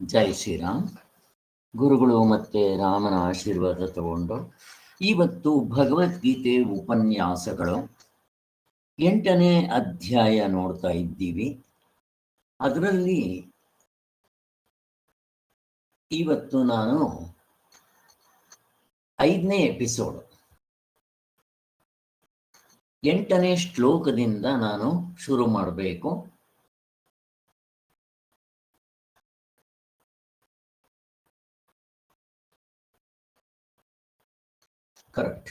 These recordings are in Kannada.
ಜೈ ಶ್ರೀರಾಮ್. ಗುರುಗಳು ಮತ್ತೆ ರಾಮನ ಆಶೀರ್ವಾದ ತಗೊಂಡು ಇವತ್ತು ಭಗವದ್ಗೀತೆ ಉಪನ್ಯಾಸಗಳು 8ನೇ ಅಧ್ಯಾಯ ನೋಡ್ತಾ ಇದ್ದೀವಿ. ಅದರಲ್ಲಿ ಇವತ್ತು ನಾನು 5ನೇ ಎಪಿಸೋಡ್ 8ನೇ ಶ್ಲೋಕದಿಂದ ನಾನು ಶುರು ಮಾಡಬೇಕು. ಕರೆಕ್ಟ್.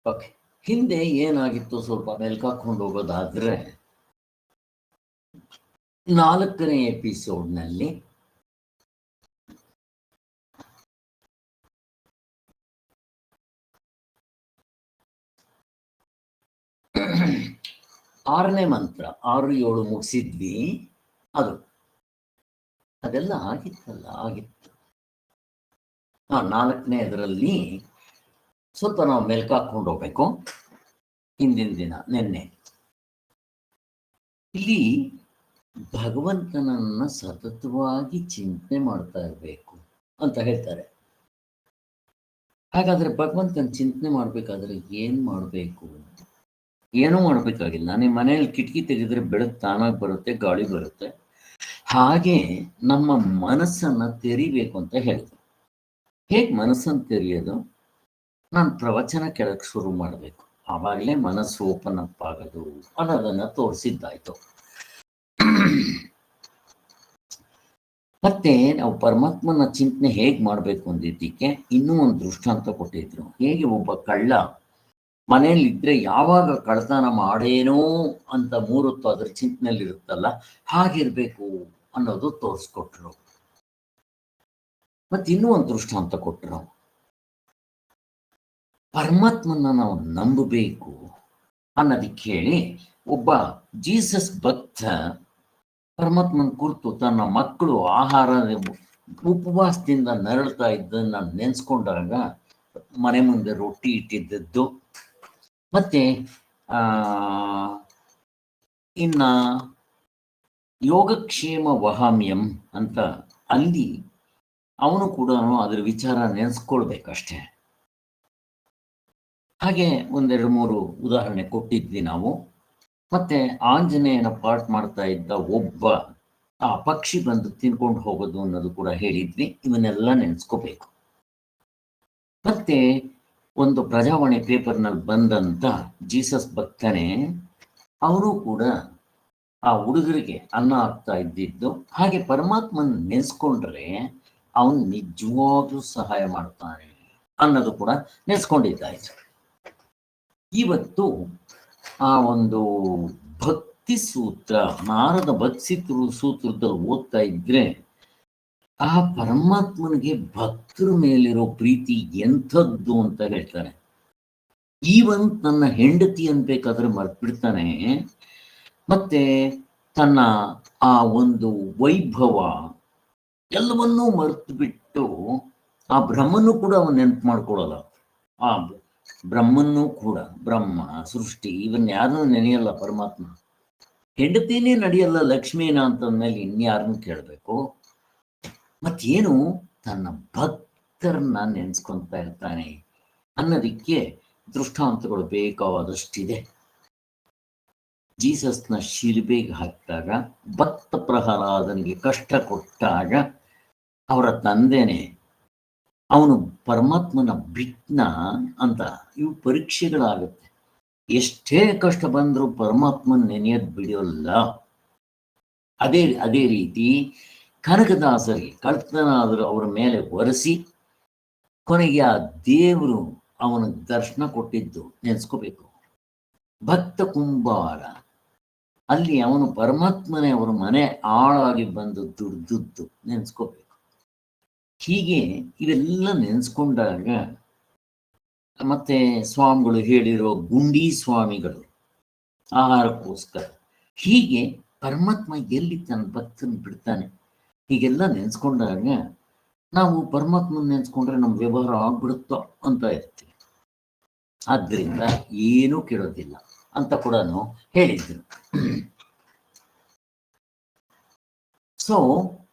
ಓಕೆ, ಹಿಂದೆ ಏನಾಗಿತ್ತು ಸ್ವಲ್ಪ ಮೆಲ್ಕಾಕೊಂಡು ಹೋಗೋದಾದ್ರೆ 4ನೇ ಎಪಿಸೋಡ್ನಲ್ಲಿ ಆರನೇ ಮಂತ್ರ 6, 7 ಮುಗಿಸಿದ್ವಿ. ಅದೆಲ್ಲ ಆಗಿತ್ತು. 4ನೇ ಅದರಲ್ಲಿ ಸ್ವಲ್ಪ ನಾವು ಮೆಲ್ಕಾಕೊಂಡು ಹೋಗ್ಬೇಕು. ಹಿಂದಿನ ದಿನ ನಿನ್ನೆ ಇಲ್ಲಿ ಭಗವಂತನನ್ನ ಸತತವಾಗಿ ಚಿಂತನೆ ಮಾಡ್ತಾ ಇರಬೇಕು ಅಂತ ಹೇಳ್ತಾರೆ. ಹಾಗಾದ್ರೆ ಭಗವಂತನ ಚಿಂತನೆ ಮಾಡ್ಬೇಕಾದ್ರೆ ಏನ್ ಮಾಡಬೇಕು? ಏನೂ ಮಾಡಬೇಕಾಗಿಲ್ಲ. ನಿಮ್ಮ ಮನೆಯಲ್ಲಿ ಕಿಟಕಿ ತೆಗೆದ್ರೆ ಬೆಳಕು ತಾನಾಗಿ ಬರುತ್ತೆ, ಗಾಳಿ ಬರುತ್ತೆ. ಹಾಗೆ ನಮ್ಮ ಮನಸ್ಸನ್ನ ತೆರಿಬೇಕು ಅಂತ ಹೇಳಿದ್ರು. ಹೇಗೆ ಮನಸ್ಸನ್ನು ತೆರೆಯೋದು? ನಾನು ಪ್ರವಚನ ಕೆಳಗೆ ಶುರು ಮಾಡಬೇಕು, ಆವಾಗಲೇ ಮನಸ್ಸು ಓಪನ್ ಅಪ್ ಆಗೋದು ಅನ್ನೋದನ್ನ ತೋರಿಸಿದ್ದಾಯ್ತು. ಮತ್ತೆ ನಾವು ಪರಮಾತ್ಮನ ಚಿಂತನೆ ಹೇಗೆ ಮಾಡಬೇಕು ಅಂದಿದ್ದಕ್ಕೆ ಇನ್ನೂ ಒಂದು ದೃಷ್ಟಾಂತ ಕೊಟ್ಟಿದ್ರು. ಹೇಗೆ ಒಬ್ಬ ಕಳ್ಳ ಮನೆಯಲ್ಲಿದ್ದರೆ ಯಾವಾಗ ಕಳ್ಳತನ ಮಾಡೇನೋ ಅಂತ 3 ಹೊತ್ತು ಅದ್ರ ಚಿಂತನೆಯಲ್ಲಿ ಇರುತ್ತಲ್ಲ, ಹಾಗಿರ್ಬೇಕು ಅನ್ನೋದು ತೋರಿಸ್ಕೊಟ್ರು. ಮತ್ತೆ ಇನ್ನೂ ಒಂದು ದೃಷ್ಟಾಂತ ಕೊಟ್ಟರು. ಪರಮಾತ್ಮನ ನಾವು ನಂಬಬೇಕು ಅನ್ನೋದಕ್ಕೆ ಹೇಳಿ ಒಬ್ಬ ಜೀಸಸ್ ಭಕ್ತ ಪರಮಾತ್ಮನ ಕುರಿತು ತನ್ನ ಮಕ್ಕಳು ಆಹಾರ ಉಪವಾಸದಿಂದ ನರಳ್ತಾ ಇದ್ದನ್ನ ನೆನೆಸ್ಕೊಂಡಾಗ ಮನೆ ಮುಂದೆ ರೊಟ್ಟಿ ಇಟ್ಟಿದ್ದದ್ದು, ಮತ್ತೆ ಇನ್ನ ಯೋಗಕ್ಷೇಮ ವಹಾಮ್ಯಂ ಅಂತ ಅಲ್ಲಿ ಅವನು ಕೂಡ ಅದ್ರ ವಿಚಾರ ನೆನೆಸ್ಕೊಳ್ಬೇಕಷ್ಟೆ. ಹಾಗೆ 1, 2, 3 ಉದಾಹರಣೆ ಕೊಟ್ಟಿದ್ವಿ ನಾವು. ಮತ್ತೆ ಆಂಜನೇಯನ ಪಾಠ ಮಾಡ್ತಾ ಇದ್ದ ಒಬ್ಬ ಆ ಪಕ್ಷಿ ಬಂದು ತಿನ್ಕೊಂಡು ಹೋಗೋದು ಅನ್ನೋದು ಕೂಡ ಹೇಳಿದ್ವಿ. ಇವನ್ನೆಲ್ಲ ನೆನೆಸ್ಕೋಬೇಕು. ಮತ್ತೆ ಒಂದು ಪ್ರಜಾವಾಣಿ ಪೇಪರ್ನಲ್ಲಿ ಬಂದಂತ ಜೀಸಸ್ ಭಕ್ತನೇ ಅವನು ಕೂಡ ಆ ಹುಡುಗರಿಗೆ ಅನ್ನ ಹಾಕ್ತಾ ಇದ್ದಿದ್ದು. ಹಾಗೆ ಪರಮಾತ್ಮನ ನೆನೆಸ್ಕೊಂಡ್ರೆ ಅವನು ನಿಜವಾಗ್ಲೂ ಸಹಾಯ ಮಾಡ್ತಾನೆ ಅನ್ನೋದು ಕೂಡ ನೆನೆಸ್ಕೊಂಡಿದ್ದಾಯ್ತು. ಇವತ್ತು ಆ ಒಂದು ಭಕ್ತಿ ಸೂತ್ರ, ನಾರದ ಭಕ್ತಿ ಸೂತ್ರದಲ್ಲಿ ಓದ್ತಾ ಇದ್ರೆ ಆ ಪರಮಾತ್ಮನಿಗೆ ಭಕ್ತರ ಮೇಲಿರೋ ಪ್ರೀತಿ ಎಂಥದ್ದು ಅಂತ ಹೇಳ್ತಾನೆ. ಈವನ್ ತನ್ನ ಹೆಂಡತಿ ಅನ್ಬೇಕಾದ್ರೆ ಮರ್ತ್ಬಿಡ್ತಾನೆ. ಮತ್ತೆ ತನ್ನ ಆ ಒಂದು ವೈಭವ ಎಲ್ಲವನ್ನೂ ಮರೆತು ಬಿಟ್ಟು ಆ ಬ್ರಹ್ಮನ್ನು ಕೂಡ ಅವನು ನೆನಪು ಮಾಡ್ಕೊಳ್ಳಲ್ಲ. ಆ ಬ್ರಹ್ಮನ್ನೂ ಕೂಡ, ಬ್ರಹ್ಮ ಸೃಷ್ಟಿ ಇವನ್ ಯಾರನ್ನೂ ನೆನೆಯಲ್ಲ ಪರಮಾತ್ಮ. ಹೆಂಡತಿನೇ ನಡೆಯಲ್ಲ ಲಕ್ಷ್ಮೀನ ಅಂತಂದ್ಮೇಲೆ ಇನ್ಯಾರನ್ನು ಕೇಳಬೇಕು? ಮತ್ತೇನು ತನ್ನ ಭಕ್ತರನ್ನ ನೆನೆಸ್ಕೊಂತ ಇರ್ತಾನೆ ಅನ್ನೋದಕ್ಕೆ ದೃಷ್ಟಾಂತಗಳು ಬೇಕಾದಷ್ಟಿದೆ. ಜೀಸಸ್ನ ಶಿಲ್ಬೆಗೆ ಹಾಕಿದಾಗ, ಭಕ್ತ ಪ್ರಹ್ಲಾದನಿಗೆ ಕಷ್ಟ ಕೊಟ್ಟಾಗ ಅವರ ತಂದೆನೆ ಅವನು ಪರಮಾತ್ಮನ ಬಿಟ್ನ ಅಂತ ಇವು ಪರೀಕ್ಷೆಗಳಾಗುತ್ತೆ. ಎಷ್ಟೇ ಕಷ್ಟ ಬಂದರೂ ಪರಮಾತ್ಮನ ನೆನೆಯೋದು ಬಿಡೋಲ್ಲ. ಅದೇ ರೀತಿ ಕನಕದಾಸರಿಗೆ ಕಳ್ತನ ಆದರೂ ಅವರ ಮೇಲೆ ಒರೆಸಿ ಕೊನೆಗೆ ಆ ದೇವರು ಅವನ ದರ್ಶನ ಕೊಟ್ಟಿದ್ದು ನೆನೆಸ್ಕೋಬೇಕು. ಭಕ್ತ ಕುಂಬಾರ ಅಲ್ಲಿ ಅವನು ಪರಮಾತ್ಮನೇ ಅವರ ಮನೆ ಆಳಾಗಿ ಬಂದು ದುಡ್ದದ್ದು ನೆನೆಸ್ಕೋಬೇಕು. ಹೀಗೆ ಇವೆಲ್ಲ ನೆನೆಸ್ಕೊಂಡಾಗ ಮತ್ತೆ ಸ್ವಾಮಿಗಳು ಹೇಳಿರೋ ಗುಂಡಿ ಸ್ವಾಮಿಗಳು ಆಹಾರಕ್ಕೋಸ್ಕರ, ಹೀಗೆ ಪರಮಾತ್ಮ ಎಲ್ಲಿ ತನ್ನ ಭಕ್ತನ ಬಿಡ್ತಾನೆ, ಹೀಗೆಲ್ಲ ನೆನೆಸ್ಕೊಂಡಾಗ ನಾವು ಪರಮಾತ್ಮನ ನೆನೆಸ್ಕೊಂಡ್ರೆ ನಮ್ಮ ವ್ಯವಹಾರ ಆಗ್ಬಿಡುತ್ತೋ ಅಂತ ಇರ್ತೀವಿ. ಆದ್ದರಿಂದ ಏನೂ ಕೇಳೋದಿಲ್ಲ ಅಂತ ಕೂಡ ಹೇಳಿದ್ರು. ಸೊ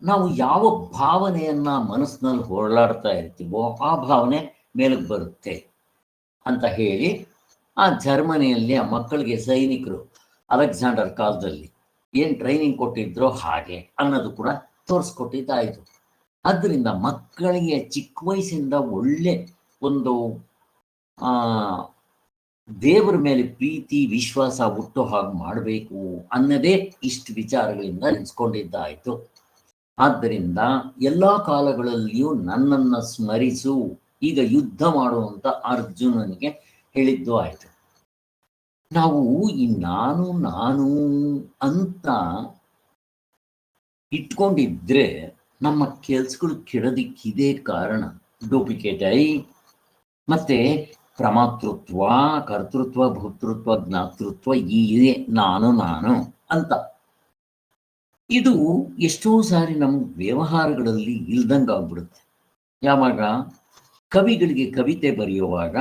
ನಾವು ಯಾವ ಭಾವನೆಯನ್ನ ಮನಸ್ಸಿನಲ್ಲಿ ಹೊರಳಾಡ್ತಾ ಇರ್ತೀವೋ ಆ ಭಾವನೆ ಮೇಲಕ್ಕೆ ಬರುತ್ತೆ ಅಂತ ಹೇಳಿ ಆ ಜರ್ಮನಿಯಲ್ಲಿ ಆ ಮಕ್ಕಳಿಗೆ ಸೈನಿಕರು ಅಲೆಕ್ಸಾಂಡರ್ ಕಾಲದಲ್ಲಿ ಏನು ಟ್ರೈನಿಂಗ್ ಕೊಟ್ಟಿದ್ರೋ ಹಾಗೆ ಅನ್ನೋದು ಕೂಡ ತೋರಿಸ್ಕೊಟ್ಟಿದ್ದಾಯಿತು. ಆದ್ದರಿಂದ ಮಕ್ಕಳಿಗೆ ಚಿಕ್ಕ ವಯಸ್ಸಿಂದ ಒಳ್ಳೆ ಒಂದು ದೇವರ ಮೇಲೆ ಪ್ರೀತಿ ವಿಶ್ವಾಸ ಹುಟ್ಟೋ ಹಾಗೆ ಮಾಡಬೇಕು ಅನ್ನೋದೇ ಇಷ್ಟು ವಿಚಾರಗಳಿಂದ ನೆನೆಸ್ಕೊಂಡಿದ್ದಾಯಿತು. ಆದ್ದರಿಂದ ಎಲ್ಲ ಕಾಲಗಳಲ್ಲಿಯೂ ನನ್ನನ್ನು ಸ್ಮರಿಸು, ಈಗ ಯುದ್ಧ ಮಾಡುವಂತ ಅರ್ಜುನನಿಗೆ ಹೇಳಿದ್ದು ಆಯಿತು. ನಾವು ಈ ನಾನು ನಾನು ಅಂತ ಇಟ್ಕೊಂಡಿದ್ರೆ ನಮ್ಮ ಕೆಲ್ಸಗಳು ಕೆಡೋದಿಕ್ಕಿದೇ ಕಾರಣ. ಡೂಪ್ಲಿಕೇಟ್ ಐ ಮತ್ತೆ ಪ್ರಮಾತೃತ್ವ, ಕರ್ತೃತ್ವ, ಭೋಕ್ತೃತ್ವ, ಜ್ಞಾತೃತ್ವ ಇದೆ ನಾನು ನಾನು ಅಂತ. ಇದು ಎಷ್ಟೋ ಸಾರಿ ನಮ್ಮ ವ್ಯವಹಾರಗಳಲ್ಲಿ ಇಲ್ದಂಗಾಗ್ಬಿಡುತ್ತೆ. ಯಾವಾಗ ಕವಿಗಳಿಗೆ ಕವಿತೆ ಬರೆಯುವಾಗ,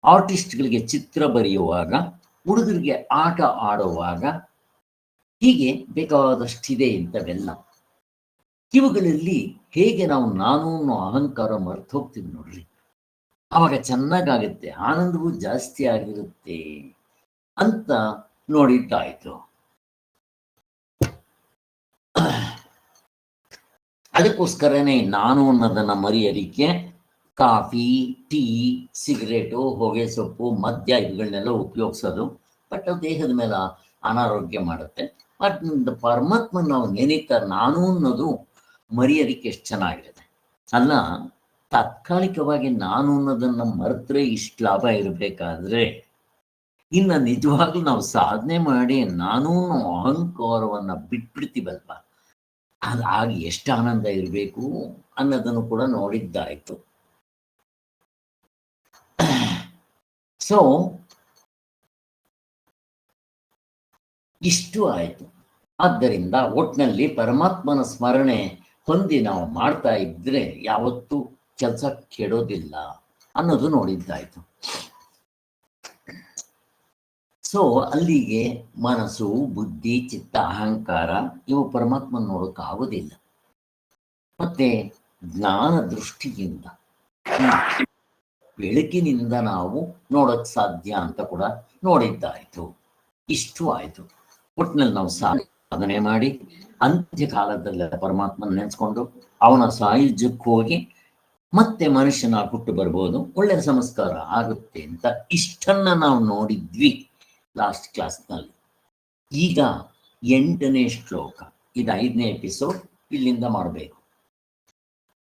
ಆರ್ಟಿಸ್ಟ್ಗಳಿಗೆ ಚಿತ್ರ ಬರೆಯುವಾಗ, ಹುಡುಗರಿಗೆ ಆಟ ಆಡುವಾಗ, ಹೀಗೆ ಬೇಕಾದಷ್ಟಿದೆ ಇಂಥವೆಲ್ಲ. ಇವುಗಳಲ್ಲಿ ಹೇಗೆ ನಾವು ನಾನು ಅನ್ನೋ ಅಹಂಕಾರ ಮರ್ತು ಹೋಗ್ತೀವಿ ನೋಡ್ರಿ, ಆವಾಗ ಚೆನ್ನಾಗಾಗುತ್ತೆ, ಆನಂದವೂ ಜಾಸ್ತಿ ಆಗಿರುತ್ತೆ ಅಂತ ನೋಡಿದ್ದಾಯ್ತು. ಅದಕ್ಕೋಸ್ಕರನೇ ನಾನು ಅನ್ನೋದನ್ನ ಮರೆಯೋದಿಕ್ಕೆ ಕಾಫಿ, ಟೀ, ಸಿಗರೇಟು, ಹೊಗೆ ಸೊಪ್ಪು, ಮದ್ಯ ಇವುಗಳನ್ನೆಲ್ಲ ಉಪಯೋಗಿಸೋದು. ಬಟ್ ಅದು ದೇಹದ ಮೇಲೆ ಅನಾರೋಗ್ಯ ಮಾಡುತ್ತೆ. ಬಟ್ ಪರಮಾತ್ಮ ನಾವು ನೆನೀತಾ ನಾನು ಅನ್ನೋದು ಮರೆಯೋದಿಕ್ಕೆ ಎಷ್ಟು ಚೆನ್ನಾಗಿರುತ್ತೆ ಅಲ್ಲ. ತಾತ್ಕಾಲಿಕವಾಗಿ ನಾನು ಅನ್ನೋದನ್ನ ಮರೆತರೆ ಇಷ್ಟು ಲಾಭ ಇರಬೇಕಾದ್ರೆ ಇನ್ನು ನಿಜವಾಗ್ಲೂ ನಾವು ಸಾಧನೆ ಮಾಡಿ ನಾನು ಅಹಂಕಾರವನ್ನ ಬಿಟ್ಬಿಡ್ತೀವಲ್ವ, ಅದಾಗಿ ಎಷ್ಟು ಆನಂದ ಇರಬೇಕು ಅನ್ನೋದನ್ನು ಕೂಡ ನೋಡಿದ್ದಾಯ್ತು. ಸೊ ಇಷ್ಟು ಆಯಿತು. ಆದ್ದರಿಂದ ಒಟ್ಟಿನಲ್ಲಿ ಪರಮಾತ್ಮನ ಸ್ಮರಣೆ ಹೊಂದಿ ನಾವು ಮಾಡ್ತಾ ಇದ್ರೆ ಯಾವತ್ತೂ ಕೆಲಸ ಕೆಡೋದಿಲ್ಲ ಅನ್ನೋದು ನೋಡಿದ್ದಾಯ್ತು. ಸೊ ಅಲ್ಲಿಗೆ ಮನಸ್ಸು, ಬುದ್ಧಿ, ಚಿತ್ತ, ಅಹಂಕಾರ ಇವು ಪರಮಾತ್ಮನ ನೋಡೋಕ್ಕಾಗೋದಿಲ್ಲ. ಮತ್ತೆ ಜ್ಞಾನ ದೃಷ್ಟಿಯಿಂದ ಬೆಳಕಿನಿಂದ ನಾವು ನೋಡೋಕ್ ಸಾಧ್ಯ ಅಂತ ಕೂಡ ನೋಡಿದ್ದಾಯ್ತು. ಇಷ್ಟು ಆಯ್ತು. ಒಟ್ಟಿನಲ್ಲಿ ನಾವು ಸಾಧನೆ ಮಾಡಿ ಅಂತ್ಯಕಾಲದಲ್ಲ ಪರಮಾತ್ಮನ ನೆನೆಸ್ಕೊಂಡು ಅವನ ಸಾಯುಜ್ಯಕ್ಕೆ ಹೋಗಿ ಮತ್ತೆ ಮನುಷ್ಯನ ಹುಟ್ಟು ಬರ್ಬೋದು, ಒಳ್ಳೆಯ ಸಂಸ್ಕಾರ ಆಗುತ್ತೆ ಅಂತ ಇಷ್ಟನ್ನ ನಾವು ನೋಡಿದ್ವಿ ಲಾಸ್ಟ್ ಕ್ಲಾಸ್ನಲ್ಲಿ. ಈಗ 8ನೇ ಶ್ಲೋಕ, ಇದು 5ನೇ ಎಪಿಸೋಡ್, ಇಲ್ಲಿಂದ ಮಾಡಬೇಕು.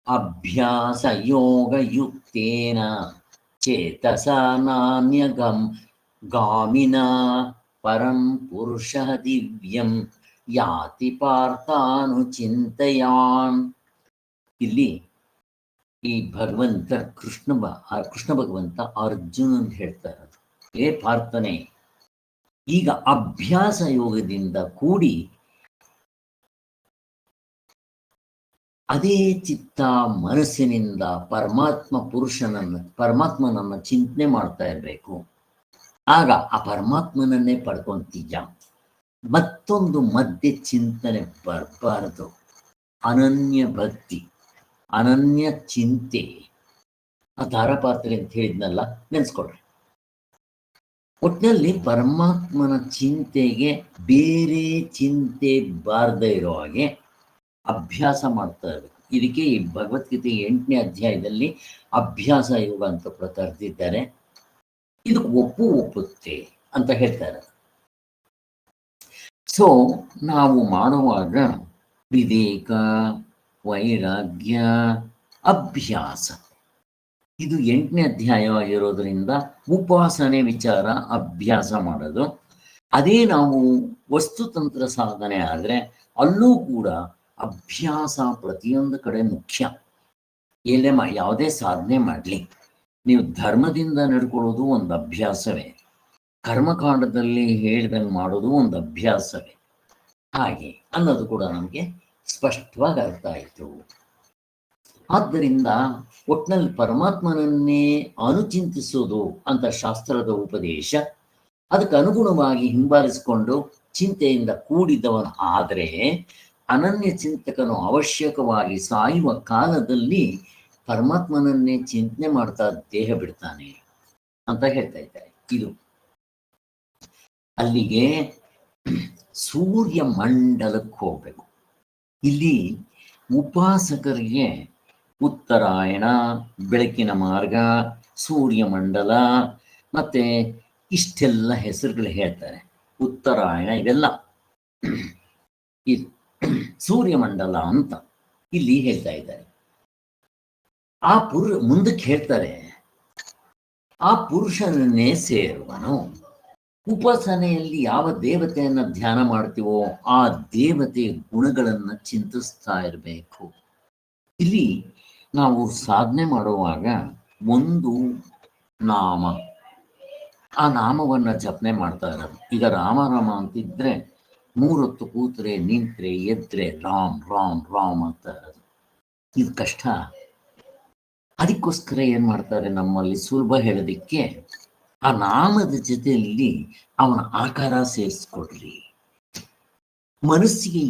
ಅಭ್ಯಾಸ ಯೋಗ ಯುಕ್ತೇನ ಚೇತಸ ನಾನ್ಯಗಂ ಗಾಮಿನ ಪರಂ ಪುರುಷ ದಿವ್ಯಂ ಯಾತಿ ಪಾರ್ಥಾನುಚಿಂತಯಾನ್. ಇಲ್ಲಿ ಈ ಭಗವಂತ ಕೃಷ್ಣ ಭಗವಂತ ಅರ್ಜುನನ್ ಹೇಳ್ತಾ ಇರೋದು, ಏ ಪಾರ್ಥನೆ, ಈಗ ಅಭ್ಯಾಸ ಯೋಗದಿಂದ ಕೂಡಿ ಅದೇ ಚಿತ್ತ ಮನಸ್ಸಿನಿಂದ ಪರಮಾತ್ಮನನ್ನ ಚಿಂತನೆ ಮಾಡ್ತಾ ಇರಬೇಕು. ಆಗ ಆ ಪರಮಾತ್ಮನನ್ನೇ ಪಡ್ಕೊಂತೀಯ. ಮತ್ತೊಂದು ಮಧ್ಯೆ ಚಿಂತನೆ ಬರಬಾರದು. ಅನನ್ಯ ಭಕ್ತಿ, ಅನನ್ಯ ಚಿಂತೆ, ಆ ಧಾರಪಾತ್ರೆ ಅಂತ ಹೇಳಿದ್ನಲ್ಲ, ನೆನ್ಸ್ಕೊಡ್ರಿ. ಒಟ್ಟಿನಲ್ಲಿ ಪರಮಾತ್ಮನ ಚಿಂತೆಗೆ ಬೇರೆ ಚಿಂತೆ ಬಾರದೇ ಇರೋ ಹಾಗೆ ಅಭ್ಯಾಸ ಮಾಡ್ತಾ ಇರಬೇಕು. ಇದಕ್ಕೆ ಈ ಭಗವದ್ಗೀತೆ 8ನೇ ಅಧ್ಯಾಯದಲ್ಲಿ ಅಭ್ಯಾಸ ಯೋಗ ಅಂತ ಕರೆದಿದ್ದಾರೆ. ಇದು ಒಪ್ಪುತ್ತೆ ಅಂತ ಹೇಳ್ತಾರೆ. ಸೊ ನಾವು ಮಾಡುವಾಗ ವಿವೇಕ, ವೈರಾಗ್ಯ, ಅಭ್ಯಾಸ, ಇದು 8ನೇ ಅಧ್ಯಾಯವಾಗಿರೋದ್ರಿಂದ ಉಪಾಸನೆ ವಿಚಾರ ಅಭ್ಯಾಸ ಮಾಡೋದು. ಅದೇ ನಾವು ವಸ್ತುತಂತ್ರ ಸಾಧನೆ ಆದರೆ ಅಲ್ಲೂ ಕೂಡ ಅಭ್ಯಾಸ ಪ್ರತಿಯೊಂದು ಕಡೆ ಮುಖ್ಯ. ಯಾವುದೇ ಸಾಧನೆ ಮಾಡಲಿ, ನೀವು ಧರ್ಮದಿಂದ ನಡ್ಕೊಳ್ಳೋದು ಒಂದು ಅಭ್ಯಾಸವೇ, ಕರ್ಮಕಾಂಡದಲ್ಲಿ ಹೇಳಿದಂಗೆ ಮಾಡೋದು ಒಂದು ಅಭ್ಯಾಸವೇ. ಹಾಗೆ ಅನ್ನೋದು ಕೂಡ ನಮಗೆ ಸ್ಪಷ್ಟವಾಗಿ ಅರ್ಥ ಆಯಿತು. ಆದ್ದರಿಂದ ಒಟ್ಟಿನಲ್ಲಿ ಪರಮಾತ್ಮನನ್ನೇ ಅನುಚಿಂತಿಸೋದು ಅಂತ ಶಾಸ್ತ್ರದ ಉಪದೇಶ. ಅದಕ್ಕೆ ಅನುಗುಣವಾಗಿ ಹಿಂಬಾಲಿಸಿಕೊಂಡು ಚಿಂತೆಯಿಂದ ಕೂಡಿದವನು ಆದರೆ ಅನನ್ಯ ಚಿಂತಕನು ಅವಶ್ಯಕವಾಗಿ ಸಾಯುವ ಕಾಲದಲ್ಲಿ ಪರಮಾತ್ಮನನ್ನೇ ಚಿಂತನೆ ಮಾಡ್ತಾ ದೇಹ ಬಿಡ್ತಾನೆ ಅಂತ ಹೇಳ್ತಾ ಇದ್ದಾರೆ. ಇದು ಅಲ್ಲಿಗೆ ಸೂರ್ಯ ಮಂಡಲಕ್ಕೆ ಹೋಗ್ಬೇಕು. ಇಲ್ಲಿ ಉಪಾಸಕರಿಗೆ ಉತ್ತರಾಯಣ, ಬೆಳಕಿನ ಮಾರ್ಗ, ಸೂರ್ಯಮಂಡಲ ಮತ್ತೆ ಇಷ್ಟೆಲ್ಲ ಹೆಸರುಗಳು ಹೇಳ್ತಾರೆ. ಉತ್ತರಾಯಣ ಇವೆಲ್ಲ ಇದು ಸೂರ್ಯಮಂಡಲ ಅಂತ ಇಲ್ಲಿ ಹೇಳ್ತಾ ಇದ್ದಾರೆ. ಆ ಮುಂದಕ್ಕೆ ಹೇಳ್ತಾರೆ, ಆ ಪುರುಷನನ್ನೇ ಸೇರುವನು. ಉಪಾಸನೆಯಲ್ಲಿ ಯಾವ ದೇವತೆಯನ್ನ ಧ್ಯಾನ ಮಾಡ್ತೀವೋ ಆ ದೇವತೆಯ ಗುಣಗಳನ್ನ ಚಿಂತಿಸ್ತಾ ಇರಬೇಕು. ಇಲ್ಲಿ ನಾವು ಸಾಧನೆ ಮಾಡುವಾಗ ಒಂದು ನಾಮ, ಆ ನಾಮವನ್ನ ಜಪನೆ ಮಾಡ್ತಾ ಇರೋದು. ಈಗ ರಾಮ ರಾಮ ಅಂತಿದ್ರೆ 3 ಹೊತ್ತು ಕೂತ್ರೆ ನಿಂತ್ರೆ ಎದ್ರೆ ರಾಮ್ ರಾಮ್ ರಾಮ್ ಅಂತ ಇರೋದು. ಇದು ಕಷ್ಟ. ಅದಕ್ಕೋಸ್ಕರ ಏನ್ ಮಾಡ್ತಾರೆ, ನಮ್ಮಲ್ಲಿ ಸುಲಭ ಹೇಳೋದಿಕ್ಕೆ ಆ ನಾಮದ ಜೊತೆಯಲ್ಲಿ ಅವನ ಆಕಾರ ಸೇರಿಸ್ಕೊಡ್ರಿ. ಮನಸ್ಸಿಗೆ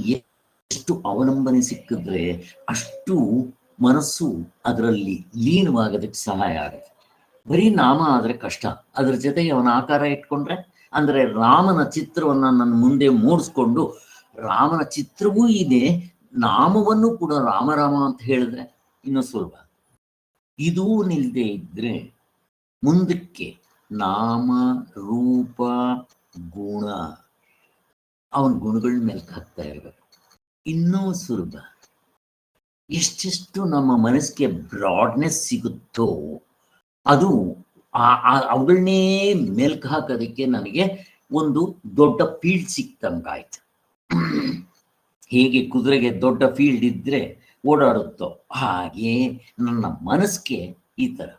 ಎಷ್ಟು ಅವಲಂಬನೆ ಸಿಕ್ಕಿದ್ರೆ ಅಷ್ಟು ಮನಸ್ಸು ಅದರಲ್ಲಿ ಲೀನವಾಗೋದಕ್ಕೆ ಸಹಾಯ ಆಗುತ್ತೆ. ಬರೀ ನಾಮ ಆದ್ರೆ ಕಷ್ಟ, ಅದ್ರ ಜೊತೆಗೆ ಅವನ ಆಕಾರ ಇಟ್ಕೊಂಡ್ರೆ, ಅಂದ್ರೆ ರಾಮನ ಚಿತ್ರವನ್ನ ನನ್ನ ಮುಂದೆ ಮೂಡಿಸ್ಕೊಂಡು ರಾಮನ ಚಿತ್ರವೂ ಇದೆ, ನಾಮವನ್ನು ಕೂಡ ರಾಮರಾಮ ಅಂತ ಹೇಳಿದ್ರೆ ಇನ್ನೂ ಸುಲಭ. ಇದೂ ನಿಲ್ದೇ ಇದ್ರೆ ಮುಂದಕ್ಕೆ ನಾಮ ರೂಪ ಗುಣ, ಅವನ ಗುಣಗಳ ಮೇಲೆ ಹಾಕ್ತಾ ಇರ್ಬೇಕು, ಇನ್ನೂ ಸುಲಭ. ಎಷ್ಟೆಷ್ಟು ನಮ್ಮ ಮನಸ್ಸಿಗೆ ಬ್ರಾಡ್ನೆಸ್ ಸಿಗುತ್ತೋ ಅದು ಅವುಗಳನ್ನೇ ಮೆಲ್ಕ್ ಹಾಕೋದಕ್ಕೆ ನನಗೆ ಒಂದು ದೊಡ್ಡ ಫೀಲ್ಡ್ ಸಿಕ್ತಂಗಾಯ್ತು. ಹೇಗೆ ಕುದುರೆಗೆ ದೊಡ್ಡ ಫೀಲ್ಡ್ ಇದ್ರೆ ಓಡಾಡುತ್ತೋ ಹಾಗೆ ನನ್ನ ಮನಸ್ಸಿಗೆ ಈ ಥರ.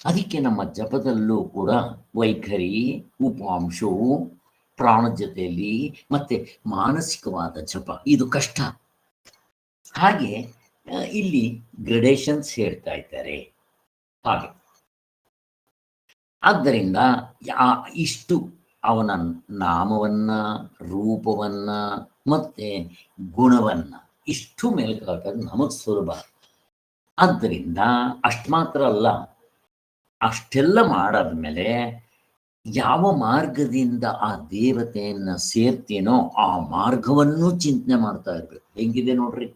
ಅದಕ್ಕೆ ನಮ್ಮ ಜಪದಲ್ಲೂ ಕೂಡ ವೈಖರಿ, ಉಪಾಂಶವು, ಪ್ರಾಣ ಜೊತೆಯಲ್ಲಿ ಮತ್ತೆ ಮಾನಸಿಕವಾದ ಜಪ ಇದು ಕಷ್ಟ. ಹಾಗೆ ಇಲ್ಲಿ ಗ್ರಡೇಷನ್ಸ್ ಹೇಳ್ತಾ ಇದ್ದಾರೆ ಹಾಗೆ. ಆದ್ದರಿಂದ ಇಷ್ಟು ಅವನ ನಾಮವನ್ನ, ರೂಪವನ್ನ ಮತ್ತೆ ಗುಣವನ್ನ ಇಷ್ಟು ಮೇಲ್ಕೆ ಹಾಕೋದು ನಮಗ್ ಸುಲಭ. ಆದ್ದರಿಂದ ಅಷ್ಟು ಮಾತ್ರ ಅಲ್ಲ, ಅಷ್ಟೆಲ್ಲ ಮಾಡಾದ್ಮೇಲೆ ಯಾವ ಮಾರ್ಗದಿಂದ ಆ ದೇವತೆಯನ್ನ ಸೇರ್ತೀನೋ ಆ ಮಾರ್ಗವನ್ನು ಚಿಂತನೆ ಮಾಡ್ತಾ ಇರ್ಬೇಕು. ಹೆಂಗಿದೆ ನೋಡ್ರಿ,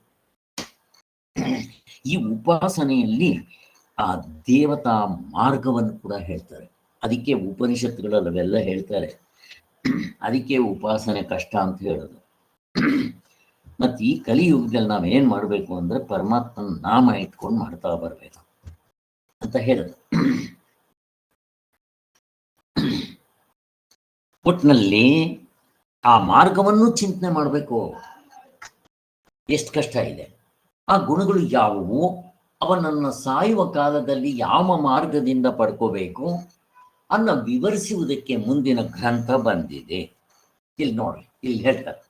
ಈ ಉಪಾಸನೆಯಲ್ಲಿ ಆ ದೇವತಾ ಮಾರ್ಗವನ್ನು ಕೂಡ ಹೇಳ್ತಾರೆ. ಅದಕ್ಕೆ ಉಪನಿಷತ್ತುಗಳಲ್ಲಿ ಅವೆಲ್ಲ ಹೇಳ್ತಾರೆ. ಅದಕ್ಕೆ ಉಪಾಸನೆ ಕಷ್ಟ ಅಂತ ಹೇಳೋದು. ಮತ್ತೆ ಈ ಕಲಿಯುಗದಲ್ಲಿ ನಾವೇನ್ ಮಾಡ್ಬೇಕು ಅಂದ್ರೆ ಪರಮಾತ್ಮನ ನಾಮ ಇಟ್ಕೊಂಡು ಮಾಡ್ತಾ ಬರ್ಬೇಕು ಅಂತ ಹೇಳೋದು. ಒಟ್ಟಿನಲ್ಲಿ ಆ ಮಾರ್ಗವನ್ನು ಚಿಂತನೆ ಮಾಡಬೇಕು. ಎಷ್ಟು ಕಷ್ಟ ಇದೆ. ಆ ಗುಣಗಳು ಯಾವುವು, ಅವನನ್ನು ಸಾಯುವ ಕಾಲದಲ್ಲಿ ಯಾವ ಮಾರ್ಗದಿಂದ ಪಡ್ಕೋಬೇಕು ಅನ್ನ ವಿವರಿಸುವುದಕ್ಕೆ ಮುಂದಿನ ಗ್ರಂಥ ಬಂದಿದೆ. ಇಲ್ಲಿ ನೋಡ್ರಿ, ಇಲ್ಲಿ ಹೇಳ್ತಾರೆ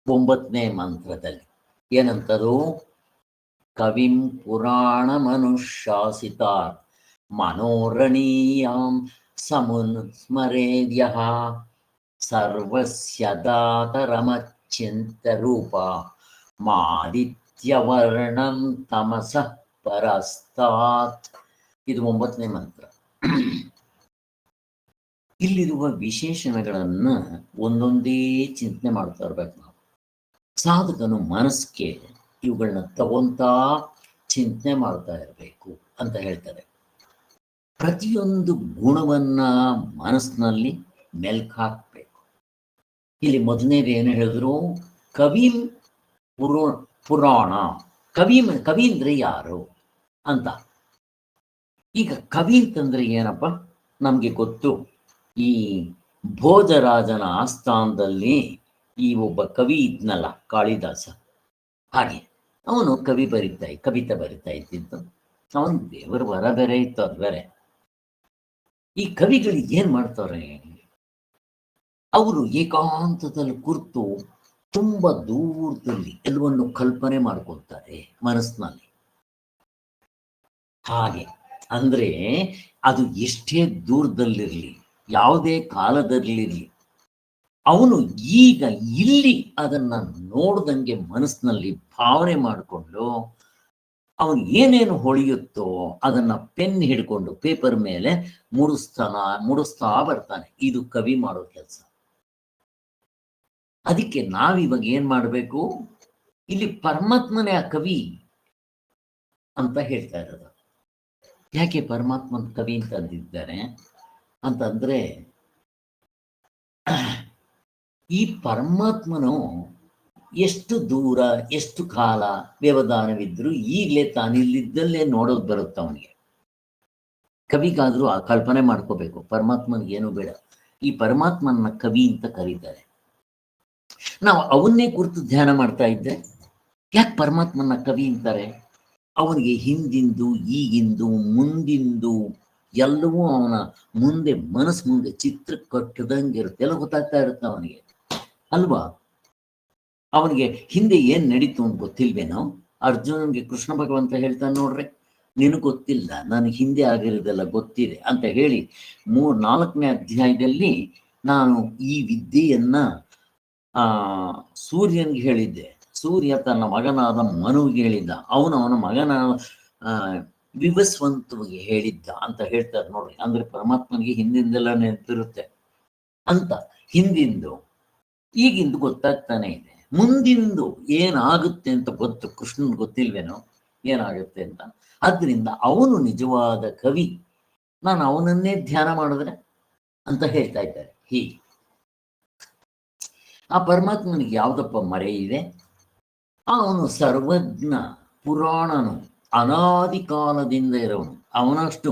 9ನೇ ಮಂತ್ರದಲ್ಲಿ ಏನಂತದು, ಕವಿಂ ಪುರಾಣ ಮನುಶಾಸಿತ ಮನೋರಣೀಯಾಂ ಸಮುನ್ ಸ್ಮರೇದ್ಯ ಸರ್ವಸ್ಯ ದಾತರಮಚ್ಚಿಂತ ರೂಪ ಮಾದಿತ್ಯವರ್ಣಂ ತಮಸಃ ಪರಸ್ತಾತ್. ಇದು 9ನೇ ಮಂತ್ರ. ಇಲ್ಲಿರುವ ವಿಶೇಷಣಗಳನ್ನ ಒಂದೊಂದೇ ಚಿಂತನೆ ಮಾಡ್ತಾ ಇರ್ಬೇಕು ನಾವು. ಸಾಧಕನು ಮನಸ್ಸಿಗೆ ಇವುಗಳನ್ನ ತಗೊಂತಾ ಚಿಂತನೆ ಮಾಡ್ತಾ ಇರಬೇಕು ಅಂತ ಹೇಳ್ತಾರೆ. ಪ್ರತಿಯೊಂದು ಗುಣವನ್ನ ಮನಸ್ಸಿನಲ್ಲಿ ಮೆಲ್ಕ್ ಹಾಕ್ಬೇಕು. ಇಲ್ಲಿ ಮೊದಲನೇದು ಏನು ಹೇಳಿದ್ರು, ಕವಿ ಪುರಾಣ. ಕವಿ ಅಂದ್ರೆ ಯಾರು ಅಂತ. ಈಗ ಕವಿ ಅಂತಂದ್ರೆ ಏನಪ್ಪ ನಮ್ಗೆ ಗೊತ್ತು. ಈ ಭೋಜರಾಜನ ಆಸ್ಥಾನದಲ್ಲಿ ಈ ಒಬ್ಬ ಕವಿ ಇದ್ನಲ್ಲ, ಕಾಳಿದಾಸ, ಹಾಗೆ ಅವನು ಕವಿತೆ ಬರಿತಾ ಇದ್ದಿದ್ದು. ಅವನು ದೇವರ ವರ ಬೇರೆ ಇತ್ತು, ಅದು ಬೇರೆ. ಈ ಕವಿಗಳು ಏನ್ ಮಾಡ್ತಾರೆ, ಅವರು ಏಕಾಂತದಲ್ಲಿ ಕುರ್ತು ತುಂಬಾ ದೂರದಲ್ಲಿ ಎಲ್ಲವನ್ನು ಕಲ್ಪನೆ ಮಾಡ್ಕೊಳ್ತಾರೆ ಮನಸ್ಸಿನಲ್ಲಿ. ಹಾಗೆ ಅಂದ್ರೆ ಅದು ಎಷ್ಟೇ ದೂರದಲ್ಲಿರ್ಲಿ, ಯಾವುದೇ ಕಾಲದಲ್ಲಿರ್ಲಿ, ಅವನು ಈಗ ಇಲ್ಲಿ ಅದನ್ನ ನೋಡ್ದಂಗೆ ಮನಸ್ಸಿನಲ್ಲಿ ಭಾವನೆ ಮಾಡಿಕೊಂಡು ಅವನು ಏನೇನು ಹೊಳೆಯುತ್ತೋ ಅದನ್ನ ಪೆನ್ ಹಿಡ್ಕೊಂಡು ಪೇಪರ್ ಮೇಲೆ ಮುಡಿಸ್ತಾ ಬರ್ತಾನೆ. ಇದು ಕವಿ ಮಾಡೋ ಕೆಲಸ. ಅದಕ್ಕೆ ನಾವಿವಾಗ ಏನ್ ಮಾಡಬೇಕು, ಇಲ್ಲಿ ಪರಮಾತ್ಮನೇ ಆ ಕವಿ ಅಂತ ಹೇಳ್ತಾ ಇರೋದು. ಯಾಕೆ ಪರಮಾತ್ಮನ ಕವಿ ಅಂತ ಅಂದಿದ್ದಾರೆ ಅಂತಂದ್ರೆ, ಈ ಪರಮಾತ್ಮನು ಎಷ್ಟು ದೂರ ಎಷ್ಟು ಕಾಲ ವ್ಯವಧಾನವಿದ್ರು ಈಗಲೇ ತಾನಿಲ್ಲಿದ್ದಲ್ಲೇ ನೋಡೋದು ಬರುತ್ತೆ ಅವನಿಗೆ. ಕವಿಗಾದ್ರೂ ಆ ಕಲ್ಪನೆ ಮಾಡ್ಕೋಬೇಕು, ಪರಮಾತ್ಮನಿಗೆ ಏನು ಬೇಡ. ಈ ಪರಮಾತ್ಮನ ಕವಿ ಅಂತ ಕರೀತಾರೆ. ನಾವು ಅವನ್ನೇ ಕುರಿತು ಧ್ಯಾನ ಮಾಡ್ತಾ ಇದ್ದೆ. ಯಾಕೆ ಪರಮಾತ್ಮನ ಕವಿ ಅಂತಾರೆ? ಅವನಿಗೆ ಹಿಂದಿಂದು ಈಗಿಂದು ಮುಂದಿಂದು ಎಲ್ಲವೂ ಅವನ ಮುಂದೆ ಮುಂದೆ ಚಿತ್ರ ಕಟ್ಟದಂಗೆ ಇರುತ್ತೆ, ಎಲ್ಲ ಗೊತ್ತಾಗ್ತಾ ಇರುತ್ತೆ ಅವನಿಗೆ ಅಲ್ವಾ. ಅವನಿಗೆ ಹಿಂದೆ ಏನ್ ನಡೀತು ಅಂತ ಗೊತ್ತಿಲ್ವೇನೋ. ಅರ್ಜುನನ್ಗೆ ಕೃಷ್ಣ ಭಗವಂತ ಹೇಳ್ತಾನೆ ನೋಡ್ರಿ, ನಿನಗೆ ಗೊತ್ತಿಲ್ಲ, ನನಗೆ ಹಿಂದೆ ಆಗಿರೋದೆಲ್ಲ ಗೊತ್ತಿದೆ ಅಂತ ಹೇಳಿ 4ನೇ ಅಧ್ಯಾಯದಲ್ಲಿ ನಾನು ಈ ವಿದ್ಯೆಯನ್ನ ಸೂರ್ಯನ್ಗೆ ಹೇಳಿದ್ದೆ. ಸೂರ್ಯ ತನ್ನ ಮಗನಾದ ಮನುವಿಗೆ ಹೇಳಿದ್ದ, ಅವನ ಮಗನಾದ ವಿವಸ್ವಂತವಿಗೆ ಹೇಳಿದ್ದ ಅಂತ ಹೇಳ್ತಾರೆ ನೋಡ್ರಿ. ಅಂದ್ರೆ ಪರಮಾತ್ಮನಿಗೆ ಹಿಂದಿಂದೆಲ್ಲ ನೆನಪಿರುತ್ತೆ ಅಂತ. ಹಿಂದಿಂದು ಈಗಿಂದು ಗೊತ್ತಾಗ್ತಾನೆ ಇದೆ, ಮುಂದಿಂದು ಏನಾಗುತ್ತೆ ಅಂತ ಗೊತ್ತು. ಕೃಷ್ಣನ್ ಗೊತ್ತಿಲ್ವೇನೋ ಏನಾಗುತ್ತೆ ಅಂತ. ಆದ್ರಿಂದ ಅವನು ನಿಜವಾದ ಕವಿ, ನಾನು ಅವನನ್ನೇ ಧ್ಯಾನ ಮಾಡಿದ್ರೆ ಅಂತ ಹೇಳ್ತಾ ಇದ್ದಾರೆ. ಹೀಗೆ ಆ ಪರಮಾತ್ಮನಿಗೆ ಯಾವ್ದಪ್ಪ ಮರೆ ಇದೆ? ಅವನು ಸರ್ವಜ್ಞ, ಪುರಾಣನು, ಅನಾದಿ ಕಾಲದಿಂದ ಇರೋನು. ಅವನಷ್ಟು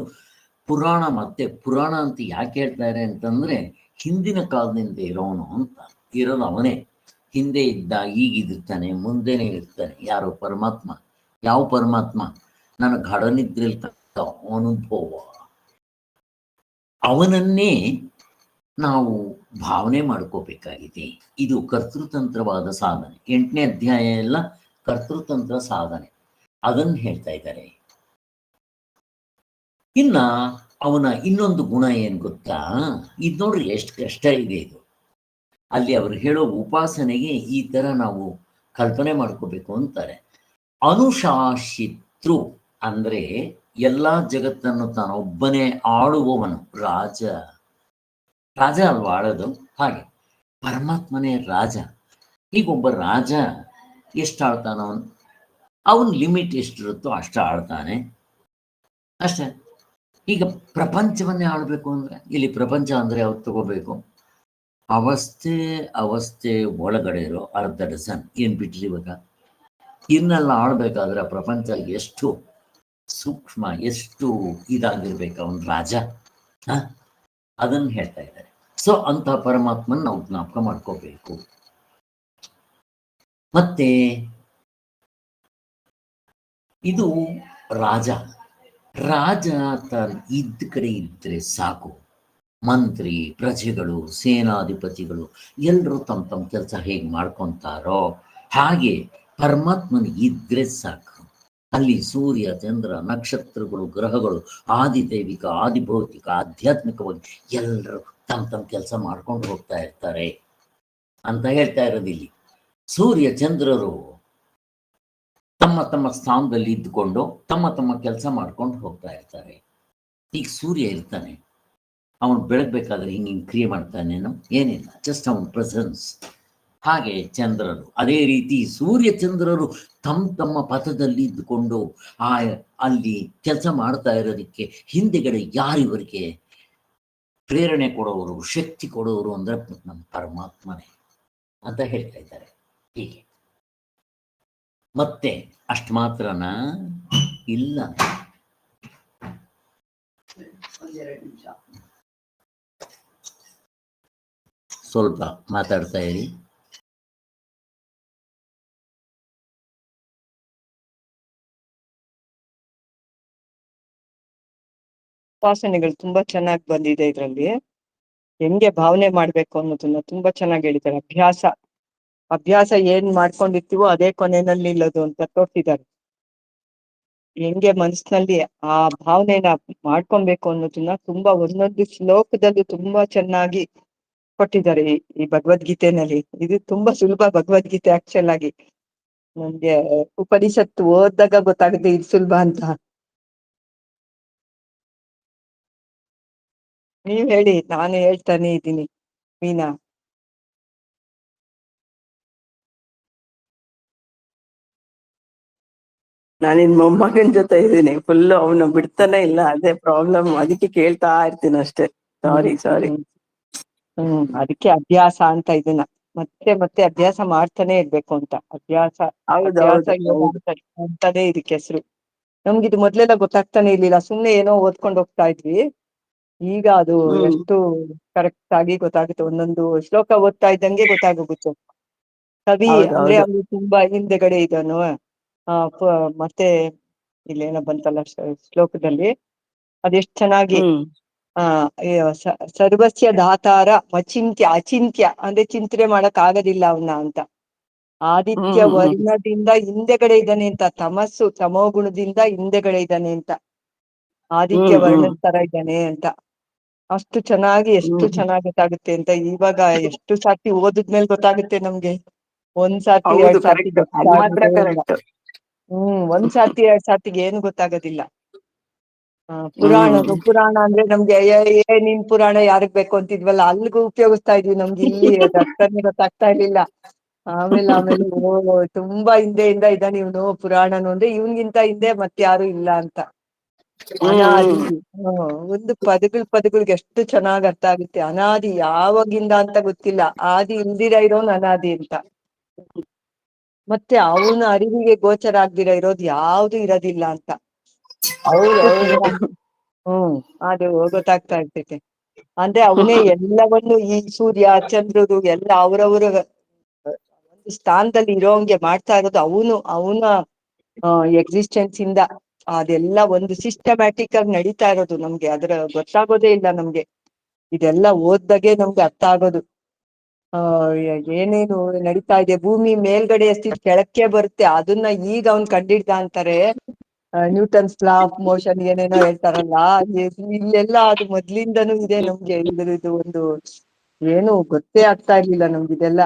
ಪುರಾಣ, ಮತ್ತೆ ಪುರಾಣ ಅಂತ ಯಾಕೆ ಹೇಳ್ತಾರೆ ಅಂತಂದ್ರೆ ಹಿಂದಿನ ಕಾಲದಿಂದ ಇರೋನು ಅಂತ. ಇರೋದು ಅವನೇ, ಹಿಂದೆ ಇದ್ದ, ಈಗಿರ್ತಾನೆ, ಮುಂದೆನೇ ಇರ್ತಾನೆ. ಯಾರು? ಪರಮಾತ್ಮ. ಯಾವ ಪರಮಾತ್ಮ? ನನ್ನ ಗಾಢನಿದ್ರೆಲ್ತ ಅನುಭವ. ಅವನನ್ನೇ ನಾವು ಭಾವನೆ ಮಾಡ್ಕೋಬೇಕಾಗಿದೆ. ಇದು ಕರ್ತೃತಂತ್ರವಾದ ಸಾಧನೆ. 8ನೇ ಅಧ್ಯಾಯ ಎಲ್ಲ ಕರ್ತೃತಂತ್ರ ಸಾಧನೆ, ಅದನ್ನು ಹೇಳ್ತಾ ಇದ್ದಾರೆ. ಇನ್ನ ಅವನ ಇನ್ನೊಂದು ಗುಣ ಏನ್ ಗೊತ್ತಾ? ಇದು ನೋಡ್ರಿ ಎಷ್ಟು ಕಷ್ಟ ಇದೆ ಇದು. ಅಲ್ಲಿ ಅವರು ಹೇಳೋ ಉಪಾಸನೆಗೆ ಈ ತರ ನಾವು ಕಲ್ಪನೆ ಮಾಡ್ಕೋಬೇಕು ಅಂತಾರೆ. ಅನುಶಾಸಿತೃ ಅಂದ್ರೆ ಎಲ್ಲಾ ಜಗತ್ತನ್ನು ತಾನೊಬ್ಬನೇ ಆಳುವವನು. ರಾಜ ಅಲ್ವಾ ಆಳೋದು? ಹಾಗೆ ಪರಮಾತ್ಮನೇ ರಾಜ. ಈಗ ಒಬ್ಬ ರಾಜ ಎಷ್ಟು ಆಳ್ತಾನ? ಅವನ್ ಲಿಮಿಟ್ ಎಷ್ಟಿರುತ್ತೋ ಅಷ್ಟ ಆಳ್ತಾನೆ ಅಷ್ಟೇ. ಈಗ ಪ್ರಪಂಚವನ್ನೇ ಆಳ್ಬೇಕು ಅಂದ್ರೆ, ಇಲ್ಲಿ ಪ್ರಪಂಚ ಅಂದ್ರೆ ಅವ್ರು ತಗೋಬೇಕು ಅವಸ್ಥೆ ಒಳಗಡೆ ಇರೋ ಅರ್ಧ ಡಜನ್ ಏನ್ ಬಿಟ್ರಿ ಇವಾಗ. ಇನ್ನೆಲ್ಲ ಆಳ್ಬೇಕಾದ್ರೆ ಪ್ರಪಂಚ ಎಷ್ಟು ಸೂಕ್ಷ್ಮ, ಎಷ್ಟು ಇದಾಗಿರ್ಬೇಕು ಅವನ್ ರಾಜ. ಅದನ್ನು ಹೇಳ್ತಾ ಇದ್ದಾರೆ. ಸೊ ಅಂತ ಪರಮಾತ್ಮನ್ ನಾವು ಜ್ಞಾಪಕ ಮಾಡ್ಕೋಬೇಕು. ಮತ್ತೆ ಇದು ರಾಜ ಇದ್ದ ಕಡೆ ಇದ್ರೆ ಸಾಕು. ಮಂತ್ರಿ, ಪ್ರಜೆಗಳು, ಸೇನಾಧಿಪತಿಗಳು ಎಲ್ಲರೂ ತಮ್ಮ ಕೆಲಸ ಹೇಗೆ ಮಾಡ್ಕೊಂತಾರೋ ಹಾಗೆ ಪರಮಾತ್ಮನ ಇದ್ರೆ ಸಾಕು. ಅಲ್ಲಿ ಸೂರ್ಯ, ಚಂದ್ರ, ನಕ್ಷತ್ರಗಳು, ಗ್ರಹಗಳು, ಆದಿದೈವಿಕ, ಆದಿಭೌತಿಕ, ಆಧ್ಯಾತ್ಮಿಕವಾಗಿ ಎಲ್ಲರೂ ತಮ್ಮ ಕೆಲಸ ಮಾಡ್ಕೊಂಡು ಹೋಗ್ತಾ ಇರ್ತಾರೆ ಅಂತ ಹೇಳ್ತಾ ಇರೋದಿಲ್ಲಿ. ಸೂರ್ಯ ಚಂದ್ರರು ತಮ್ಮ ಸ್ಥಾನದಲ್ಲಿ ಇದ್ದುಕೊಂಡು ತಮ್ಮ ಕೆಲಸ ಮಾಡ್ಕೊಂಡು ಹೋಗ್ತಾ ಇರ್ತಾರೆ. ಈಗ ಸೂರ್ಯ ಇರ್ತಾನೆ, ಅವನು ಬೆಳಗ್ಬೇಕಾದ್ರೆ ಹಿಂಗೆ ಕ್ರಿಯೆ ಮಾಡ್ತಾನೇನೋ? ಏನಿಲ್ಲ, ಜಸ್ಟ್ ಅವನ ಪ್ರೆಸೆನ್ಸ್. ಹಾಗೆ ಚಂದ್ರರು ಅದೇ ರೀತಿ, ಸೂರ್ಯ ಚಂದ್ರರು ತಮ್ಮ ಪಥದಲ್ಲಿ ಇದ್ದುಕೊಂಡು ಅಲ್ಲಿ ಕೆಲಸ ಮಾಡ್ತಾ ಇರೋದಕ್ಕೆ ಹಿಂದೆಗಡೆ ಯಾರಿವರಿಗೆ ಪ್ರೇರಣೆ ಕೊಡೋರು, ಶಕ್ತಿ ಕೊಡೋರು ಅಂದ್ರೆ ನಮ್ಮ ಪರಮಾತ್ಮನೇ ಅಂತ ಹೇಳ್ತಾ ಇದ್ದಾರೆ. ಹೀಗೆ ಮತ್ತೆ ಅಷ್ಟು ಮಾತ್ರನಾ? ಇಲ್ಲ, ಸ್ವಲ್ಪ ಮಾತಾಡ್ತಾ ಇರಿ. ಉಪಾಸನೆಗಳು ತುಂಬಾ ಚೆನ್ನಾಗಿ ಬಂದಿದೆ. ಇದರಲ್ಲಿ ಹೆಂಗೆ ಭಾವನೆ ಮಾಡ್ಬೇಕು ಅನ್ನೋದನ್ನ ತುಂಬಾ ಚೆನ್ನಾಗಿ ಹೇಳಿದ್ದಾರೆ. ಅಭ್ಯಾಸ ಏನ್ ಮಾಡ್ಕೊಂಡಿರ್ತೀವೋ ಅದೇ ಕೊನೆಯಲ್ಲಿ ಇಲ್ಲದು ಅಂತ ತೋರಿಸಿದ್ದಾರೆ. ಹೆಂಗೆ ಮನಸ್ಸಿನಲ್ಲಿ ಆ ಭಾವನೆನ ಮಾಡ್ಕೊಬೇಕು ಅನ್ನೋದನ್ನ ತುಂಬಾ ಒಂದೊಂದು ಶ್ಲೋಕದಲ್ಲೂ ತುಂಬಾ ಚೆನ್ನಾಗಿ ಕೊಟ್ಟಿದ್ದಾರೆ ಈ ಭಗವದ್ಗೀತೆನಲ್ಲಿ. ಇದು ತುಂಬಾ ಸುಲಭ ಭಗವದ್ಗೀತೆ ಆಕ್ಚುಲ್ ಆಗಿ. ನಮ್ಗೆ ಉಪನಿಷತ್ತು ಓದಿದಾಗ ಗೊತ್ತಾಗುತ್ತೆ ಇದು ಸುಲಭ ಅಂತ. ನೀವ್ ಹೇಳಿ, ನಾನು ಹೇಳ್ತಾನೆ ಇದ್ದೀನಿ. ಮೀನಾ, ನಾನಿನ್ ಮೊಮ್ಮಗನ್ ಜೊತೆ ಇದ್ದೀನಿ, ಫುಲ್ ಅವನು ಬಿಡ್ತಾನೆ ಇಲ್ಲ, ಅದೇ ಪ್ರಾಬ್ಲಮ್. ಅದಕ್ಕೆ ಕೇಳ್ತಾ ಇರ್ತೀನಿ ಅಷ್ಟೇ. ಸಾರಿ. ಅದಕ್ಕೆ ಅಭ್ಯಾಸ ಅಂತ ಇದನ್ನ ಮತ್ತೆ ಮತ್ತೆ ಅಭ್ಯಾಸ ಮಾಡ್ತಾನೆ ಇರ್ಬೇಕು ಅಂತ. ಅಭ್ಯಾಸ ಯೋಗ ಅಂತಾನೆ ಇದಕ್ಕೆ ಹೆಸರು. ನಮ್ಗಿದು ಮೊದ್ಲೆಲ್ಲ ಗೊತ್ತಾಗ್ತಾನೆ ಇರ್ಲಿಲ್ಲ, ಸುಮ್ನೆ ಏನೋ ಓದ್ಕೊಂಡು ಹೋಗ್ತಾ ಇದ್ವಿ. ಈಗ ಅದು ಎಷ್ಟು ಕರೆಕ್ಟ್ ಆಗಿ ಗೊತ್ತಾಗುತ್ತೆ. ಒಂದೊಂದು ಶ್ಲೋಕ ಓದ್ತಾ ಇದ್ದಂಗೆ ಗೊತ್ತಾಗೋಗುತ್ತೆ. ಕವಿ ಅಂದ್ರೆ ಅವ್ರು ತುಂಬಾ ಹಿಂದೆಗಡೆ ಇದನು. ಮತ್ತೆ ಇಲ್ಲೇನೋ ಬಂತಲ್ಲ ಶ್ಲೋಕದಲ್ಲಿ, ಅದೆಷ್ಟ್ ಚೆನ್ನಾಗಿ ಸರ್ವಸ್ಯ ದಾತಾರ ಅಚಿಂತ್ಯ ಅಂದ್ರೆ ಚಿಂತನೆ ಮಾಡಕ್ ಆಗೋದಿಲ್ಲ ಅವನ್ನ ಅಂತ. ಆದಿತ್ಯ ವರ್ಣದಿಂದ ಹಿಂದೆಗಡೆ ಇದ್ದಾನೆ ಅಂತ, ತಮೋ ಗುಣದಿಂದ ಹಿಂದೆಗಡೆ ಇದ್ದಾನೆ ಅಂತ, ಆದಿತ್ಯ ವರ್ಣದ ತರ ಇದ್ದಾನೆ ಅಂತ. ಅಷ್ಟು ಚೆನ್ನಾಗಿ ಎಷ್ಟು ಚೆನ್ನಾಗಿ ಗೊತ್ತಾಗುತ್ತೆ ಅಂತ ಇವಾಗ ಎಷ್ಟು ಸಾತಿ ಓದಿದ್ಮೇಲೆ ಗೊತ್ತಾಗುತ್ತೆ ನಮ್ಗೆ. ಒಂದ್ ಸಾತಿ ಎರಡ್ ಸಾತಿ ಗೊತ್ತಾಗೋದೇ ಇಲ್ಲ. ಒಂದ್ ಸಾತಿ ಎರಡ್ ಸಾತಿಗೆ ಏನು ಗೊತ್ತಾಗೋದಿಲ್ಲ. ಪುರಾಣ ಅಂದ್ರೆ ನಮ್ಗೆ ನೀನ್ ಪುರಾಣ ಯಾರಿಗ್ ಬೇಕು ಅಂತಿದ್ವಲ್ಲ, ಅಲ್ಲಿಗೂ ಉಪಯೋಗಿಸ್ತಾ ಇದ್ವಿ. ನಮ್ಗೆ ಇಲ್ಲಿ ಅದು ಅರ್ಥನೇ ಗೊತ್ತಾಗ್ತಾ ಇರ್ಲಿಲ್ಲ. ಆಮೇಲೆ ತುಂಬಾ ಹಿಂದೆಯಿಂದ ಇದ್ದಾನೆ ಇವನು ಪುರಾಣನು ಅಂದ್ರೆ ಇವನ್ಗಿಂತ ಹಿಂದೆ ಮತ್ಯಾರು ಇಲ್ಲ ಅಂತ. ಅನಾದಿ ಒಂದು ಪದಗಳಿಗೆ ಎಷ್ಟು ಚೆನ್ನಾಗ್ ಅರ್ಥ ಆಗುತ್ತೆ. ಅನಾದಿ ಯಾವಾಗಿಂದ ಅಂತ ಗೊತ್ತಿಲ್ಲ, ಆದಿ ಇಲ್ದಿರ ಇರೋನ್ ಅನಾದಿ ಅಂತ. ಮತ್ತೆ ಅವನ ಅರಿವಿಗೆ ಗೋಚರ ಆಗ್ದಿರ ಇರೋದು ಯಾವ್ದು ಇರೋದಿಲ್ಲ ಅಂತ. ಅದು ಗೊತ್ತಾಗ್ತಾ ಇರ್ತೈತೆ. ಅಂದ್ರೆ ಅವನೇ ಎಲ್ಲವನ್ನು, ಈ ಸೂರ್ಯ ಚಂದ್ರರು ಎಲ್ಲ ಅವ್ರವ್ರ ಒಂದು ಸ್ಥಾನದಲ್ಲಿ ಇರೋಂಗೆ ಮಾಡ್ತಾ ಇರೋದು ಅವನ ಎಕ್ಸಿಸ್ಟೆನ್ಸ್ ಇಂದ. ಅದೆಲ್ಲ ಒಂದು ಸಿಸ್ಟಮ್ಯಾಟಿಕ್ ಆಗಿ ನಡೀತಾ ಇರೋದು. ನಮ್ಗೆ ಅದ್ರ ಗೊತ್ತಾಗೋದೇ ಇಲ್ಲ ನಮ್ಗೆ. ಇದೆಲ್ಲ ಓದ್ದಾಗೆ ನಮ್ಗೆ ಅರ್ಥ ಆಗೋದು. ಏನೇನು ನಡೀತಾ ಇದೆ, ಭೂಮಿ ಮೇಲ್ಗಡೆ ಎಷ್ಟಿದ್ ಕೆಳಕ್ಕೆ ಬರುತ್ತೆ, ಅದನ್ನ ಈಗ ಅವ್ನ್ ಕಂಡಿಡ್ದ ಅಂತಾರೆ. ನ್ಯೂಟನ್ಸ್ ಲಾ ಆಫ್ ಮೋಷನ್ ಏನೇನೋ ಹೇಳ್ತಾರಲ್ಲ, ಇಲ್ಲೆಲ್ಲ ಅದು ಮೊದ್ಲಿಂದನೂ ಇದೆ ನಮ್ಗೆ. ಇದ್ರದ್ದು ಒಂದು ಏನು ಗೊತ್ತೇ ಆಗ್ತಾ ಇರ್ಲಿಲ್ಲ ನಮ್ಗಿದೆಲ್ಲ.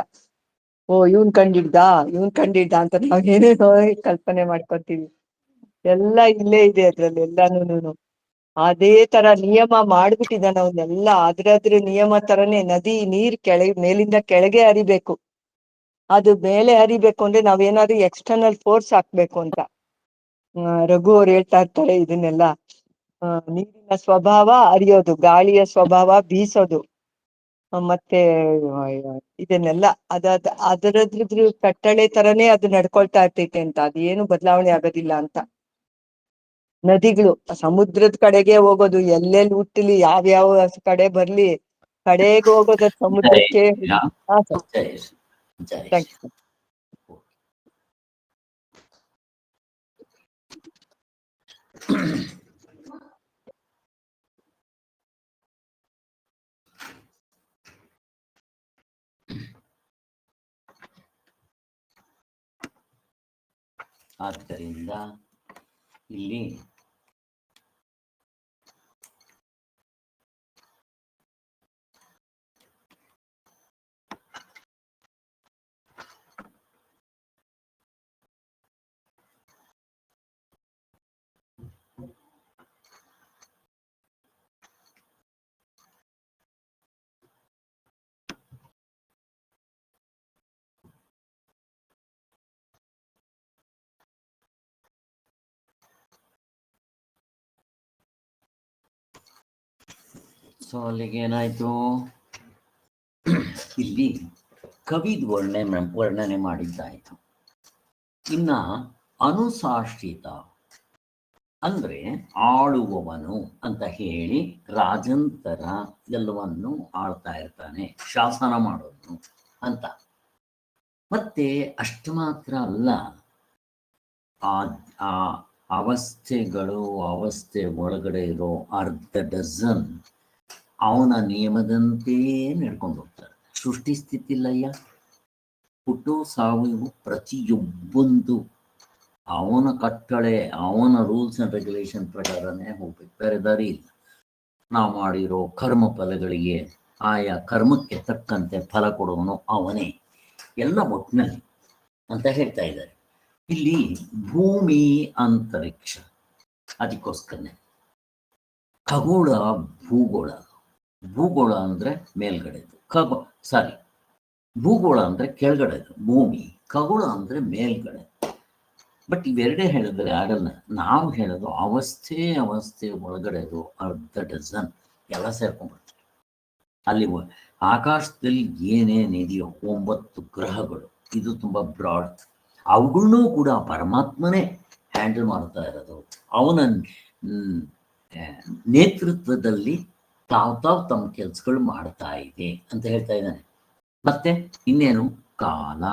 ಇವನ್ ಕಂಡಿಡ್ದ ಅಂತ ನಾವೇನೇನೋ ಕಲ್ಪನೆ ಮಾಡ್ಕೊತೀವಿ. ಎಲ್ಲ ಇಲ್ಲೇ ಇದೆ ಅದ್ರಲ್ಲಿ ಎಲ್ಲಾನು. ಅದೇ ತರ ನಿಯಮ ಮಾಡ್ಬಿಟ್ಟಿದ್ದಾನ ಅವನ್ನೆಲ್ಲ. ಅದ್ರ ನಿಯಮ ತರನೇ ನದಿ ನೀರ್ ಮೇಲಿಂದ ಕೆಳಗೆ ಹರಿಬೇಕು. ಅದು ಮೇಲೆ ಹರಿಬೇಕು ಅಂದ್ರೆ ನಾವೇನಾದ್ರು ಎಕ್ಸ್ಟರ್ನಲ್ ಫೋರ್ಸ್ ಹಾಕ್ಬೇಕು ಅಂತ. ರಘು ಅವ್ರು ಹೇಳ್ತಾ ಇರ್ತಾರೆ ಇದನ್ನೆಲ್ಲ. ನೀರಿನ ಸ್ವಭಾವ ಹರಿಯೋದು, ಗಾಳಿಯ ಸ್ವಭಾವ ಬೀಸೋದು, ಮತ್ತೆ ಇದನ್ನೆಲ್ಲ ಅದರದ್ರ ಕಟ್ಟಳೆ ತರನೇ ಅದು ನಡ್ಕೊಳ್ತಾ ಇರ್ತೈತೆ ಅಂತ. ಅದೇನು ಬದಲಾವಣೆ ಆಗೋದಿಲ್ಲ ಅಂತ. ನದಿಗಳು ಸಮುದ್ರದ ಕಡೆಗೆ ಹೋಗೋದು, ಎಲ್ಲೆಲ್ಲಿ ಹುಟ್ಟಲಿ ಯಾವ್ಯಾವ ಕಡೆ ಬರ್ಲಿ, ಕಡೆಗೆ ಹೋಗೋದ ಸಮುದ್ರಕ್ಕೆ. ಹಾ ಸರ್, ಥ್ಯಾಂಕ್ ಯು. ಆದ್ದರಿಂದ ಇಲ್ಲಿ ಅಲ್ಲಿಗೆ ಏನಾಯ್ತು, ಇಲ್ಲಿ ಕವಿದ್ ವರ್ಣನೆ ಮಾಡಿದ್ದಾಯ್ತು. ಇನ್ನ ಅನುಶಾಸಿತ ಅಂದ್ರೆ ಆಳುವವನು ಅಂತ ಹೇಳಿ, ರಾಜಂತರ ಎಲ್ಲವನ್ನು ಆಳ್ತಾ ಇರ್ತಾನೆ, ಶಾಸನ ಮಾಡೋನು ಅಂತ. ಮತ್ತೆ ಅಷ್ಟು ಮಾತ್ರ ಅಲ್ಲ, ಆ ಅವಸ್ಥೆ ಒಳಗಡೆ ಇರೋ ಅರ್ಧ ಡಜನ್ ಅವನ ನಿಯಮದಂತೆಯೇ ನಡ್ಕೊಂಡು ಹೋಗ್ತಾರೆ. ಸೃಷ್ಟಿ ಸ್ಥಿತಿ ಲಯ, ಹುಟ್ಟು ಸಾವು ಪ್ರತಿಯೊಬ್ಬೊಂದು ಅವನ ಕಟ್ಟಳೆ, ಅವನ ರೂಲ್ಸ್ ಅಂಡ್ ರೆಗ್ಯುಲೇಷನ್ ಪ್ರಕಾರನೇ ಹೋಗ್ಬೇಕು, ಬೇರೆ ದಾರಿ ಇಲ್ಲ. ನಾವು ಮಾಡಿರೋ ಕರ್ಮ ಫಲಗಳಿಗೆ ಆಯಾ ಕರ್ಮಕ್ಕೆ ತಕ್ಕಂತೆ ಫಲ ಕೊಡುವನು ಅವನೇ, ಎಲ್ಲ ಒಟ್ಟಿನಲ್ಲಿ ಅಂತ ಹೇಳ್ತಾ ಇದ್ದಾರೆ. ಇಲ್ಲಿ ಭೂಮಿ ಅಂತರಿಕ್ಷ, ಅದಕ್ಕೋಸ್ಕರನೇ ಖಗೋಳ ಭೂಗೋಳ. ಭೂಗೋಳ ಅಂದ್ರೆ ಮೇಲ್ಗಡೆದು, ಭೂಗೋಳ ಅಂದ್ರೆ ಕೆಳಗಡೆದು ಭೂಮಿ, ಖಗೋಳ ಅಂದ್ರೆ ಮೇಲ್ಗಡೆ. ಬಟ್ ಇವೆರಡೇ ಹೇಳಿದ್ರೆ ಆಗಲ್ಲ. ನಾವು ಹೇಳೋದು ಅವಸ್ಥೆ ಒಳಗಡೆದು ಅರ್ಧ ಡಜನ್ ಎಲ್ಲ ಸೇರ್ಕೊಂಡ್ಬಿಡ್ತಾರೆ. ಅಲ್ಲಿ ಆಕಾಶದಲ್ಲಿ ಏನೇನಿದೆಯೋ 9 ಗ್ರಹಗಳು, ಇದು ತುಂಬಾ ಬ್ರಾಡ್. ಅವುಗಳನ್ನೂ ಕೂಡ ಪರಮಾತ್ಮನೇ ಹ್ಯಾಂಡಲ್ ಮಾಡ್ತಾ ಇರೋದು. ಅವನ ನೇತೃತ್ವದಲ್ಲಿ ತಾವು ತಮ್ಮ ಕೆಲಸಗಳು ಮಾಡ್ತಾ ಇದೆ ಅಂತ ಹೇಳ್ತಾ ಇದ್ದಾನೆ. ಮತ್ತೆ ಇನ್ನೇನು ಕಾಲ.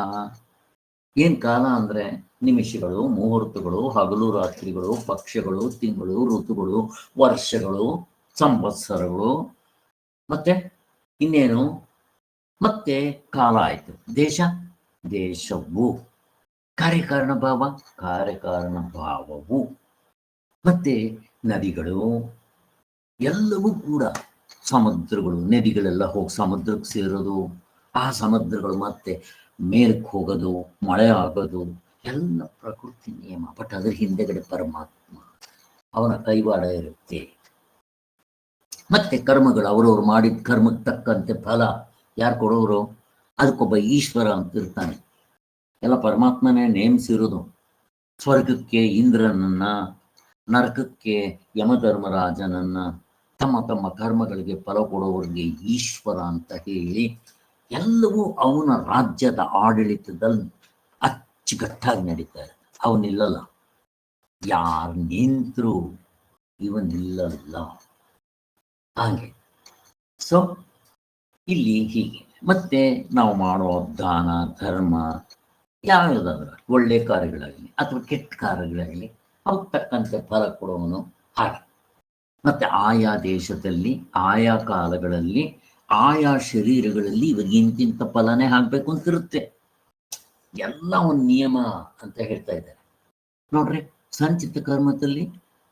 ಏನ್ ಕಾಲ ಅಂದ್ರೆ ನಿಮಿಷಗಳು, ಮುಹೂರ್ತಗಳು, ಹಗಲು ರಾತ್ರಿಗಳು, ಪಕ್ಷಗಳು, ತಿಂಗಳು, ಋತುಗಳು, ವರ್ಷಗಳು, ಸಂವತ್ಸರಗಳು, ಮತ್ತೆ ಇನ್ನೇನು ಮತ್ತೆ ಕಾಲ ಆಯ್ತು. ದೇಶವು, ಕಾರ್ಯಕಾರಣ ಭಾವವು, ಮತ್ತೆ ನದಿಗಳು ಎಲ್ಲವೂ ಕೂಡ, ಸಮುದ್ರಗಳು, ನದಿಗಳೆಲ್ಲ ಹೋಗಿ ಸಮುದ್ರಕ್ಕೆ ಸೇರೋದು, ಆ ಸಮುದ್ರಗಳು ಮತ್ತೆ ಮೇಲಕ್ಕೆ ಹೋಗೋದು, ಮಳೆ ಆಗೋದು, ಎಲ್ಲ ಪ್ರಕೃತಿ ನಿಯಮ. ಬಟ್ ಅದ್ರ ಹಿಂದೆಗಡೆ ಪರಮಾತ್ಮ, ಅವನ ಕೈವಾಡ ಇರುತ್ತೆ. ಮತ್ತೆ ಕರ್ಮಗಳು, ಅವರವ್ರು ಮಾಡಿದ ಕರ್ಮಕ್ಕೆ ತಕ್ಕಂತೆ ಫಲ ಯಾರು ಕೊಡೋರು? ಅದಕ್ಕೊಬ್ಬ ಈಶ್ವರ ಅಂತ ಇರ್ತಾನೆ. ಎಲ್ಲ ಪರಮಾತ್ಮನೇ ನೇಮಿಸಿರೋದು. ಸ್ವರ್ಗಕ್ಕೆ ಇಂದ್ರನನ್ನ, ನರಕಕ್ಕೆ ಯಮಧರ್ಮರಾಜನನ್ನ, ತಮ್ಮ ತಮ್ಮ ಕರ್ಮಗಳಿಗೆ ಫಲ ಕೊಡೋವರಿಗೆ ಈಶ್ವರ ಅಂತ ಹೇಳಿ, ಎಲ್ಲವೂ ಅವನ ರಾಜ್ಯದ ಆಡಳಿತದಲ್ಲಿ ಅಚ್ಚುಕಟ್ಟಾಗಿ ನಡೀತಾರೆ. ಅವನಿಲ್ಲಲ್ಲ, ಯಾರು ನಿಂತರೂ ಇವನಿಲ್ಲಲ್ಲ. ಹಾಗೆ ಸೊ ಇಲ್ಲಿ ಹೀಗೆ. ಮತ್ತೆ ನಾವು ಮಾಡೋ ದಾನ ಧರ್ಮ ಯಾವುದಾದ್ರೂ ಒಳ್ಳೆ ಕಾರ್ಯಗಳಾಗಲಿ ಅಥವಾ ಕೆಟ್ಟ ಕಾರ್ಯಗಳಾಗಲಿ ಅವಕ್ಕೆ ತಕ್ಕಂತೆ ಫಲ ಕೊಡುವನು ಹಾಗೆ. ಮತ್ತೆ ಆಯಾ ದೇಶದಲ್ಲಿ, ಆಯಾ ಕಾಲಗಳಲ್ಲಿ, ಆಯಾ ಶರೀರಗಳಲ್ಲಿ ಇವಾಗ ಇಂತಿಂಥ ಫಲನೇ ಹಾಕ್ಬೇಕು ಅಂತಿರುತ್ತೆ. ಎಲ್ಲ ಒಂದು ನಿಯಮ ಅಂತ ಹೇಳ್ತಾ ಇದ್ದಾರೆ ನೋಡ್ರಿ. ಸಂಚಿತ ಕರ್ಮದಲ್ಲಿ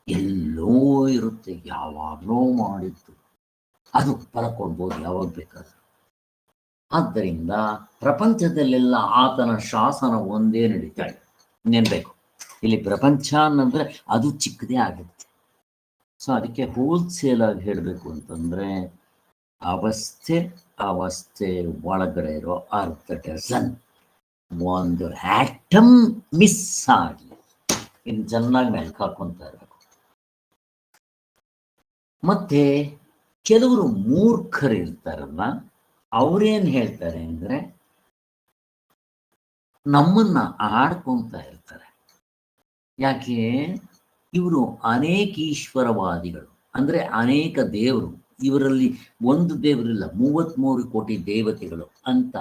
ಎಲ್ಲೋ ಇರುತ್ತೆ, ಯಾವಾಗಲೋ ಮಾಡಿದ್ದು ಅದು ಫಲ ಕೊಡ್ಬೋದು ಯಾವಾಗ ಬೇಕಾದ್ರೂ. ಆದ್ದರಿಂದ ಪ್ರಪಂಚದಲ್ಲೆಲ್ಲ ಆತನ ಶಾಸನ ಒಂದೇ ನಡೀತಾ ಇದೆ. ಇನ್ನೇನ್ಬೇಕು ಇಲ್ಲಿ ಪ್ರಪಂಚ ಅನ್ನಂದ್ರೆ ಅದು ಚಿಕ್ಕದೇ ಆಗುತ್ತೆ. ಸೊ ಅದಕ್ಕೆ ಹೋಲ್ಸೇಲ್ ಆಗಿ ಹೇಳಬೇಕು ಅಂತಂದ್ರೆ ಅವಸ್ಥೆ ಒಳಗಡೆ ಇರೋ ಅರ್ಧ ಡಜನ್ ಒಂದು ಆಟಮ್ ಮಿಸ್ ಆಗಲಿ ಇನ್ನು ಚೆನ್ನಾಗಿ ಮೆಲ್ಕ್ ಹಾಕೊಂತ ಇರಬೇಕು. ಮತ್ತೆ ಕೆಲವರು ಮೂರ್ಖರು ಇರ್ತಾರಲ್ಲ, ಅವ್ರೇನ್ ಹೇಳ್ತಾರೆ ಅಂದ್ರೆ ನಮ್ಮನ್ನ ಆಡ್ಕೊಂತ ಇರ್ತಾರೆ. ಯಾಕೆ? ಇವರು ಅನೇಕ ಈಶ್ವರವಾದಿಗಳು, ಅಂದ್ರೆ ಅನೇಕ ದೇವರು, ಇವರಲ್ಲಿ ಒಂದು ದೇವರಿಲ್ಲ, 33 ಕೋಟಿ ದೇವತೆಗಳು ಅಂತ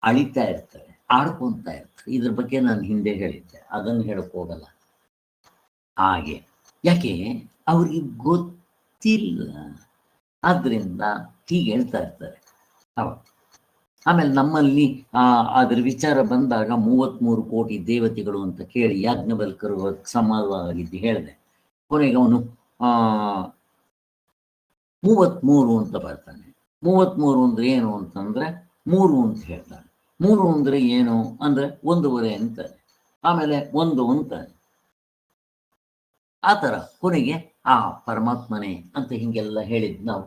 ಅಳಿತಾ ಇರ್ತಾರೆ, ಆಡ್ಕೊಂತ ಇರ್ತಾರೆ. ಇದ್ರ ಬಗ್ಗೆ ನಾನು ಹಿಂದೆ ಹೇಳಿದ್ದೆ, ಅದನ್ನು ಹೇಳಕ್ ಹೋಗಲ್ಲ. ಹಾಗೆ ಯಾಕೆ? ಅವ್ರಿಗೆ ಗೊತ್ತಿಲ್ಲ, ಆದ್ರಿಂದ ಹೀಗೆ ಹೇಳ್ತಾ ಇರ್ತಾರೆ. ಆಮೇಲೆ ನಮ್ಮಲ್ಲಿ ಅದ್ರ ವಿಚಾರ ಬಂದಾಗ 33 ಕೋಟಿ ದೇವತೆಗಳು ಅಂತ ಕೇಳಿ ಯಾಜ್ಞವಲ್ಕರು ಸಮಾಜವಾಗಿದ್ದು ಹೇಳಿದೆ. ಕೊನೆಗೆ ಅವನು 33 ಅಂತ ಬರ್ತಾನೆ. 33 ಅಂದ್ರೆ ಏನು ಅಂತಂದ್ರೆ 3 ಅಂತ ಹೇಳ್ತಾನೆ. 3 ಅಂದ್ರೆ ಏನು ಅಂದ್ರೆ 1.5 ಅಂತಾನೆ, ಆಮೇಲೆ 1 ಅಂತಾನೆ. ಆ ಥರ ಕೊನೆಗೆ ಪರಮಾತ್ಮನೇ ಅಂತ ಹಿಂಗೆಲ್ಲ ಹೇಳಿದ್ ನಾವು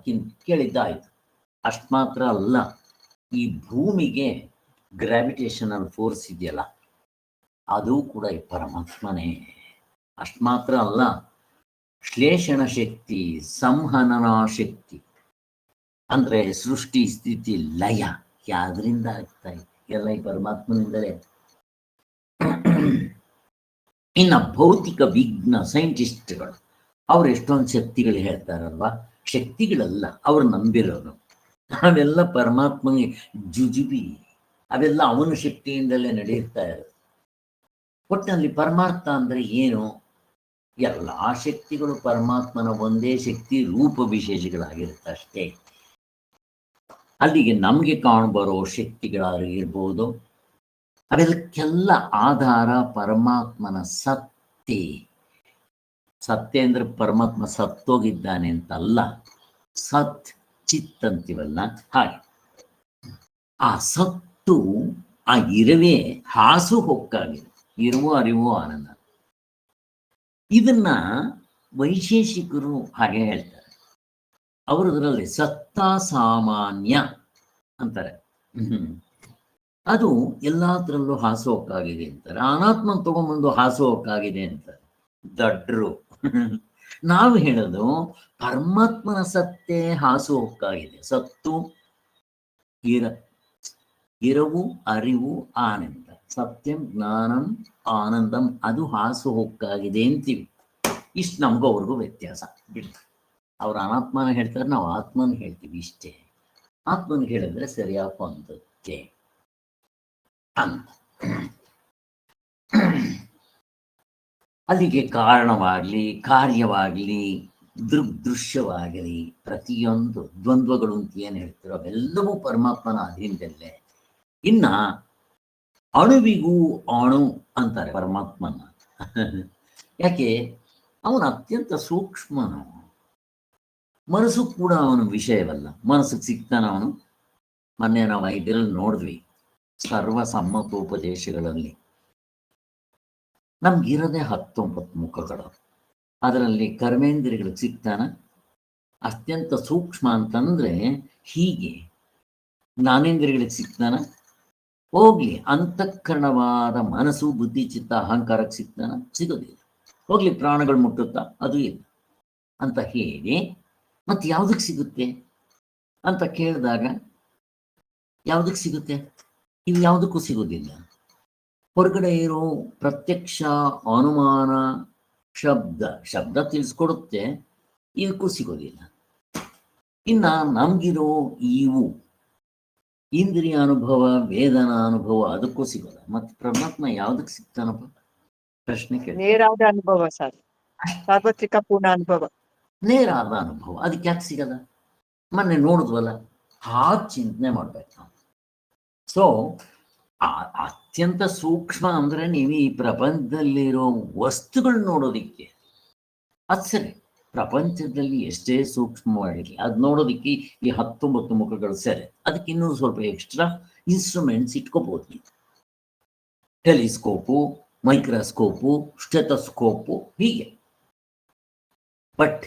ಕೇಳಿದ್ದಾಯ್ತು. ಅಷ್ಟು ಮಾತ್ರ ಅಲ್ಲ, ಈ ಭೂಮಿಗೆ ಗ್ರಾವಿಟೇಷನಲ್ ಫೋರ್ಸ್ ಇದೆಯಲ್ಲ, ಅದು ಕೂಡ ಈ ಪರಮಾತ್ಮನೇ. ಅಷ್ಟು ಮಾತ್ರ ಅಲ್ಲ, ಶ್ಲೇಷಣ ಶಕ್ತಿ, ಸಂಹನನ ಶಕ್ತಿ, ಅಂದ್ರೆ ಸೃಷ್ಟಿ ಸ್ಥಿತಿ ಲಯ ಯಾವ್ದ್ರಿಂದ ಆಗ್ತಾ ಇದೆ? ಎಲ್ಲ ಈ ಪರಮಾತ್ಮನಿಂದಲೇ. ಇನ್ನ ಭೌತಿಕ ವಿಜ್ಞ ಸೈಂಟಿಸ್ಟ್ಗಳು ಅವ್ರು ಎಷ್ಟೊಂದು ಶಕ್ತಿಗಳು ಹೇಳ್ತಾರಲ್ವಾ, ಶಕ್ತಿಗಳಲ್ಲ ಅವ್ರು ನಂಬಿರೋರು. ಅವೆಲ್ಲ ಪರಮಾತ್ಮನಿಗೆ ಜುಜುಬಿ, ಅವೆಲ್ಲ ಅವನ ಶಕ್ತಿಯಿಂದಲೇ ನಡೆಯುತ್ತಾ ಇರೋದು. ಒಟ್ಟಿನಲ್ಲಿ ಪರಮಾರ್ಥ ಅಂದ್ರೆ ಏನು? ಎಲ್ಲ ಶಕ್ತಿಗಳು ಪರಮಾತ್ಮನ ಒಂದೇ ಶಕ್ತಿ ರೂಪ ವಿಶೇಷಗಳಾಗಿರುತ್ತೆ ಅಷ್ಟೇ. ಅಲ್ಲಿಗೆ ನಮಗೆ ಕಾಣಬರೋ ಶಕ್ತಿಗಳಾಗಿರ್ಬೋದು, ಅವೆಲ್ಲಕ್ಕೆಲ್ಲ ಆಧಾರ ಪರಮಾತ್ಮನ ಸತ್ತೆ. ಸತ್ತೆ ಅಂದ್ರೆ ಪರಮಾತ್ಮ ಸತ್ತೋಗಿದ್ದಾನೆ ಅಂತಲ್ಲ, ಸತ್ ಚಿತ್ ಅಂತೀವಲ್ಲ ಹಾಗೆ. ಆ ಸತ್ತು ಆ ಇರುವೆ ಹಾಸು ಹೊಕ್ಕಾಗಿದೆ, ಇರುವ ಅರಿವು ಆನಂದ. ಇದನ್ನ ವೈಶೇಷಿಕರು ಹಾಗೆ ಹೇಳ್ತಾರೆ. ಅವರು ಅದರಲ್ಲಿ ಸತ್ತ ಸಾಮಾನ್ಯ ಅಂತಾರೆ. ಅದು ಎಲ್ಲಾದ್ರಲ್ಲೂ ಹಾಸೋಕ್ಕಾಗಿದೆ ಅಂತಾರೆ. ಅನಾತ್ಮ ತಗೊಂಡ್ಬಂದು ಹಾಸೋಕ್ಕಾಗಿದೆ ಅಂತಾರೆ ದಡ್ರು. ನಾವು ಹೇಳೋದು ಪರಮಾತ್ಮನ ಸತ್ತೇ ಹಾಸೋಕ್ಕಾಗಿದೆ. ಸತ್ತು ಇರವು ಅರಿವು ಆನಂದ, ಸತ್ಯಂ ಜ್ಞಾನಂ ಆನಂದಂ, ಅದು ಹಾಸು ಹೊಕ್ಕಾಗಿದೆ ಅಂತೀವಿ. ಇಷ್ಟು ನಮಗೂ ಅವ್ರಿಗೂ ವ್ಯತ್ಯಾಸ ಬಿಡಿ. ಅವ್ರು ಅನಾತ್ಮನ ಹೇಳ್ತಾರೆ, ನಾವು ಆತ್ಮನ ಹೇಳ್ತೀವಿ. ಇಷ್ಟೇ. ಆತ್ಮನ ಹೇಳಿದ್ರೆ ಸರಿಯಾಗಿ ಹೊಂದುತ್ತೆ ಅಂತ. ಅಲ್ಲಿಗೆ ಕಾರಣವಾಗಲಿ ಕಾರ್ಯವಾಗಲಿ ದೃಶ್ಯವಾಗಲಿ ಪ್ರತಿಯೊಂದು ದ್ವಂದ್ವಗಳು ಅಂತ ಏನು ಹೇಳ್ತೀರೋ ಅವೆಲ್ಲವೂ ಪರಮಾತ್ಮನ ಅಧೀನದಲ್ಲೇ. ಇನ್ನ ಅಣುವಿಗೂ ಅಣು ಅಂತಾರೆ ಪರಮಾತ್ಮನ. ಯಾಕೆ? ಅವನು ಅತ್ಯಂತ ಸೂಕ್ಷ್ಮನು. ಮನಸ್ಸು ಕೂಡ ಅವನ ವಿಷಯವಲ್ಲ. ಮನಸ್ಸಿಗೆ ಸಿಗ್ತಾನ ಅವನು. ಮೊನ್ನೆ ನಾವು ಇದರಲ್ಲಿ ನೋಡಿದ್ವಿ, ಸರ್ವಸಮ್ಮತೋಪದೇಶಗಳಲ್ಲಿ ನಮ್ಗಿರೋದೇ 19 ಮುಖಗಳು. ಅದರಲ್ಲಿ ಕರ್ಮೇಂದ್ರಿಯಗಳಿಗೆ ಸಿಗ್ತಾನ. ಅತ್ಯಂತ ಸೂಕ್ಷ್ಮ ಅಂತಂದ್ರೆ ಹೀಗೆ. ಜ್ಞಾನೇಂದ್ರಿಯಗಳಿಗೆ ಸಿಗ್ತಾನ. ಹೋಗ್ಲಿ ಅಂತಃಕರಣವಾದ ಮನಸ್ಸು ಬುದ್ಧಿ ಚಿತ್ತ ಅಹಂಕಾರಕ್ಕೆ ಸಿಗ್ತಾನ, ಸಿಗೋದಿಲ್ಲ. ಹೋಗ್ಲಿ ಪ್ರಾಣಗಳು ಮುಟ್ಟುತ್ತಾ, ಅದು ಇಲ್ಲ ಅಂತ ಹೇಳಿ ಮತ್ತೆ ಯಾವುದಕ್ಕೆ ಸಿಗುತ್ತೆ ಅಂತ ಕೇಳಿದಾಗ ಯಾವುದಕ್ಕೆ ಸಿಗುತ್ತೆ? ಇವು ಯಾವುದಕ್ಕೂ ಸಿಗೋದಿಲ್ಲ. ಹೊರಗಡೆ ಇರೋ ಪ್ರತ್ಯಕ್ಷ ಅನುಮಾನ ಶಬ್ದ ತಿಳಿಸ್ಕೊಡುತ್ತೆ, ಇದಕ್ಕೂ ಸಿಗೋದಿಲ್ಲ. ಇನ್ನ ನಮ್ಗಿರೋ ಇವು ಇಂದ್ರಿಯ ಅನುಭವ ವೇದನ ಅನುಭವ ಅದಕ್ಕೂ ಸಿಗೋಲ್ಲ. ಮತ್ತೆ ಪರಮಾತ್ಮ ಯಾವುದಕ್ಕೆ ಸಿಗ್ತಾನಪ್ಪ? ಪ್ರಶ್ನೆ ಕೇಳಿ. ನೇರಾದ ಅನುಭವ ಸರ್, ಸಾರ್ವತ್ರಿಕ ಪೂರ್ಣ ಅನುಭವ. ನೇರಾದ ಅನುಭವ ಅದಕ್ಕೆ ಯಾಕೆ ಸಿಗಲ್ಲ? ಮೊನ್ನೆ ನೋಡಿದ್ವಲ್ಲ. ಹಾಗೆ ಚಿಂತನೆ ಮಾಡ್ಬೇಕು ನಾವು. ಸೊ ಅತ್ಯಂತ ಸೂಕ್ಷ್ಮ ಅಂದ್ರೆ ನೀವು ಈ ಪ್ರಪಂಚದಲ್ಲಿರೋ ವಸ್ತುಗಳು ನೋಡೋದಿಕ್ಕೆ ಅದು ಸರಿ. ಪ್ರಪಂಚದಲ್ಲಿ ಎಷ್ಟೇ ಸೂಕ್ಷ್ಮವಾಗಿರಲಿ ಅದು ನೋಡೋದಿಕ್ಕೆ ಈ 19 ಮುಖಗಳು ಸರಿ. ಅದಕ್ಕೆ ಇನ್ನೂ ಸ್ವಲ್ಪ ಎಕ್ಸ್ಟ್ರಾ ಇನ್ಸ್ಟ್ರೂಮೆಂಟ್ಸ್ ಇಟ್ಕೋಬಹುದು ನೀವು. ಟೆಲಿಸ್ಕೋಪು, ಮೈಕ್ರೋಸ್ಕೋಪು, ಸ್ಟೆಥೋಸ್ಕೋಪು ಹೀಗೆ. ಬಟ್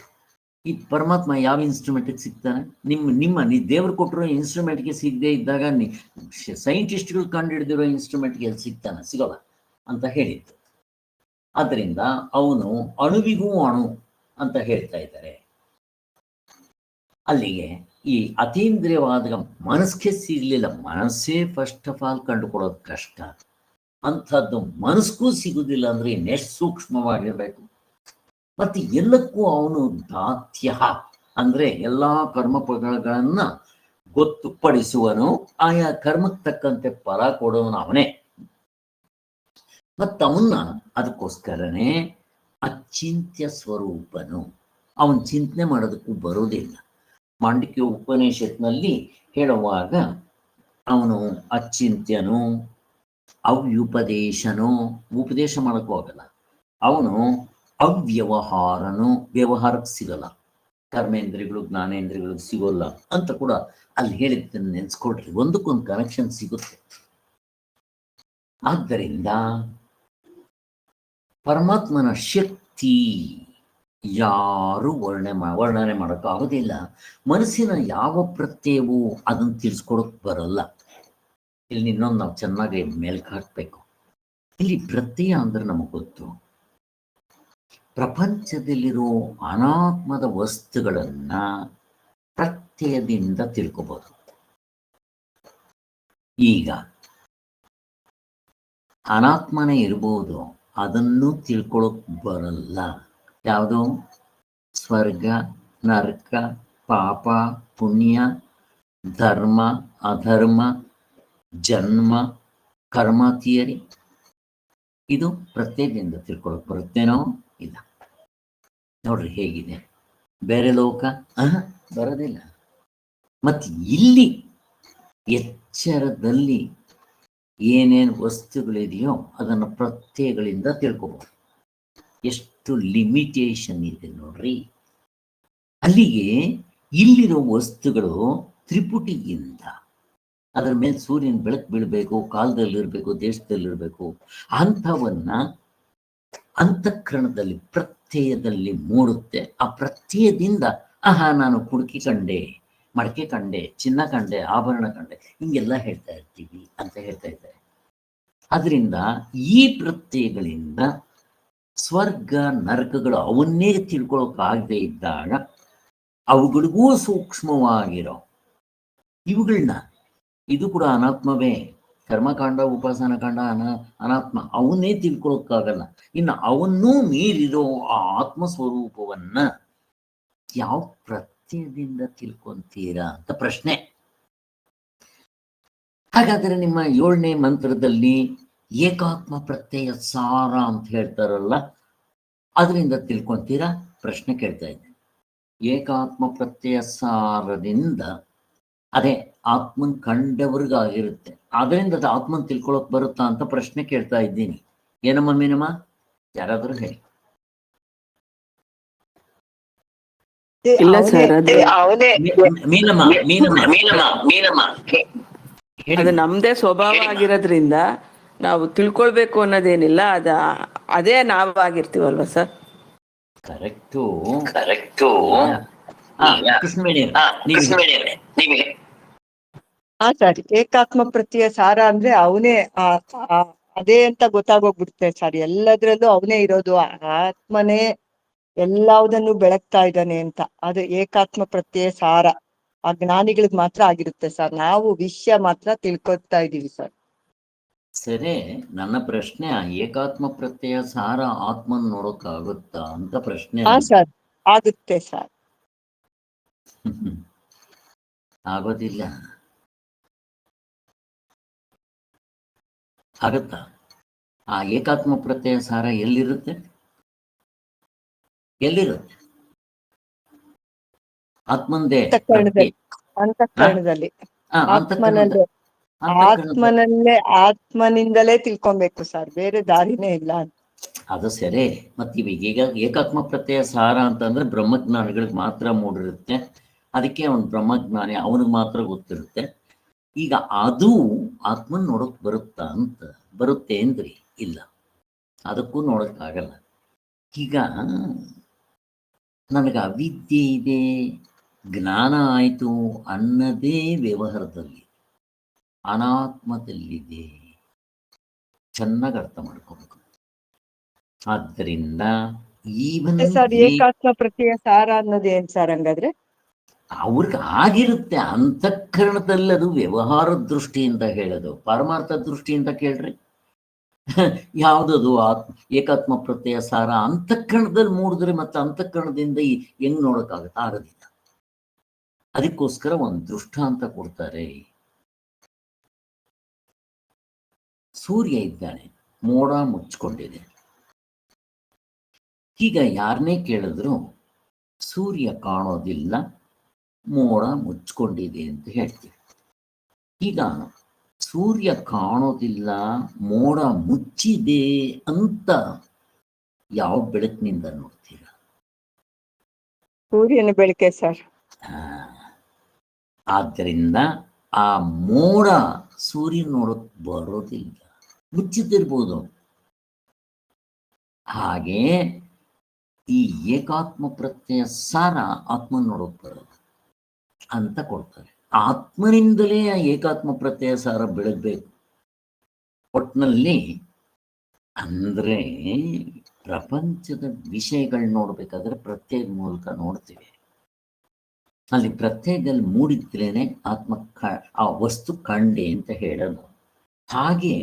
ಈ ಪರಮಾತ್ಮ ಯಾವ ಇನ್ಸ್ಟ್ರೂಮೆಂಟ್ಗೆ ಸಿಗ್ತಾನೆ? ನಿಮ್ಮ ದೇವರು ಕೊಟ್ಟಿರೋ ಇನ್ಸ್ಟ್ರೂಮೆಂಟ್ಗೆ ಸಿಗದೆ ಇದ್ದಾಗ ಸೈಂಟಿಸ್ಟ್ಗಳು ಕಂಡು ಹಿಡಿದಿರೋ ಇನ್ಸ್ಟ್ರೂಮೆಂಟ್ಗೆ ಎಲ್ಲಿ ಸಿಗ್ತಾನೆ? ಸಿಗೋಲ್ಲ ಅಂತ ಹೇಳಿತ್ತು. ಆದ್ದರಿಂದ ಅವನು ಅಣುವಿಗೂ ಅಣು ಅಂತ ಹೇಳ್ತಾ ಇದ್ದಾರೆ. ಅಲ್ಲಿಗೆ ಈ ಅತೀಂದ್ರಿಯವಾದ ಮನಸ್ಸಿಗೆ ಸಿಗಲಿಲ್ಲ. ಮನಸ್ಸೇ ಫಸ್ಟ್ ಆಫ್ ಆಲ್ ಕಂಡುಕೊಳ್ಳೋದು ಕಷ್ಟ. ಅಂಥದ್ದು ಮನಸ್ಗೂ ಸಿಗುವುದಿಲ್ಲ ಅಂದ್ರೆ ಇನ್ನೆಷ್ಟು ಸೂಕ್ಷ್ಮವಾಗಿರ್ಬೇಕು. ಮತ್ತೆ ಎಲ್ಲಕ್ಕೂ ಅವನು ದಾತ್ಯ ಅಂದ್ರೆ ಎಲ್ಲಾ ಕರ್ಮಫಲಗಳನ್ನ ಗೊತ್ತುಪಡಿಸುವನು. ಆಯಾ ಕರ್ಮಕ್ಕೆ ತಕ್ಕಂತೆ ಫಲ ಕೊಡುವನು ಅವನೇ. ಮತ್ತವನ್ನ ಅದಕ್ಕೋಸ್ಕರನೇ ಅಚಿಂತ್ಯ ಸ್ವರೂಪನು. ಅವನ್ ಚಿಂತನೆ ಮಾಡೋದಕ್ಕೂ ಬರೋದಿಲ್ಲ. ಮಾಂಡಕ್ಯ ಉಪನಿಷತ್ನಲ್ಲಿ ಹೇಳುವಾಗ ಅವನು ಅಚಿಂತ್ಯನು, ಅವ್ಯುಪದೇಶನು, ಉಪದೇಶ ಮಾಡಕ್ಕೂ ಆಗಲ್ಲ. ಅವನು ಅವ್ಯವಹಾರನು, ವ್ಯವಹಾರಕ್ಕೆ ಸಿಗಲ್ಲ. ಕರ್ಮೇಂದ್ರಿಯಗಳು ಜ್ಞಾನೇಂದ್ರಿಯಗಳು ಸಿಗೋಲ್ಲ ಅಂತ ಕೂಡ ಅಲ್ಲಿ ಹೇಳಿದ್ದನ್ನು ನೆನೆಸ್ಕೊಳ್ರಿ. ಒಂದಕ್ಕೊಂದು ಕನೆಕ್ಷನ್ ಸಿಗುತ್ತೆ. ಆದ್ದರಿಂದ ಪರಮಾತ್ಮನ ಶಕ್ತಿ ಯಾರು ವರ್ಣನೆ ಮಾಡೋಕ್ಕಾಗೋದಿಲ್ಲ. ಮನಸ್ಸಿನ ಯಾವ ಪ್ರತ್ಯಯವೂ ಅದನ್ನು ತಿಳಿಸ್ಕೊಡೋಕೆ ಬರಲ್ಲ. ಇಲ್ಲಿ ಇನ್ನೊಂದು ನಾವು ಚೆನ್ನಾಗಿ ಮೇಲ್ಕ್ ಹಾಕ್ಬೇಕು. ಇಲ್ಲಿ ಪ್ರತ್ಯಯ ಅಂದ್ರೆ ನಮಗೆ ಗೊತ್ತು. ಪ್ರಪಂಚದಲ್ಲಿರೋ ಅನಾತ್ಮದ ವಸ್ತುಗಳನ್ನ ಪ್ರತ್ಯಯದಿಂದ ತಿಳ್ಕೋಬಹುದು. ಈಗ ಅನಾತ್ಮನೇ ಇರ್ಬೋದು, ಅದನ್ನು ತಿಳ್ಕೊಳ್ಳೋಕ್ ಬರಲ್ಲ. ಯಾವುದು? ಸ್ವರ್ಗ ನರಕ, ಪಾಪ ಪುಣ್ಯ, ಧರ್ಮ ಅಧರ್ಮ, ಜನ್ಮ ಕರ್ಮ ಥಿಯರಿ, ಇದು ಪ್ರತ್ಯೇಕದಿಂದ ತಿಳ್ಕೊಳ್ಳೋಕೆ ಬರುತ್ತೇನೋ? ಇಲ್ಲ. ನೋಡ್ರಿ ಹೇಗಿದೆ. ಬೇರೆ ಲೋಕ ಬರೋದಿಲ್ಲ. ಮತ್ತು ಇಲ್ಲಿ ಎಚ್ಚರದಲ್ಲಿ ಏನೇನು ವಸ್ತುಗಳಿದೆಯೋ ಅದನ್ನು ಪ್ರತ್ಯಯಗಳಿಂದ ತಿಳ್ಕೊಬಹುದು. ಎಷ್ಟು ಲಿಮಿಟೇಷನ್ ಇದೆ ನೋಡ್ರಿ. ಅಲ್ಲಿಗೆ ಇಲ್ಲಿರೋ ವಸ್ತುಗಳು ತ್ರಿಪುಟಿಗಿಂತ ಅದರ ಮೇಲೆ ಸೂರ್ಯನ ಬೆಳಕು ಬೀಳಬೇಕು, ಕಾಲದಲ್ಲಿರ್ಬೇಕು, ದೇಶದಲ್ಲಿರ್ಬೇಕು, ಅಂಥವನ್ನ ಅಂತಃಕರಣದಲ್ಲಿ ಪ್ರತ್ಯಯದಲ್ಲಿ ಮೂಡುತ್ತೆ. ಆ ಪ್ರತ್ಯಯದಿಂದ ನಾನು ಕುಡುಕಿ ಕಂಡೆ, ಮಡಕೆ ಕಂಡೆ, ಚಿನ್ನ ಕಂಡೆ, ಆಭರಣ ಕಂಡೆ, ಹಿಂಗೆಲ್ಲ ಹೇಳ್ತಾ ಇರ್ತೀವಿ ಅಂತ ಹೇಳ್ತಾ ಇದ್ದಾರೆ. ಅದರಿಂದ ಈ ಪ್ರತ್ಯಯಗಳಿಂದ ಸ್ವರ್ಗ ನರಕಗಳು ಅವನ್ನೇ ತಿಳ್ಕೊಳ್ಳೋಕ್ಕಾಗದೇ ಇದ್ದಾಗ ಅವುಗಳಿಗೂ ಸೂಕ್ಷ್ಮವಾಗಿರೋ ಇವುಗಳನ್ನ, ಇದು ಕೂಡ ಅನಾತ್ಮವೇ. ಕರ್ಮಕಾಂಡ, ಉಪಾಸನ ಕಾಂಡ ಅನಾತ್ಮ, ಅವನ್ನೇ ತಿಳ್ಕೊಳ್ಳೋಕ್ಕಾಗಲ್ಲ. ಇನ್ನು ಅವನ್ನೂ ಮೀರಿರೋ ಆ ಆತ್ಮ ಸ್ವರೂಪವನ್ನ ಯಾವ ಪ್ರತ್ಯಯದಿಂದ ತಿಳ್ಕೊಂತೀರಾ ಅಂತ ಪ್ರಶ್ನೆ. ಹಾಗಾದ್ರೆ ನಿಮ್ಮ 7ನೇ ಮಂತ್ರದಲ್ಲಿ ಏಕಾತ್ಮ ಪ್ರತ್ಯಯ ಸಾರ ಅಂತ ಹೇಳ್ತಾರಲ್ಲ, ಅದರಿಂದ ತಿಳ್ಕೊಂತೀರಾ? ಪ್ರಶ್ನೆ ಕೇಳ್ತಾ ಇದ್ದೆ. ಏಕಾತ್ಮ ಪ್ರತ್ಯಯ ಸಾರದಿಂದ ಅದೇ ಆತ್ಮನ್ ಕಂಡವ್ರಿಗಾಗಿರುತ್ತೆ, ಅದರಿಂದ ಅದು ಆತ್ಮನ್ ತಿಳ್ಕೊಳಕ್ ಬರುತ್ತಾ ಅಂತ ಪ್ರಶ್ನೆ ಕೇಳ್ತಾ ಇದ್ದೀನಿ. ಏನಮ್ಮ ಮೀನಮ್ಮ, ಯಾರಾದ್ರೂ ಹೇಳಿ. ಇಲ್ಲ ಸರ್, ಮೀನಮ್ಮ ಮೀನಮ್ಮ ಮೀನಮ್ಮ ಮೀನಮ್ಮ ಅದು ನಮ್ದೇ ಸ್ವಭಾವ ಆಗಿರೋದ್ರಿಂದ ನಾವು ತಿಳ್ಕೊಳ್ಬೇಕು ಅನ್ನೋದೇನಿಲ್ಲ, ಅದೇ ನಾವಾಗಿರ್ತೀವಲ್ವ ಸರ್. ಕರೆಕ್ಟು. ಸರ್, ಏಕಾತ್ಮ ಪ್ರತ್ಯಯ ಸಾರ ಅಂದ್ರೆ ಅವನೇ ಅದೇ ಅಂತ ಗೊತ್ತಾಗೋಗ್ಬಿಡುತ್ತೆ ಸರ್. ಎಲ್ಲದ್ರಲ್ಲೂ ಅವನೇ ಇರೋದು, ಆತ್ಮನೇ ಎಲ್ಲದನ್ನು ಬೆಳಗ್ತಾ ಇದ್ದಾನೆ ಅಂತ. ಅದು ಏಕಾತ್ಮ ಪ್ರತ್ಯಯ ಸಾರ ಆ ಜ್ಞಾನಿಗಳಿಗೆ ಮಾತ್ರ ಆಗಿರುತ್ತೆ ಸರ್. ನಾವು ವಿಷಯ ಮಾತ್ರ ತಿಳ್ಕೊತಾ ಇದೀವಿ ಸರ್. ಸರಿ, ನನ್ನ ಪ್ರಶ್ನೆ ಏಕಾತ್ಮ ಪ್ರತ್ಯಯ ಸಾರ ಆತ್ಮನ್ ನೋಡೋಕ್ಕಾಗುತ್ತಾ ಅಂತ ಪ್ರಶ್ನೆ. ಸರ್, ಆಗುತ್ತೆ ಸರ್. ಆಗೋದಿಲ್ಲ. ಆಗತ್ತಾ? ಆ ಏಕಾತ್ಮ ಪ್ರತ್ಯಯ ಸಾರ ಎಲ್ಲಿರುತ್ತೆ? ಆತ್ಮಂದೇ. ಅಂತಃಕರಣದಲ್ಲಿ ಆತ್ಮನಿಂದಲೇ ತಿಳ್ಕೊಬೇಕು ಸರ್, ಬೇರೆ ದಾರಿನೇ ಇಲ್ಲ. ಅದು ಸರಿ. ಮತ್ತೆ ಈಗ ಏಕಾತ್ಮ ಪ್ರತ್ಯಯ ಸಾರ ಅಂತಂದ್ರೆ ಬ್ರಹ್ಮಜ್ಞಾನಿಗಳಿಗೆ ಮಾತ್ರ ಮೂಡಿರುತ್ತೆ. ಅದಕ್ಕೆ ಅವನು ಬ್ರಹ್ಮಜ್ಞಾನಿ, ಅವನಿಗೆ ಮಾತ್ರ ಗೊತ್ತಿರುತ್ತೆ. ಈಗ ಅದು ಆತ್ಮನ್ ನೋಡಕ್ ಬರುತ್ತೆ ಅಂದ್ರಿ? ಇಲ್ಲ, ಅದಕ್ಕೂ ನೋಡಕ್ಕಾಗಲ್ಲ. ಈಗ ನನಗೆ ಅವಿದ್ಯೆ ಇದೆ, ಜ್ಞಾನ ಆಯಿತು ಅನ್ನದೇ ವ್ಯವಹಾರದಲ್ಲಿ ಅನಾತ್ಮದಲ್ಲಿದೆ. ಚೆನ್ನಾಗಿ ಅರ್ಥ ಮಾಡ್ಕೋಬೇಕು. ಆದ್ದರಿಂದ ಏಕಾತ್ಮ ಪ್ರತ್ಯಯ ಸಾರ ಅನ್ನೋದು ಏನ್ ಸರ್? ಹಂಗಾದ್ರೆ ಅವ್ರಿಗೆ ಆಗಿರುತ್ತೆ ಅಂತಃಕರಣದಲ್ಲಿ. ಅದು ವ್ಯವಹಾರ ದೃಷ್ಟಿಯಿಂದ ಹೇಳೋದು, ಪಾರಮಾರ್ಥ ದೃಷ್ಟಿಯಿಂದ ಕೇಳ್ರಿ. ಯಾವುದದು ಏಕಾತ್ಮ ಪ್ರತ್ಯಯ ಸಾರ ಅಂತಃಕರಣದಲ್ಲಿ ಮೂಡಿದ್ರೆ ಮತ್ತೆ ಅಂತಃಕರಣದಿಂದ ಹೆಂಗ್ ನೋಡೋಕ್ಕಾಗತ್ತೆ? ಆಗೋದಿಲ್ಲ. ಅದಕ್ಕೋಸ್ಕರ ಒಂದು ದೃಷ್ಟಾಂತ ಕೊಡ್ತಾರೆ. ಸೂರ್ಯ ಇದ್ದಾನೆ, ಮೋಡ ಮುಚ್ಕೊಂಡಿದೆ. ಈಗ ಯಾರನ್ನೇ ಕೇಳಿದ್ರು ಸೂರ್ಯ ಕಾಣೋದಿಲ್ಲ, ಮೋಡ ಮುಚ್ಕೊಂಡಿದೆ ಅಂತ ಹೇಳ್ತೀವಿ. ಈಗ ಸೂರ್ಯ ಕಾಣೋದಿಲ್ಲ, ಮೋಡ ಮುಚ್ಚಿದೆ ಅಂತ ಯಾವ ಬೆಳಕಿನಿಂದ ನೋಡ್ತೀರಾ? ಸೂರ್ಯನ ಬೆಳಕೆ ಸರ್. ಆದ್ದರಿಂದ ಆ ಮೋಡ ಸೂರ್ಯ ನೋಡಕ್ ಬರೋದಿಲ್ಲ, ಮುಚ್ಚಿದ್ದಿರ್ಬೋದು. ಹಾಗೆ ಈ ಏಕಾತ್ಮ ಪ್ರತ್ಯಯ ಸಾರ ಆತ್ಮ ನೋಡಕ್ ಬರೋದು ಅಂತ ಕೊಡ್ತಾರೆ. ಆತ್ಮನಿಂದಲೇ ಆ ಏಕಾತ್ಮ ಪ್ರತ್ಯಯ ಸಾರ ಬೆಳಗ್ಬೇಕು ಒಟ್ಟಿನಲ್ಲಿ. ಅಂದ್ರೆ ಪ್ರಪಂಚದ ವಿಷಯಗಳು ನೋಡ್ಬೇಕಾದ್ರೆ ಪ್ರತ್ಯೇಕ ಮೂಲಕ ನೋಡ್ತೀವಿ. ಅಲ್ಲಿ ಪ್ರತ್ಯೇಕದಲ್ಲಿ ಮೂಡಿದ್ರೇನೆ ಆತ್ಮ ಆ ವಸ್ತು ಕಂಡೆ ಅಂತ ಹೇಳೋದು. ಹಾಗೆ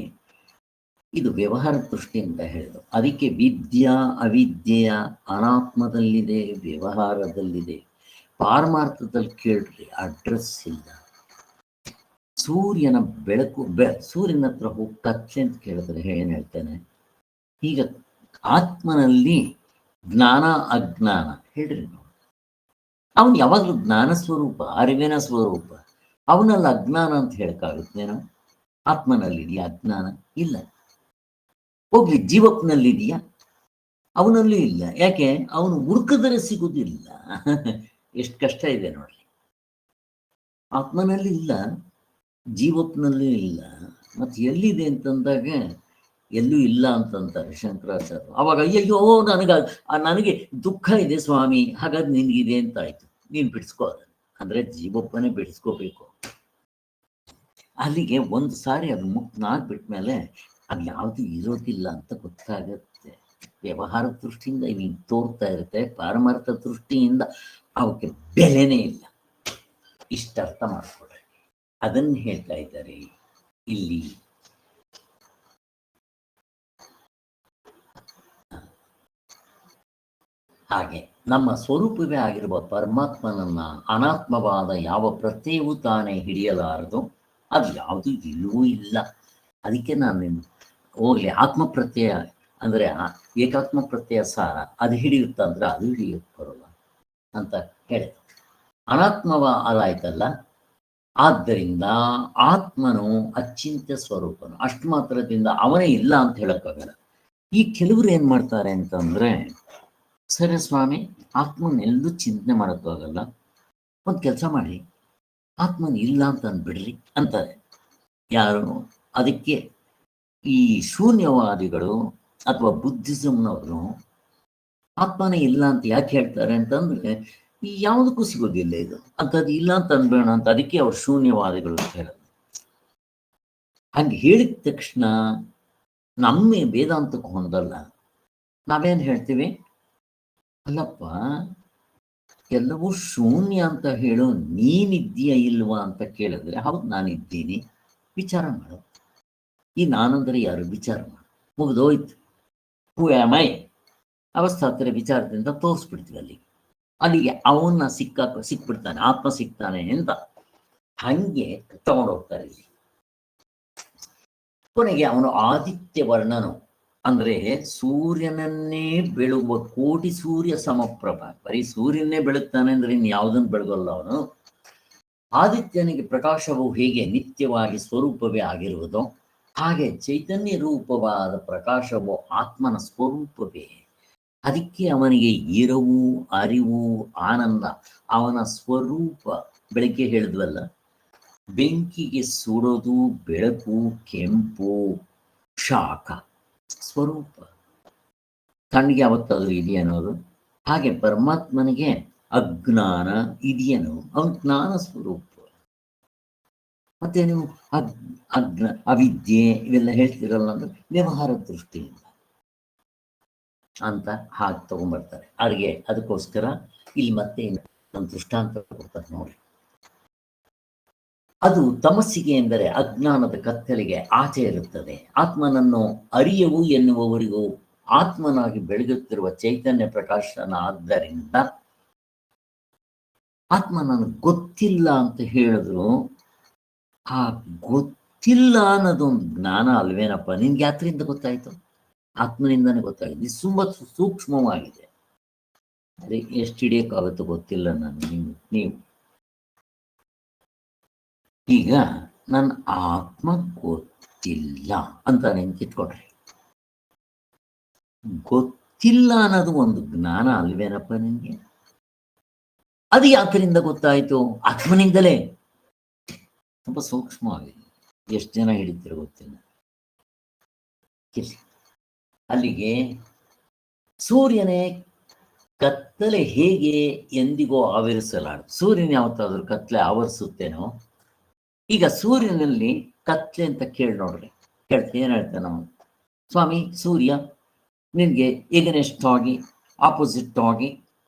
ಇದು ವ್ಯವಹಾರ ದೃಷ್ಟಿಯಿಂದ ಹೇಳೋದು. ಅದಕ್ಕೆ ವಿದ್ಯಾ ಅವಿದ್ಯೆಯ ಅನಾತ್ಮದಲ್ಲಿದೆ, ವ್ಯವಹಾರದಲ್ಲಿದೆ. ಪಾರಮಾರ್ಥದಲ್ಲಿ ಕೇಳ್ರಿ, ಅಡ್ರೆಸ್ ಇಲ್ಲ. ಸೂರ್ಯನ ಬೆಳಕು ಸೂರ್ಯನ ಹತ್ರ ಹೋಗಿ ಕಚ್ಚೆ ಅಂತ ಕೇಳಿದ್ರೆ ಏನ್ ಹೇಳ್ತಾನೆ? ಈಗ ಆತ್ಮನಲ್ಲಿ ಜ್ಞಾನ ಅಜ್ಞಾನ ಹೇಳ್ರಿ ನಾವು. ಅವನು ಯಾವಾಗಲೂ ಜ್ಞಾನ ಸ್ವರೂಪ, ಅರಿವಿನ ಸ್ವರೂಪ. ಅವನಲ್ಲಿ ಅಜ್ಞಾನ ಅಂತ ಹೇಳಕ್ಕಾಗುತ್ತೇನೋ? ಆತ್ಮನಲ್ಲಿದೆಯಾ ಅಜ್ಞಾನ? ಇಲ್ಲ. ಹೋಗ್ಲಿ, ಜೀವಪ್ಪನಲ್ಲಿದೆಯಾ? ಅವನಲ್ಲೂ ಇಲ್ಲ. ಯಾಕೆ? ಅವನು ಹುಡುಕಿದರೆ ಸಿಗುವುದಿಲ್ಲ. ಎಷ್ಟು ಕಷ್ಟ ಇದೆ ನೋಡ್ರಿ. ಆತ್ಮನಲ್ಲಿ ಇಲ್ಲ, ಜೀವತ್ನಲ್ಲಿ ಇಲ್ಲ, ಮತ್ತೆ ಎಲ್ಲಿದೆ ಅಂತಂದಾಗ ಎಲ್ಲೂ ಇಲ್ಲ ಅಂತಂತಾರೆ ಶಂಕರಾಚಾರ್ಯ. ಅವಾಗ ಅಯ್ಯಯ್ಯೋ ನನಗೆ ದುಃಖ ಇದೆ ಸ್ವಾಮಿ, ಹಾಗಾದ್ರೆ ನಿನ್ಗಿದೆ ಅಂತ ಆಯ್ತು, ನೀನು ಬಿಡಿಸ್ಕೋ ಅದನ್ನು. ಅಂದ್ರೆ ಜೀವಪ್ಪನೇ ಬಿಡಿಸ್ಕೋಬೇಕು. ಅಲ್ಲಿಗೆ ಒಂದು ಸಾರಿ ಅದು ಮುಕ್ತನಾಗ್ಬಿಟ್ಮೇಲೆ ಅದು ಯಾವುದು ಇರೋದಿಲ್ಲ ಅಂತ ಗೊತ್ತಾಗುತ್ತೆ. ವ್ಯವಹಾರ ದೃಷ್ಟಿಯಿಂದ ಈಗ ತೋರ್ತಾ ಇರುತ್ತೆ, ಪಾರಮಾರ್ಥ ದೃಷ್ಟಿಯಿಂದ ಅವಕ್ಕೆ ಬೆಲೆನೇ ಇಲ್ಲ. ಇಷ್ಟ ಅರ್ಥ ಮಾಡ್ಕೊಡ್ರಿ. ಅದನ್ನು ಹೇಳ್ತಾ ಇದ್ದಾರೆ ಇಲ್ಲಿ. ಹಾಗೆ ನಮ್ಮ ಸ್ವರೂಪವೇ ಆಗಿರುವ ಪರಮಾತ್ಮನನ್ನ ಅನಾತ್ಮವಾದ ಯಾವ ಪ್ರತ್ಯಯವೂ ತಾನೇ ಹಿಡಿಯಲಾರದು, ಅದು ಯಾವುದು ಇಲ್ಲವೂ ಇಲ್ಲ. ಅದಕ್ಕೆ ನಾನು ಹೋಗ್ಲಿ ಆತ್ಮ ಪ್ರತ್ಯಯ ಅಂದರೆ ಏಕಾತ್ಮ ಪ್ರತ್ಯಯ ಸಾರ ಅದು ಹಿಡಿಯುತ್ತಂದ್ರೆ ಅದು ಹಿಡಿಯುತ್ತೆ ಬರೋಲ್ಲ ಅಂತ ಹೇಳಿದ್ರು. ಅನಾತ್ಮವ ಅದಾಯ್ತಲ್ಲ, ಆದ್ದರಿಂದ ಆತ್ಮನು ಅಚಿಂತ್ಯ ಸ್ವರೂಪನು, ಅಷ್ಟು ಮಾತ್ರದಿಂದ ಅವನೇ ಇಲ್ಲ ಅಂತ ಹೇಳಕ್ಕಾಗಲ್ಲ. ಈ ಕೆಲವರು ಏನ್ ಮಾಡ್ತಾರೆ ಅಂತಂದ್ರೆ, ಸರಿ ಸ್ವಾಮಿ ಆತ್ಮನೆಲ್ಲೂ ಚಿಂತನೆ ಮಾಡೋಕ್ಕಾಗಲ್ಲ, ಒಂದು ಕೆಲಸ ಮಾಡಿ ಆತ್ಮನ ಇಲ್ಲ ಅಂತ ಅಂದ್ಬಿಡ್ರಿ ಅಂತಾರೆ ಯಾರು. ಅದಕ್ಕೆ ಈ ಶೂನ್ಯವಾದಿಗಳು ಅಥವಾ ಬುದ್ಧಿಸಮ್ನವರು ಆತ್ಮನೇ ಇಲ್ಲ ಅಂತ ಯಾಕೆ ಹೇಳ್ತಾರೆ ಅಂತಂದ್ರೆ, ಯಾವುದಕ್ಕೂ ಸಿಗೋದಿಲ್ಲ ಇದು ಅಂಥದ್ದು ಇಲ್ಲ ಅಂತ ಅನ್ಬೇಡ ಅಂತ. ಅದಕ್ಕೆ ಅವ್ರು ಶೂನ್ಯವಾದಿಗಳು ಅಂತ ಹೇಳೋದು. ಹಂಗೆ ಹೇಳಿದ ತಕ್ಷಣ ನಮ್ಮ ವೇದಾಂತಕ್ಕೆ ಹೊಂದಲ್ಲ. ನಾವೇನು ಹೇಳ್ತೀವಿ, ಅಲ್ಲಪ್ಪ ಎಲ್ಲವೂ ಶೂನ್ಯ ಅಂತ ಹೇಳು, ನೀನಿದ್ದೀಯ ಇಲ್ವಾ ಅಂತ ಕೇಳಿದ್ರೆ ಹೌದು ನಾನಿದ್ದೀನಿ, ವಿಚಾರ ಮಾಡು. ಈ ನಾನಂದ್ರೆ ಯಾರು ವಿಚಾರ ಮಾಡು, ಮುಗಿದೋಯ್ತು. ಹೂ ಆಮ್ ಐ ಅವಸ್ಥಾತ್ರೆ ವಿಚಾರದಿಂದ ತೋರಿಸ್ಬಿಡ್ತೀವಿ ಅಲ್ಲಿಗೆ ಅವನ್ನ ಸಿಕ್ಬಿಡ್ತಾನೆ, ಆತ್ಮ ಸಿಗ್ತಾನೆ ಅಂತ ಹಂಗೆ ತಗೊಂಡೋಗ್ತಾರೆ ಇಲ್ಲಿ. ಕೊನೆಗೆ ಅವನು ಆದಿತ್ಯ ವರ್ಣನು ಅಂದ್ರೆ ಸೂರ್ಯನನ್ನೇ ಬೆಳುವ ಕೋಟಿ ಸೂರ್ಯ ಸಮಪ್ರಭ. ಬರೀ ಸೂರ್ಯನ್ನೇ ಬೆಳುತ್ತಾನೆ ಅಂದ್ರೆ ಇನ್ನು ಯಾವುದನ್ನು ಬೆಳಗಲ್ಲ ಅವನು. ಆದಿತ್ಯನಿಗೆ ಪ್ರಕಾಶವು ಹೇಗೆ ನಿತ್ಯವಾಗಿ ಸ್ವರೂಪವೇ ಆಗಿರುವುದೋ ಹಾಗೆ ಚೈತನ್ಯ ರೂಪವಾದ ಪ್ರಕಾಶವು ಆತ್ಮನ ಸ್ವರೂಪವೇ. ಅದಕ್ಕೆ ಅವನಿಗೆ ಇರವು, ಅರಿವು, ಆನಂದ ಅವನ ಸ್ವರೂಪ. ಬೆಳಗ್ಗೆ ಹೇಳಿದ್ವಲ್ಲ, ಬೆಂಕಿಗೆ ಸುಡೋದು ಬೆಳಕು, ಕೆಂಪು, ಶಾಖ ಸ್ವರೂಪ. ಕಣ್ಣಿಗೆ ಯಾವತ್ತಾದ್ರೂ ಇದೆಯನ್ನೋದು ಹಾಗೆ ಪರಮಾತ್ಮನಿಗೆ ಅಜ್ಞಾನ ಇದೆಯೇನೋ, ಅವನ ಜ್ಞಾನ ಸ್ವರೂಪ. ಮತ್ತೆ ನೀವು ಅವಿದ್ಯೆ ಇವೆಲ್ಲ ಹೇಳ್ತಿರಲ್ಲ ಅಂದ್ರೆ ವ್ಯವಹಾರ ದೃಷ್ಟಿಯಿಂದ ಅಂತ ಹಾಗೆ ತಗೊಂಡ್ಬರ್ತಾರೆ ಅವ್ರಿಗೆ. ಅದಕ್ಕೋಸ್ಕರ ಇಲ್ಲಿ ಮತ್ತೆ ಒಂದು ದೃಷ್ಟಾಂತ ಕೊಡ್ತಾರೆ ನೋಡಿ. ಅದು ತಮಸ್ಸಿಗೆ ಎಂದರೆ ಅಜ್ಞಾನದ ಕತ್ತಲಿಗೆ ಆಚೆ ಇರುತ್ತದೆ. ಆತ್ಮನನ್ನು ಅರಿಯವು ಎನ್ನುವವರಿಗೂ ಆತ್ಮನಾಗಿ ಬೆಳೆಯುತ್ತಿರುವ ಚೈತನ್ಯ ಪ್ರಕಾಶನ ಆದ್ದರಿಂದ ಆತ್ಮ ನನಗೆ ಗೊತ್ತಿಲ್ಲ ಅಂತ ಹೇಳಿದ್ರು, ಆ ಗೊತ್ತಿಲ್ಲ ಅನ್ನೋದೊಂದು ಜ್ಞಾನ ಅಲ್ವೇನಪ್ಪ. ನಿನ್ಗೆ ಯಾತ್ರೆಯಿಂದ ಗೊತ್ತಾಯ್ತು? ಆತ್ಮನಿಂದನೇ ಗೊತ್ತಾಗಿದೆ. ಇದು ತುಂಬಾ ಸೂಕ್ಷ್ಮವಾಗಿದೆ. ಅದೇ ಎಷ್ಟು ಹಿಡಿಯೋಕ್ಕಾಗುತ್ತೋ ಗೊತ್ತಿಲ್ಲ ನೀವು ಈಗ ನನ್ನ ಆತ್ಮ ಗೊತ್ತಿಲ್ಲ ಅಂತ ನೆನ್ಪಿಟ್ಕೊಡ್ರಿ. ಗೊತ್ತಿಲ್ಲ ಅನ್ನೋದು ಒಂದು ಜ್ಞಾನ ಅಲ್ವೇನಪ್ಪ ನಿನ್ಗೆ? ಅದು ಯಾಕರಿಂದ ಗೊತ್ತಾಯ್ತು? ಆತ್ಮನಿಂದಲೇ. ತುಂಬ ಸೂಕ್ಷ್ಮವಾಗಿದೆ. ಎಷ್ಟು ಜನ ಹಿಡಿತೀರೋ ಗೊತ್ತಿಲ್ಲ. ಅಲ್ಲಿಗೆ ಸೂರ್ಯನೇ ಕತ್ತಲೆ ಹೇಗೆ ಎಂದಿಗೂ ಆವರಿಸಲಾರದು. ಸೂರ್ಯನ ಯಾವತ್ತಾದ್ರೂ ಕತ್ತಲೆ ಆವರಿಸುತ್ತೇನೋ? ಈಗ ಸೂರ್ಯನಲ್ಲಿ ಕತ್ಲೆ ಅಂತ ಕೇಳಿ ನೋಡ್ರಿ, ಏನ್ ಹೇಳ್ತಾನೆ ಅವನು? ಸ್ವಾಮಿ ಸೂರ್ಯ ನಿನ್ಗೆ ಎಗನೆಸ್ಟ್ ಆಗಿ ಆಪೋಸಿಟ್ ಆಗಿ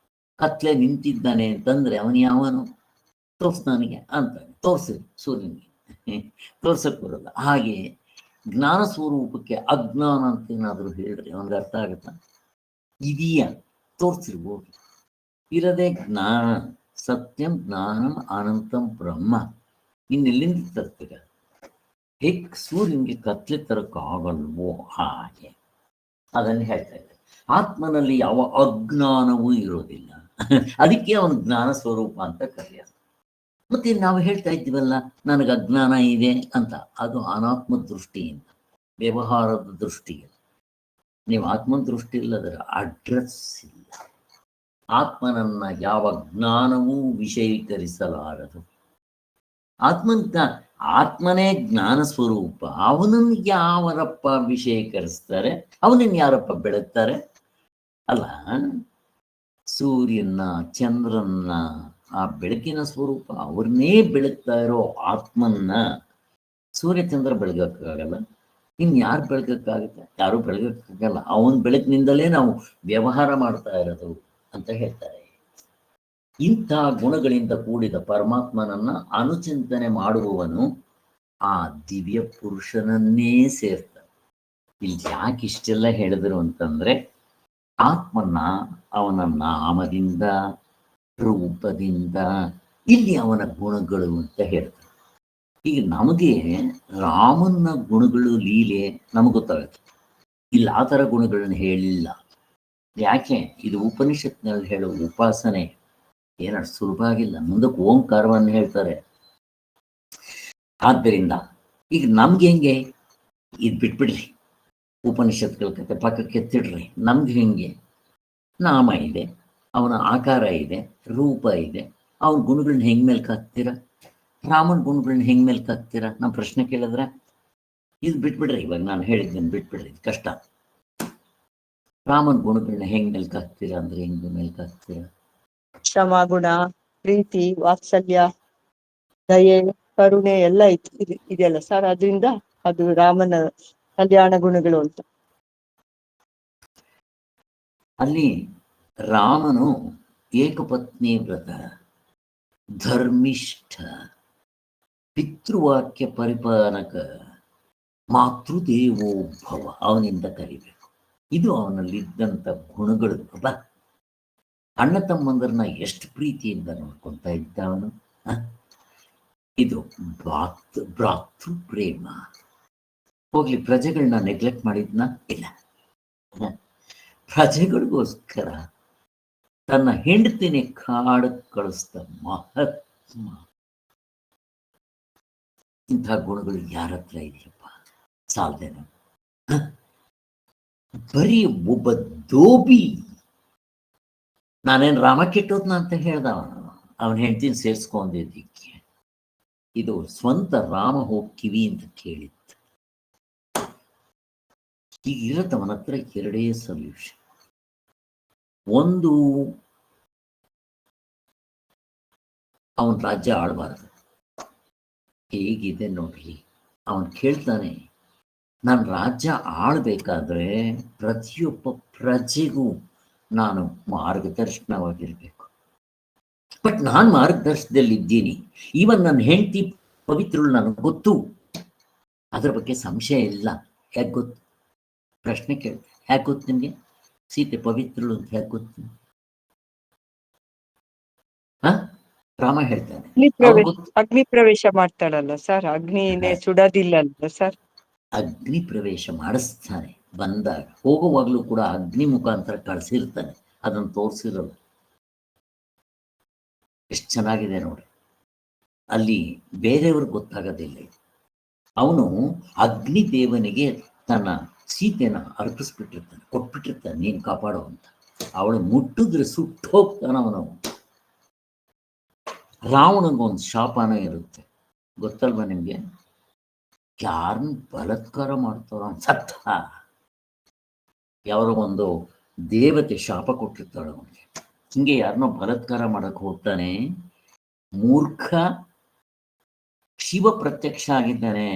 ಕತ್ಲೆ ನಿಂತಿದ್ದಾನೆ ಅಂತಂದ್ರೆ ಅವನು ಯಾವನು? ತೋರ್ಸ್ ನನಗೆ ಅಂತಾನೆ. ತೋರ್ಸಿ ಸೂರ್ಯನಿಗೆ ತೋರ್ಸಕ್ ಬರಲ್ಲ. ಹಾಗೆ ಜ್ಞಾನ ಸ್ವರೂಪಕ್ಕೆ ಅಜ್ಞಾನ ಅಂತ ಏನಾದ್ರು ಹೇಳ್ರಿ, ಅವನಿಗೆ ಅರ್ಥ ಆಗುತ್ತಾ? ಇದೀಯ ತೋರ್ಸಿರ್ಬೋದು. ಇರದೆ ಜ್ಞಾನ ಸತ್ಯಂ ಜ್ಞಾನಂ ಅನಂತಂ ಬ್ರಹ್ಮ ಇನ್ನೆಲ್ಲಿಂದ ತರ್ತೀರ? ಹೇಗೆ ಸೂರ್ಯನಿಗೆ ಕತ್ಲೆ ತರಕ್ಕಾಗಲ್ವೋ ಹಾಗೆ ಅದನ್ನು ಹೇಳ್ತಾ ಇದ್ದಾರೆ. ಆತ್ಮನಲ್ಲಿ ಯಾವ ಅಜ್ಞಾನವೂ ಇರೋದಿಲ್ಲ. ಅದಕ್ಕೆ ಅವನು ಜ್ಞಾನ ಸ್ವರೂಪ ಅಂತ ಕರೆಯೋದು. ಮತ್ತೆ ನಾವು ಹೇಳ್ತಾ ಇದ್ದೀವಲ್ಲ ನನಗೆ ಅಜ್ಞಾನ ಇದೆ ಅಂತ, ಅದು ಅನಾತ್ಮ ದೃಷ್ಟಿಯಿಂದ, ವ್ಯವಹಾರದ ದೃಷ್ಟಿಯಿಂದ. ನೀವು ಆತ್ಮ ದೃಷ್ಟಿ ಇಲ್ಲದರ ಅಡ್ರೆಸ್ ಇಲ್ಲ. ಆತ್ಮನನ್ನ ಯಾವ ಜ್ಞಾನವೂ ವಿಷಯೀಕರಿಸಲಾರದು. ಆತ್ಮನೇ ಜ್ಞಾನ ಸ್ವರೂಪ. ಅವನನ್ನು ಯಾವರಪ್ಪ ವಿಷಯೀಕರಿಸ್ತಾರೆ? ಅವನನ್ನು ಯಾರಪ್ಪ ಬೆಳಗ್ತಾರೆ? ಅಲ್ಲ, ಸೂರ್ಯನ ಚಂದ್ರನ್ನ ಆ ಬೆಳಕಿನ ಸ್ವರೂಪ ಅವ್ರನ್ನೇ ಬೆಳಗ್ತಾ ಇರೋ ಆತ್ಮನ್ನ ಸೂರ್ಯಚಂದ್ರ ಬೆಳಗಕ್ಕಾಗಲ್ಲ. ಯಾರು ಬೆಳಗಕ್ಕಾಗುತ್ತೆ? ಯಾರು ಬೆಳಗಕ್ಕಾಗಲ್ಲ. ಅವನ ಬೆಳಕಿನಿಂದಲೇ ನಾವು ವ್ಯವಹಾರ ಮಾಡ್ತಾ ಇರೋದು ಅಂತ ಹೇಳ್ತಾರೆ. ಇಂಥ ಗುಣಗಳಿಂದ ಕೂಡಿದ ಪರಮಾತ್ಮನನ್ನ ಅನುಚಿಂತನೆ ಮಾಡುವವನು ಆ ದಿವ್ಯ ಪುರುಷನನ್ನೇ ಸೇರ್ತಾನೆ. ಇಲ್ಲಿ ಯಾಕೆ ಇಷ್ಟೆಲ್ಲ ಹೇಳಿದ್ರು ಅಂತಂದ್ರೆ, ಆತ್ಮನ್ನ ಅವನ ನಾಮದಿಂದ, ರೂಪದಿಂದ, ಇಲ್ಲಿ ಅವನ ಗುಣಗಳು ಅಂತ ಹೇಳ್ತಾರೆ. ಈಗ ನಮಗೆ ರಾಮನ ಗುಣಗಳು, ಲೀಲೆ ನಮಗೆ ಗೊತ್ತಾಗುತ್ತೆ. ಇಲ್ಲಿ ಆ ಥರ ಗುಣಗಳನ್ನು ಹೇಳಿಲ್ಲ. ಯಾಕೆ? ಇದು ಉಪನಿಷತ್ನಲ್ಲಿ ಹೇಳೋ ಉಪಾಸನೆ ಏನಷ್ಟು ಸುಲಭ ಆಗಿಲ್ಲ. ಮುಂದಕ್ಕೆ ಓಂಕಾರವನ್ನು ಹೇಳ್ತಾರೆ. ಆದ್ದರಿಂದ ಈಗ ನಮ್ಗೆ ಹೆಂಗೆ? ಇದು ಬಿಟ್ಬಿಡ್ರಿ, ಉಪನಿಷತ್ಗಳ ಕತೆ ಪಕ್ಕಕ್ಕೆ ಎತ್ತಿಡ್ರಿ. ನಮ್ಗೆ ಹೆಂಗೆ? ನಾಮ ಇದೆ, ಅವನ ಆಕಾರ ಇದೆ, ರೂಪ ಇದೆ. ಅವನ ಗುಣಗಳನ್ನ ಹೆಂಗ್ ಮೇಲ್ಕ್ ಹಾಕ್ತೀರ? ರಾಮನ ಗುಣಗಳನ್ನ ಹೆಂಗ್ ಮೇಲ್ಕ್ ಹಾಕ್ತೀರ? ನಮ್ಮ ಪ್ರಶ್ನೆ ಕೇಳಿದ್ರೆ ಇದು ಬಿಟ್ಬಿಡ್ರಿ. ಇವಾಗ ನಾನು ಹೇಳಿದ್ದೇನೆ, ಬಿಟ್ಬಿಡ್ರಿ, ಇದು ಕಷ್ಟ. ರಾಮನ ಗುಣಗಳನ್ನ ಹೆಂಗ್ ಮೇಲ್ಕ್ ಹಾಕ್ತೀರಾ ಅಂದ್ರೆ ಹೆಂಗ್ ಮೇಲ್ಕ್ ಹಾಕ್ತೀರಾ? ಕ್ಷಮ ಗುಣ, ಪ್ರೀತಿ, ವಾತ್ಸಲ್ಯ, ದಯೆ, ಕರುಣೆ ಎಲ್ಲ ಇದೆಯಲ್ಲ ಸರ್. ಅದರಿಂದ ಅದು ರಾಮನ ಕಲ್ಯಾಣ ಗುಣಗಳು ಅಂತ. ಅಲ್ಲಿ ರಾಮನು ಏಕಪತ್ನಿ ವ್ರತ, ಧರ್ಮಿಷ್ಠ, ಪಿತೃವಾಕ್ಯ ಪರಿಪಾಲಕ, ಮಾತೃದೇವೋ ಭವ, ಅವನಿಂದ ಕಲಿಬೇಕು. ಇದು ಅವನಲ್ಲಿದ್ದಂಥ ಗುಣಗಳು ಅಲ್ಲ. ಅಣ್ಣ ತಮ್ಮಂದರನ್ನ ಎಷ್ಟು ಪ್ರೀತಿಯಿಂದ ನೋಡ್ಕೊತ ಇದ್ದ ಅವನು. ಇದು ಭ್ರಾತೃ ಪ್ರೇಮ. ಹೋಗ್ಲಿ, ಪ್ರಜೆಗಳನ್ನ ನೆಗ್ಲೆಕ್ಟ್ ಮಾಡಿದ್ನ? ಇಲ್ಲ. ಪ್ರಜೆಗಳಿಗೋಸ್ಕರ ತನ್ನ ಹೆಂಡತಿನೇ ಕಾಡಕ್ಕೆ ಕಳಿಸ್ದ ಮಹಾತ್ಮ. ಇಂಥ ಗುಣಗಳು ಯಾರ ಹತ್ರ ಇದೆಯಪ್ಪ? ಸಾಲ್ದೇನೆ. ಬರೀ ಒಬ್ಬ ದೋಬಿ, ನಾನೇನು ರಾಮ ಕೆಟ್ಟೋದ್ನ ಅಂತ ಹೇಳ್ದ ಅವನ ಹೆಂಡತಿನ ಸೇರಿಸ್ಕೊಂಡಿದ್ದಕ್ಕೆ. ಇದು ಸ್ವಂತ ರಾಮ ಹೋಗ್ಕಿವಿ ಅಂತ ಕೇಳಿತ್ತು. ಈಗ ಇರತ್ತ ಅವನ ಹತ್ರ ಎರಡೇ ಸೊಲ್ಯೂಷನ್. ಒಂದು, ಅವನ ರಾಜ್ಯ ಆಳಬಾರದು. ಹೇಗಿದೆ ನೋಡ್ರಿ, ಅವನು ಕೇಳ್ತಾನೆ, ನಾನು ರಾಜ್ಯ ಆಳ್ಬೇಕಾದ್ರೆ ಪ್ರತಿಯೊಬ್ಬ ಪ್ರಜೆಗೂ ನಾನು ಮಾರ್ಗದರ್ಶನವಾಗಿರ್ಬೇಕು. ಬಟ್ ನಾನು ಮಾರ್ಗದರ್ಶನದಲ್ಲಿ ಇದ್ದೀನಿ. ಈವನ್ ನನ್ನ ಹೆಂಡತಿ ಪವಿತ್ರಳು ನನಗೆ ಗೊತ್ತು, ಅದ್ರ ಬಗ್ಗೆ ಸಂಶಯ ಇಲ್ಲ. ಹೇಗೆ ಗೊತ್ತು? ಪ್ರಶ್ನೆ ಕೇಳ್ತೆ, ಹೇಗೆ ಗೊತ್ತು ನಿಮಗೆ ಸೀತೆ ಪವಿತ್ರಳು ಅಂತ? ಹೇಗೆ ಗೊತ್ತು? ರಾಮ ಹೇಳ್ತಾನೆ, ಅಗ್ನಿ ಪ್ರವೇಶ ಮಾಡ್ತಾಳಲ್ಲ ಸರ್, ಅಗ್ನಿನೇ ಸುಡೋದಿಲ್ಲ ಸರ್. ಅಗ್ನಿ ಪ್ರವೇಶ ಮಾಡಿಸ್ತಾನೆ. ಬಂದಾಗ ಹೋಗುವಾಗ್ಲೂ ಕೂಡ ಅಗ್ನಿ ಮುಖಾಂತರ ಕಳಿಸಿರ್ತಾನೆ, ಅದನ್ನು ತೋರಿಸಿರೋದು. ಎಷ್ಟು ಚೆನ್ನಾಗಿದೆ ನೋಡಿ. ಅಲ್ಲಿ ಬೇರೆಯವ್ರಿಗೆ ಗೊತ್ತಾಗೋದಿಲ್ಲ. ಅವನು ಅಗ್ನಿ ದೇವನಿಗೆ ತನ್ನ ಸೀತೆನ ಅರ್ಪಿಸ್ಬಿಟ್ಟಿರ್ತಾನೆ, ಕೊಟ್ಬಿಟ್ಟಿರ್ತಾನೆ, ನೀನು ಕಾಪಾಡೋ ಅಂತ. ಅವಳು ಮುಟ್ಟಿದ್ರೆ ಸುಟ್ಟು ಹೋಗ್ತಾನ ಅವನು. ರಾವಣಗೊಂದು ಶಾಪನ ಇರುತ್ತೆ, ಗೊತ್ತಲ್ವ ನಿಮ್ಗೆ? ಯಾರನ್ನ ಬಲಾತ್ಕಾರ ಮಾಡ್ತಾರೋ ಸತ್ತ. ಯಾರೋ ಒಂದು ದೇವತೆ ಶಾಪ ಕೊಟ್ಟಿರ್ತಾಳೆ ಅವನಿಗೆ, ಹಿಂಗೆ ಯಾರನ್ನೋ ಬಲಾತ್ಕಾರ ಮಾಡಕ್ ಹೋಗ್ತಾನೆ. ಮೂರ್ಖ, ಶಿವ ಪ್ರತ್ಯಕ್ಷ ಆಗಿದ್ದಾನೆ.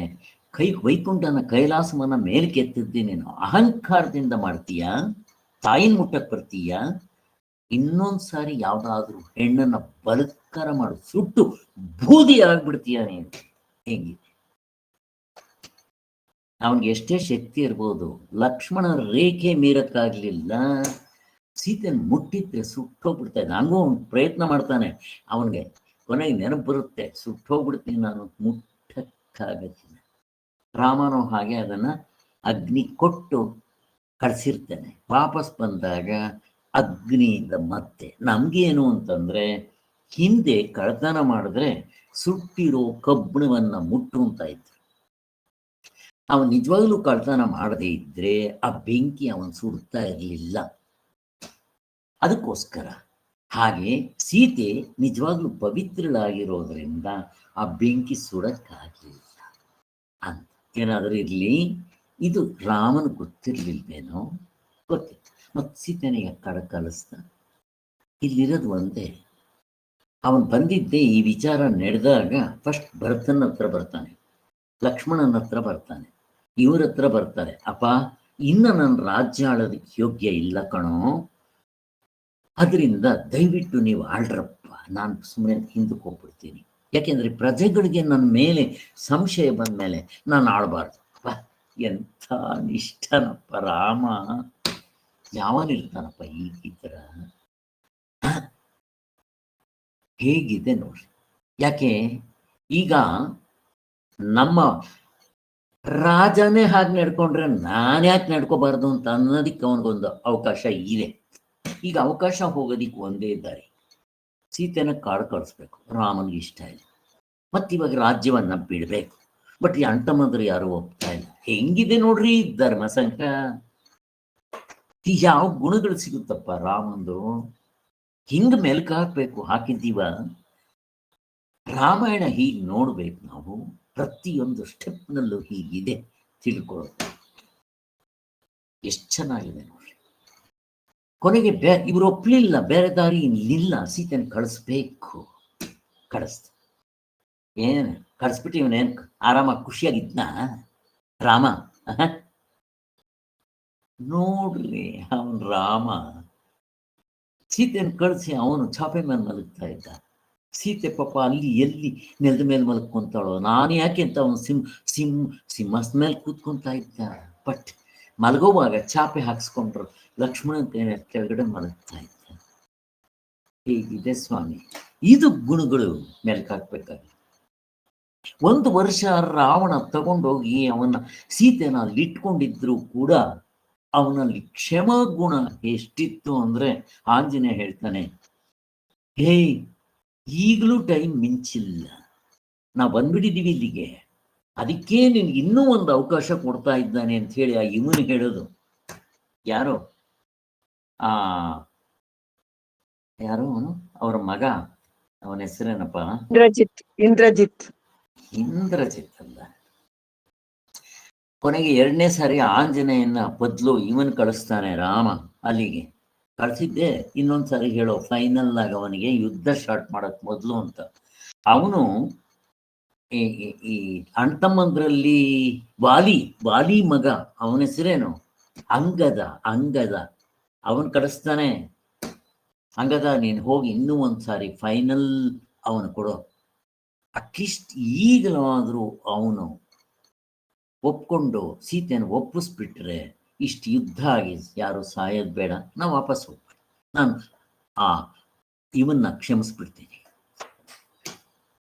ವೈಕುಂಠನ ಕೈಲಾಸವನ್ನ ಮೇಲ್ಕೆ ಎತ್ತಿದ್ದಿ ನೀನು. ಅಹಂಕಾರದಿಂದ ಮಾಡ್ತೀಯ, ತಾಯಿನ ಮುಟ್ಟಕ್ ಬರ್ತೀಯ. ಇನ್ನೊಂದ್ಸಾರಿ ಯಾವ್ದಾದ್ರು ಹೆಣ್ಣನ್ನ ಬಲಾತ್ಕಾರ ಮಾಡು, ಸುಟ್ಟು ಬೂದಿ ಆಗ್ಬಿಡ್ತೀಯ ನೀನು. ಹೆಂಗಿದೆ? ಅವನಿಗೆ ಎಷ್ಟೇ ಶಕ್ತಿ ಇರ್ಬೋದು, ಲಕ್ಷ್ಮಣ ರೇಖೆ ಮೀರಕ್ಕಾಗ್ಲಿಲ್ಲ. ಸೀತೆನ ಮುಟ್ಟಿದ್ರೆ ಸುಟ್ಟೋಗ್ಬಿಡ್ತಾ ಇದ್ದ. ಹಂಗೂ ಅವ್ನು ಪ್ರಯತ್ನ ಮಾಡ್ತಾನೆ. ಅವನಿಗೆ ಕೊನೆಗೆ ನೆನಪು ಬರುತ್ತೆ, ಸುಟ್ಟೋಗ್ಬಿಡ್ತೀನಿ ನಾನು, ಮುಟ್ಟಕ್ಕಾಗತ್ತಿಲ್ಲ. ರಾಮನು ಹಾಗೆ ಅದನ್ನ ಅಗ್ನಿ ಕೊಟ್ಟು ಕಳಿಸಿರ್ತಾನೆ. ವಾಪಸ್ ಬಂದಾಗ ಅಗ್ನಿಯಿಂದ ಮತ್ತೆ ನಮ್ಗೇನು ಅಂತಂದ್ರೆ, ಹಿಂದೆ ಕಳ್ತನ ಮಾಡಿದ್ರೆ ಸುಟ್ಟಿರೋ ಕಬ್ಬಿಣವನ್ನ ಮುಟ್ಟು ಅಂತ ಇತ್ತು. ಅವನು ನಿಜವಾಗ್ಲೂ ಕಳ್ತನ ಮಾಡದೇ ಇದ್ರೆ ಆ ಬೆಂಕಿ ಅವನು ಸುಡ್ತಾ ಇರಲಿಲ್ಲ. ಅದಕ್ಕೋಸ್ಕರ ಹಾಗೆ ಸೀತೆ ನಿಜವಾಗ್ಲೂ ಪವಿತ್ರಳಾಗಿರೋದ್ರಿಂದ ಆ ಬೆಂಕಿ ಸುಡಕ್ಕಾಗಲಿಲ್ಲ ಅಂತ. ಏನಾದರೂ ಇರಲಿ, ಇದು ರಾಮನ ಗೊತ್ತಿರ್ಲಿಲ್ವೇನೋ, ಗೊತ್ತಿತ್ತು. ಮತ್ತು ಸೀತೆನಿಗೆ ಕಡ ಕಲಿಸ್ದ. ಇಲ್ಲಿರೋದು ಒಂದೇ, ಅವನು ಬಂದಿದ್ದೆ ಈ ವಿಚಾರ ನಡೆದಾಗ ಫಸ್ಟ್ ಭರತನ ಹತ್ರ ಬರ್ತಾನೆ, ಲಕ್ಷ್ಮಣನ ಹತ್ರ ಬರ್ತಾನೆ, ಇವ್ರ ಹತ್ರ ಬರ್ತಾರೆ. ಅಪ್ಪ, ಇನ್ನು ನನ್ನ ರಾಜ್ಯ ಆಳೋದಕ್ಕೆ ಯೋಗ್ಯ ಇಲ್ಲ ಕಣೋ, ಅದರಿಂದ ದಯವಿಟ್ಟು ನೀವು ಆಳ್ರಪ್ಪ, ನಾನು ಸುಮ್ಮನೆ ಹಿಂದಕ್ಕೆ ಹೋಗ್ಬಿಡ್ತೀನಿ. ಯಾಕೆಂದರೆ ಪ್ರಜೆಗಳಿಗೆ ನನ್ನ ಮೇಲೆ ಸಂಶಯ ಬಂದ ಮೇಲೆ ನಾನು ಆಳಬಾರ್ದು. ಎಂಥ ನಿಷ್ಠನಪ್ಪ ರಾಮ, ಯಾವನಿರ್ತಾನಪ್ಪ ಈ ಥರ. ಹೇಗಿದೆ ನೋಡ್ರಿ. ಯಾಕೆ ಈಗ ನಮ್ಮ ರಾಜನೇ ಹಾಗೆ ನಡ್ಕೊಂಡ್ರೆ ನಾನು ಯಾಕೆ ನಡ್ಕೋಬಾರ್ದು ಅಂತ ಅನ್ನೋದಕ್ಕೆ ಅವನಿಗೊಂದು ಅವಕಾಶ ಇದೆ. ಈಗ ಅವಕಾಶ ಹೋಗೋದಿಕ್ಕೆ ಒಂದೇ ದಾರಿ, ಸೀತೆನ ಕಾಡು ಕಳಿಸ್ಬೇಕು. ರಾಮನಿಗೆ ಇಷ್ಟ ಇಲ್ಲ, ಮತ್ತಿವಾಗ ರಾಜ್ಯವನ್ನ ಬಿಡಬೇಕು. ಬಟ್ ಈ ಅಂಟಮಂದ್ರು ಯಾರು ಒಪ್ತಾ ಇಲ್ಲ. ಹೆಂಗಿದೆ ನೋಡ್ರಿ ಧರ್ಮಸಂಕ. ಯಾವ ಗುಣಗಳು ಸಿಗುತ್ತಪ್ಪ ರಾಮಂದು, ಹಿಂಗ ಮೆಲ್ಕ ಹಾಕ್ಬೇಕು. ಹಾಕಿದ್ದೀವ ರಾಮಾಯಣ ಹೀಗೆ ನೋಡ್ಬೇಕು ನಾವು, ಪ್ರತಿಯೊಂದು ಸ್ಟೆಪ್ನಲ್ಲೂ ಹೀಗಿದೆ ತಿಳ್ಕೊಳ್ಳೋದು. ಎಷ್ಟು ಚೆನ್ನಾಗಿದೆ ನೋಡ್ರಿ. ಕೊನೆಗೆ ಇವರು ಒಪ್ಲಿಲ್ಲ, ಬೇರೆ ದಾರಿ ಇಲ್ಲ, ಸೀತೆನ ಕಳಿಸ್ಬೇಕು. ಕಳಿಸ್ತ ಏನ್ ಕಳಿಸ್ಬಿಟ್ಟು ಇವನೇನ್ ಆರಾಮಾಗಿ ಖುಷಿಯಾಗಿದ್ನ ರಾಮ? ನೋಡ್ರಿ, ಅವನ್ ರಾಮ ಸೀತೆನ ಕಳಿಸಿ ಅವನು ಚಾಪೆ ಮೇಲೆ ಮಲಗ್ತಾ ಇದ್ದ. ಸೀತೆ ಪಾಪ ಅಲ್ಲಿ ಎಲ್ಲಿ ನೆಲದ ಮೇಲೆ ಮಲ್ಕೊಂತಾಳೋ, ನಾನು ಯಾಕೆ ಅಂತ ಅವನು ಸಿಂಹದ ಮೇಲೆ ಕೂತ್ಕೊಂತಾ ಇದ್ದ. ಬಟ್ ಮಲಗೋವಾಗ ಚಾಪೆ ಹಾಕ್ಸ್ಕೊಂಡ್ರು, ಲಕ್ಷ್ಮಣನ ಕೈ ಕೆಳಗಡೆ ಮಲಗ್ತಾ ಇದ್ದ. ಹೇಗಿದೆ ಸ್ವಾಮಿ, ಇದು ಗುಣಗಳು ಮೆಲ್ಕಾಕ್ಬೇಕಾಗಿ. 1 ವರ್ಷ ರಾವಣ ತಗೊಂಡೋಗಿ ಅವನ ಸೀತೆನ ಅಲ್ಲಿ ಇಟ್ಕೊಂಡಿದ್ರು ಕೂಡ ಅವನಲ್ಲಿ ಕ್ಷಮಾ ಗುಣ ಎಷ್ಟಿತ್ತು ಅಂದ್ರೆ, ಆಂಜನೇಯ ಹೇಳ್ತಾನೆ, ಹೇ ಈಗಲೂ ಟೈಮ್ ಮಿಂಚಿಲ್ಲ, ನಾವು ಬಂದ್ಬಿಟ್ಟಿದ್ದೀವಿ ಇಲ್ಲಿಗೆ, ಅದಕ್ಕೆ ನಿನ್ಗೆ ಇನ್ನೂ ಒಂದು ಅವಕಾಶ ಕೊಡ್ತಾ ಇದ್ದಾನೆ ಅಂತ ಹೇಳಿ ಆ ಇವನು ಹೇಳೋದು. ಯಾರು ಯಾರು ಅವನು, ಅವರ ಮಗ, ಅವನ ಹೆಸರೇನಪ್ಪ? ಇಂದ್ರಜಿತ್ ಅಲ್ಲ. ಕೊನೆಗೆ 2ನೇ ಸಾರಿ ಆಂಜನೇಯನ ಬದಲು ಇವನ್ ಕಳಿಸ್ತಾನೆ ರಾಮ ಅಲ್ಲಿಗೆ. ಕಳಿಸಿದ್ದೆ ಇನ್ನೊಂದು ಸಾರಿ ಹೇಳೋ, ಫೈನಲ್ ಆಗಿ ಅವನಿಗೆ ಯುದ್ಧ ಸ್ಟಾರ್ಟ್ ಮಾಡಕ್ ಮೊದಲು ಅಂತ. ಅವನು ಈ ಅಣ್ತಮ್ಮಂದ್ರಲ್ಲಿ ವಾಲಿ ಮಗ, ಅವನ ಹೆಸರೇನು? ಅಂಗದ. ಅವನ್ ಕಳಿಸ್ತಾನೆ, ಅಂಗದ ನೀನು ಹೋಗಿ ಇನ್ನೂ ಒಂದ್ಸಾರಿ ಫೈನಲ್ ಅವನು ಕೊಡೋ, ಅಟ್ಲೀಸ್ಟ್ ಈಗಲಾದರೂ ಅವನು ಒಪ್ಕೊಂಡು ಸೀತೆಯನ್ನು ಒಪ್ಪಿಸ್ಬಿಟ್ರೆ ಇಷ್ಟು ಯುದ್ಧ ಆಗಿ ಯಾರು ಸಾಯೋದು ಬೇಡ, ನಾವು ವಾಪಸ್ ಹೋಗ್ಬಿಡಿ, ನಾನು ಇವನ್ನ ಕ್ಷಮಿಸ್ಬಿಡ್ತೀನಿ.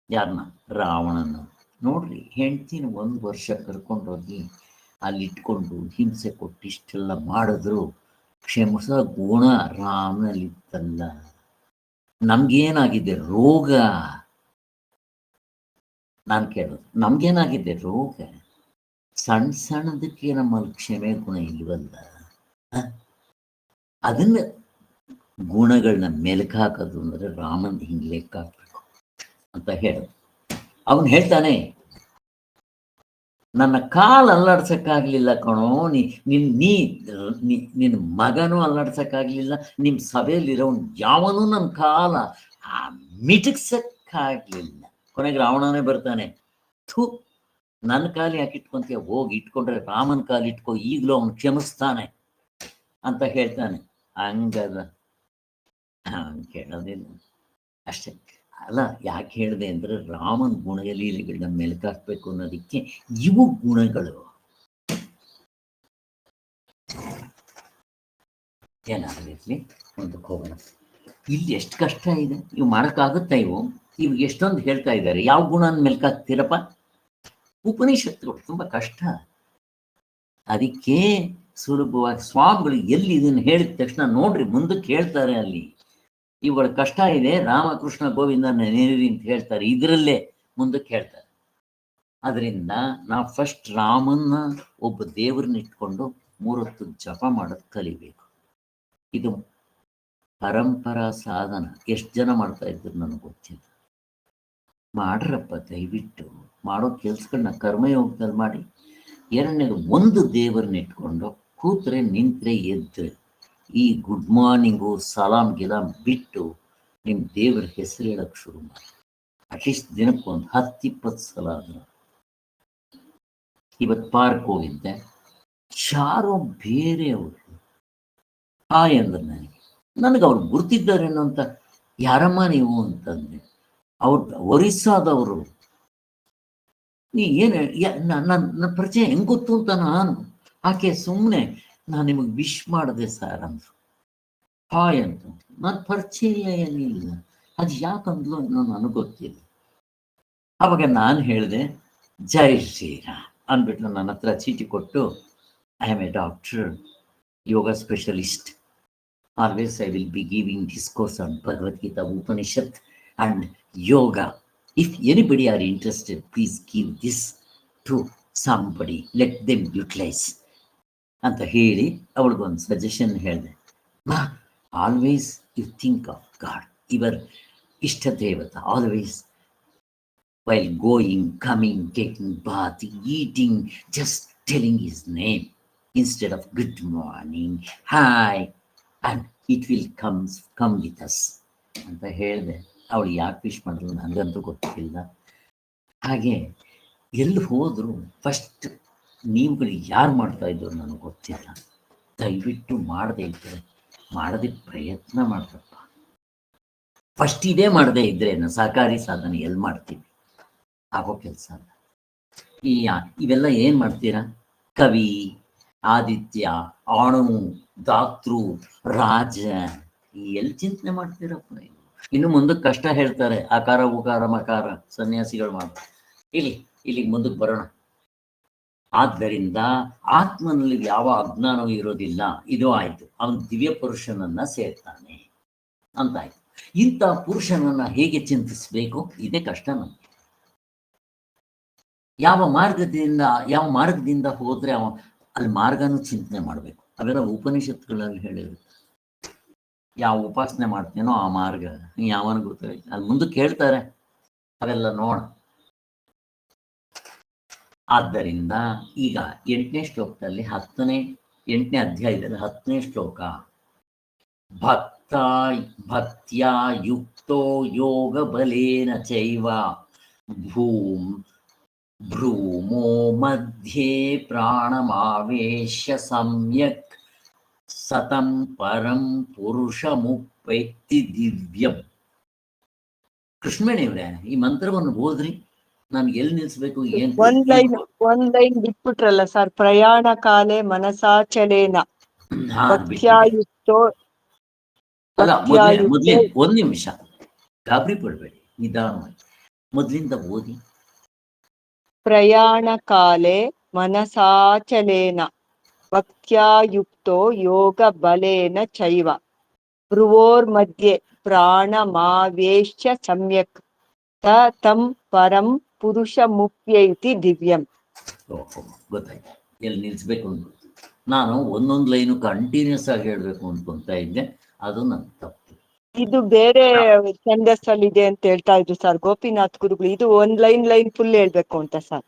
ಯಾರನ್ನ? ರಾವಣನ. ನೋಡ್ರಿ, ಹೆಂಡ್ತಿನ 1 ವರ್ಷ ಕರ್ಕೊಂಡೋಗಿ ಅಲ್ಲಿ ಇಟ್ಕೊಂಡು ಹಿಂಸೆ ಕೊಟ್ಟು ಇಷ್ಟೆಲ್ಲ ಮಾಡಿದ್ರು ಕ್ಷಮಿಸೋ ಗುಣ ರಾಮನಲ್ಲಿತ್ತಲ್ಲ. ನಮ್ಗೇನಾಗಿದೆ ರೋಗ? ನಾನು ಕೇಳೋದು, ನಮ್ಗೇನಾಗಿದೆ ರೋಗ? ಸಣ್ಣದಕ್ಕೆ ನಮ್ಮಲ್ಲಿ ಕ್ಷಮೆ ಗುಣ ಇಲ್ವಲ್ಲ. ಅದನ್ನ ಗುಣಗಳನ್ನ ಮೆಲುಕು ಹಾಕೋದು ಅಂದ್ರೆ ರಾಮನ್ ಹಿಂಗೆ ಲೆಕ್ಕ ಹಾಕ್ಬೇಕು ಅಂತ ಹೇಳೋದು. ಅವನು ಹೇಳ್ತಾನೆ, ನನ್ನ ಕಾಲು ಅಲ್ಲಾಡ್ಸಕ್ಕಾಗ್ಲಿಲ್ಲ ಕಣೋ, ನಿನ್ನ ಮಗನೂ ಅಲ್ಲಾಡ್ಸಕ್ಕಾಗ್ಲಿಲ್ಲ, ನಿಮ್ಮ ಸಭೆಯಲ್ಲಿರೋನು ಯಾವನೂ ನನ್ನ ಕಾಲ ಮಿಟಕ್ಸಕ್ಕಾಗ್ಲಿಲ್ಲ. ಕೊನೆಗೆ ರಾವಣನೇ ಬರ್ತಾನೆ, ಥೂ, ನನ್ನ ಕಾಲು ಯಾಕೆ ಇಟ್ಕೊಂತೀಯ, ಹೋಗಿ ಇಟ್ಕೊಂಡ್ರೆ ರಾಮನ ಕಾಲು ಇಟ್ಕೋ, ಈಗಲೂ ಅವನು ಕ್ಷಮಿಸ್ತಾನೆ ಅಂತ ಹೇಳ್ತಾನೆ. ಹಂಗದ ಕೇಳೋದಿಲ್ಲ ಅಷ್ಟೇ. ಅಲ್ಲ, ಯಾಕೆ ಹೇಳಿದೆ ಅಂದ್ರೆ ರಾಮನ ಗುಣಲೀಲೆಗಳನ್ನ ಮೆಲುಕಾಕ್ಬೇಕು ಅನ್ನೋದಕ್ಕೆ ಇವು ಗುಣಗಳು. ಏನಾಗಲಿರ್ಲಿ, ಮುಂದಕ್ಕೆ ಹೋಗೋಣ. ಇಲ್ಲಿ ಎಷ್ಟು ಕಷ್ಟ ಇದೆ, ಇವು ಮಾಡೋಕ್ಕಾಗುತ್ತಾ? ಇವು ಎಷ್ಟೊಂದು ಹೇಳ್ತಾ ಇದ್ದಾರೆ. ಯಾವ ಗುಣನ ಮೆಲುಕಾಕ್ತೀರಪ್ಪ? ಉಪನಿಷತ್ತುಗಳು ತುಂಬಾ ಕಷ್ಟ. ಅದಕ್ಕೆ ಸುಲಭವಾಗಿ ಸ್ವಾಮಿಗಳು ಎಲ್ಲಿ ಇದನ್ನು ಹೇಳಿದ ತಕ್ಷಣ ನೋಡ್ರಿ ಮುಂದಕ್ಕೆ ಹೇಳ್ತಾರೆ, ಅಲ್ಲಿ ಇವುಗಳ ಕಷ್ಟ ಇದೆ, ರಾಮಕೃಷ್ಣ ಗೋವಿಂದ ನೆನರಿ ಅಂತ ಹೇಳ್ತಾರೆ, ಇದರಲ್ಲೇ ಮುಂದಕ್ಕೆ ಹೇಳ್ತಾರೆ. ಅದರಿಂದ ನಾವು ಫಸ್ಟ್ ರಾಮನ್ನ ಒಬ್ಬ ದೇವರನ್ನ ಇಟ್ಕೊಂಡು 3 ಹೊತ್ತು ಜಪ ಮಾಡೋದು ಕಲಿಬೇಕು. ಇದು ಪರಂಪರಾ ಸಾಧನ ಎಷ್ಟು ಜನ ಮಾಡ್ತಾ ಇದ್ರು ನನಗೆ ಗೊತ್ತಿಲ್ಲ. ಮಾಡ್ರಪ್ಪ ದಯವಿಟ್ಟು, ಮಾಡೋ ಕೆಲ್ಸಗಳನ್ನ ಕರ್ಮಯೋಗದಲ್ಲಿ ಮಾಡಿ. ಎರಡನೇದು, ಒಂದು ದೇವರನ್ನ ಇಟ್ಕೊಂಡು ಕೂತ್ರೆ ನಿಂತ್ರೆ ಎದ್ರೆ ಈ ಗುಡ್ ಮಾರ್ನಿಂಗು ಸಲಾಂ ಗಿಲಾಂ ಬಿಟ್ಟು ನಿಮ್ಮ ದೇವ್ರ ಹೆಸರು ಹೇಳಕ್ಕೆ ಶುರು ಮಾಡಿ. ಅಟ್ಲೀಸ್ಟ್ ದಿನಕ್ಕೊಂದು 10-20 ಸಲ ಆದ್ರೆ. ಇವತ್ತು ಪಾರ್ಕ್ ಹೋಗಿದ್ದೆ, ಯಾರೋ ಬೇರೆಯವರು ಹಾಯ್ ಅಂದ್ರೆ ನನಗೆ ಅವ್ರು ಗುರ್ತಿದ್ದಾರೇನೋ ಅಂತ. ಯಾರಮ್ಮ ನೀವು ಅಂತಂದೆ. ಅವ್ರು ಒರಿಸ್ಸಾದವರು. ನೀ ಏನು ನನ್ನ ಪರಿಚಯ ಹೆಂಗೆ ಗೊತ್ತು ಅಂತ ನಾನು ಆಕೆ ಸುಮ್ಮನೆ ನಾನು ನಿಮಗೆ ವಿಶ್ ಮಾಡಿದೆ ಸರ್ ಅಂದರು. ಹಾಯ್ ಅಂತ. ನನ್ನ ಪರಿಚಯ ಏನಿಲ್ಲ, ಅದು ಯಾಕಂದ್ಲು ಇನ್ನೂ ನನಗೆ ಗೊತ್ತಿಲ್ಲ. ಆವಾಗ ನಾನು ಹೇಳಿದೆ ಜೈ ಶ್ರೀರಾಮ್ ಅಂದ್ಬಿಟ್ಟು ನನ್ನ ಹತ್ರ ಚೀಟಿ ಕೊಟ್ಟು, I am A doctor, yoga specialist. Always I will be giving discourse on Bhagavad Gita, Upanishad and yoga. If anybody are interested, please give this to somebody. Let them utilize. ಅಂತ ಹೇಳಿ ಅವಳಿಗೊಂದು ಸಜೆಷನ್ ಹೇಳಿದೆ. Always you think of God, your ಇಷ್ಟ ದೇವತ, always while going, coming, taking bath, eating, just telling his name instead of good morning, hi, and it will come with us ಅಂತ ಹೇಳಿದೆ. ಅವಳು ಯಾಕೆ ವಿಶ್ ಮಾಡಿದ್ರು ನನಗಂತೂ ಗೊತ್ತಿಲ್ಲ. ಹಾಗೆ ಎಲ್ಲಿ ಹೋದ್ರು ಫಸ್ಟ್ ನೀವುಗಳಿಗೆ ಯಾರು ಮಾಡ್ತಾ ಇದ್ರು ನನಗೆ ಗೊತ್ತಿಲ್ಲ. ದಯವಿಟ್ಟು ಮಾಡದೇ ಇದ್ದರೆ, ಮಾಡದೆ ಪ್ರಯತ್ನ ಮಾಡ್ರಪ್ಪ. ಫಸ್ಟ್ ಇದೇ ಮಾಡದೇ ಇದ್ರೆ ಸಹಕಾರಿ ಸಾಧನೆ ಎಲ್ಲಿ ಮಾಡ್ತೀವಿ? ಆಗೋ ಕೆಲಸ ಅಲ್ಲ. ಇವೆಲ್ಲ ಏನು ಮಾಡ್ತೀರಾ? ಕವಿ, ಆದಿತ್ಯ, ಅಣು, ದಾತೃ, ರಾಜ, ಎಲ್ಲಿ ಚಿಂತನೆ ಮಾಡ್ತೀರಪ್ಪ? ಇನ್ನು ಮುಂದಕ್ಕೆ ಕಷ್ಟ ಹೇಳ್ತಾರೆ, ಆಕಾರ ಉಕಾರ ಮಕಾರ ಸನ್ಯಾಸಿಗಳು ಮಾಡ್ತಾರೆ. ಇಲ್ಲಿ ಮುಂದಕ್ಕೆ ಬರೋಣ. ಆದ್ದರಿಂದ ಆತ್ಮನಲ್ಲಿ ಯಾವ ಅಜ್ಞಾನವೂ ಇರೋದಿಲ್ಲ. ಇದು ಆಯ್ತು, ಅವನು ದಿವ್ಯ ಪುರುಷನನ್ನ ಸೇರ್ತಾನೆ ಅಂತಾಯ್ತು. ಇಂಥ ಪುರುಷನನ್ನ ಹೇಗೆ ಚಿಂತಿಸಬೇಕು, ಇದೇ ಕಷ್ಟ ನಮಗೆ. ಯಾವ ಮಾರ್ಗದಿಂದ ಹೋದ್ರೆ ಅಲ್ಲಿ ಮಾರ್ಗನೂ ಚಿಂತನೆ ಮಾಡಬೇಕು. ಅವೆಲ್ಲ ಉಪನಿಷತ್ತುಗಳಲ್ಲಿ ಹೇಳಿರುತ್ತೆ. ಯಾವ ಉಪಾಸನೆ ಮಾಡ್ತೇನೋ ಆ ಮಾರ್ಗ ಯಾವನ ಗೊತ್ತಾಯ್ತು, ಅಲ್ಲಿ ಮುಂದಕ್ಕೆ ಹೇಳ್ತಾರೆ. ಅವೆಲ್ಲ ನೋಡ. ಆದ್ದರಿಂದ ಈಗ 8ನೇ ಶ್ಲೋಕದಲ್ಲಿ 8ನೇ ಅಧ್ಯಾಯದಲ್ಲಿ 10ನೇ ಶ್ಲೋಕ, ಭಕ್ತ್ಯಾ ಯುಕ್ತೋ ಯೋಗ ಬಲೇನ ಚೈವ ಭ್ರೂಮೋ ಮಧ್ಯೆ ಪ್ರಾಣಮಾವೇಶ್ಯ ಸಮ್ಯಕ್ ಸತಂ ಪರಂ ಪುರುಷಮುಪೈತಿ ದಿವ್ಯಂ. ಕೃಷ್ಣವೇಣಿಯವ್ರೆ, ಈ ಮಂತ್ರವನ್ನು ಓದ್ರಿ. ನಾನು ಎಲ್ಲಿ ನಿಲ್ಸ್ಬೇಕು? ಒಂದ್ ಲೈನ್ ಬಿಟ್ಬಿಟ್ರಲ್ಲ ಸರ್. ಪ್ರಯಾಣ ಕಾಲೇ ಮನಸಾಚಲೇನ ಭಕ್ತ್ಯಾಯುಕ್ತೋ. ಅಲ್ಲ, ಮೊದ್ಲೇ 1 ನಿಮಿಷ ಗಾಬರಿ ಪಡ್ಬೇಡಿ, ನಿಧಾನವಾಗಿ ಮೊದ್ಲಿಂದ ಓದಿ. ಪ್ರಯಾಣ ಕಾಲೇ ಮನಸಾಚಲೇನ ಭಕ್ತ್ಯಾಯುಕ್ತೋ ಯೋಗ ಬಲೇನ ಚೈವ ಭ್ರುವೋರ್ ಮಧ್ಯೆ ಪ್ರಾಣಮಾವೇಶ್ಯ ಸಮ್ಯಕ್ ತಂ ಪರಂ ಪುರುಷಮುಪ್ಯೈತಿ ದಿವ್ಯಂ. ಗೊತ್ತಾಯ್ತು ಎಲ್ಲಿ ನಿಲ್ಸ್ಬೇಕು ಅಂತ. ನಾನು ಒಂದೊಂದು ಲೈನು ಕಂಟಿನ್ಯೂಸ್ ಆಗಿ ಹೇಳ್ಬೇಕು ಅನ್ಕೊಂತ ಇದ್ದೆ, ಅದು ನನ್ನ ತಪ್ಪು. ಇದು ಬೇರೆ ಛಂದಸ್ಸಲ್ಲಿ ಇದೆ ಅಂತ ಹೇಳ್ತಾ ಇದ್ರು ಸರ್ ಗೋಪಿನಾಥ್ ಗುರುಗಳು. ಇದು ಒಂದ್ ಲೈನ್ ಫುಲ್ ಹೇಳ್ಬೇಕು ಅಂತ ಸರ್.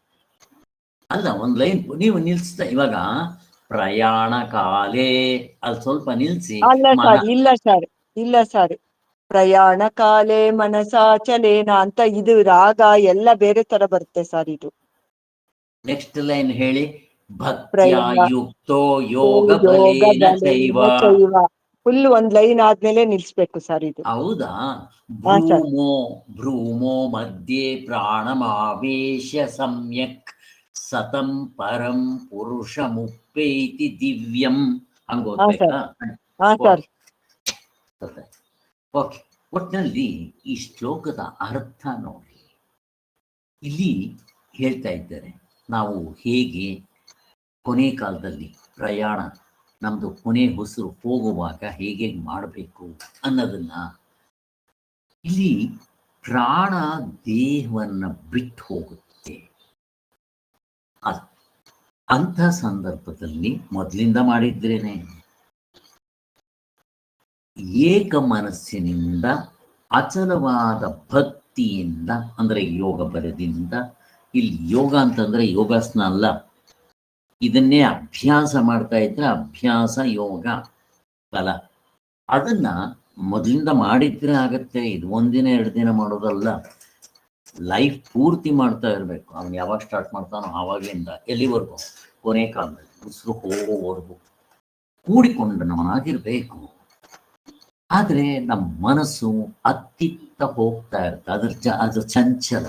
ಅಲ್ಲ, ಒಂದ್ ಲೈನ್ ನೀವು ನಿಲ್ಸ್ತಾ, ಇವಾಗ ಪ್ರಯಾಣ ಕಾಲೇ ಅಲ್ಲಿ ಸ್ವಲ್ಪ ನಿಲ್ಸಿ. ಇಲ್ಲ ಸರ್, ಪ್ರಯಾಣ ಕಾಲೇ ಮನಸಾಚಲೇನ ಅಂತ ಇದು ರಾಗ ಎಲ್ಲ ಬೇರೆ ತರ ಬರುತ್ತೆ ಸರ್. ಇದು ನೆಕ್ಸ್ಟ್ ಲೈನ್ ಹೇಳಿ. ಭಕ್ತ್ಯಾಯುಕ್ತೋ ಯೋಗ ಬಲೇನ ಚೈವ. ಫುಲ್ ಒಂದ್ ಲೈನ್ ಆದ್ಮೇಲೆ ನಿಲ್ಸ್ಬೇಕು ಸರ್ ಇದು. ಹೌದಾ? ಭ್ರೂಮೋ ಮಧ್ಯೆ ಪ್ರಾಣಮಾವೇಶ್ಯ ಸಮ್ಯಕ್ ಸತಂ ಪರಂ ಪುರುಷಮುಪೈತಿ ದಿವ್ಯಂ. ಹಂಗೋಗ್ಬೇಕಾ? ಓಕೆ. ಒಟ್ಟಿನಲ್ಲಿ ಈ ಶ್ಲೋಕದ ಅರ್ಥ ನೋಡಿ. ಇಲ್ಲಿ ಹೇಳ್ತಾ ಇದ್ದಾರೆ, ನಾವು ಹೇಗೆ ಕೊನೆ ಕಾಲದಲ್ಲಿ ಪ್ರಯಾಣ, ನಮ್ದು ಕೊನೆ ಉಸಿರು ಹೋಗುವಾಗ ಹೇಗೆ ಮಾಡಬೇಕು ಅನ್ನೋದನ್ನ. ಇಲ್ಲಿ ಪ್ರಾಣ ದೇಹವನ್ನ ಬಿಟ್ಟು ಹೋಗುತ್ತೆ. ಅಂಥ ಸಂದರ್ಭದಲ್ಲಿ ಮೊದಲಿಂದ ಮಾಡಿದ್ರೇನೆ ಏಕ ಮನಸ್ಸಿನಿಂದ ಅಚಲವಾದ ಭಕ್ತಿಯಿಂದ ಅಂದರೆ ಯೋಗ ಬಲದಿಂದ. ಇಲ್ಲಿ ಯೋಗ ಅಂತಂದ್ರೆ ಯೋಗಾಸನ ಅಲ್ಲ, ಇದನ್ನೇ ಅಭ್ಯಾಸ ಮಾಡ್ತಾ ಇದ್ರೆ ಅಭ್ಯಾಸ ಯೋಗ ಬಲ. ಅದನ್ನ ಮೊದಲಿಂದ ಮಾಡಿದ್ರೆ ಆಗತ್ತೆ. ಇದು ಒಂದಿನ 2 ದಿನ ಮಾಡೋದಲ್ಲ, ಲೈಫ್ ಪೂರ್ತಿ ಮಾಡ್ತಾ ಇರಬೇಕು. ಅವ್ನು ಯಾವಾಗ ಸ್ಟಾರ್ಟ್ ಮಾಡ್ತಾನೋ ಆವಾಗಲಿಂದ ಎಲ್ಲಿವರೆಗೂ, ಕೊನೆ ಕಾಲದಲ್ಲಿ ಉಸಿರು ಹೋಗೋವರೆಗೂ ಕೂಡಿಕೊಂಡವನಾಗಿರ್ಬೇಕು. ಆದ್ರೆ ನಮ್ಮ ಮನಸ್ಸು ಅತ್ತಿತ್ತ ಹೋಗ್ತಾ ಇರುತ್ತೆ, ಅದು ಚಂಚಲ.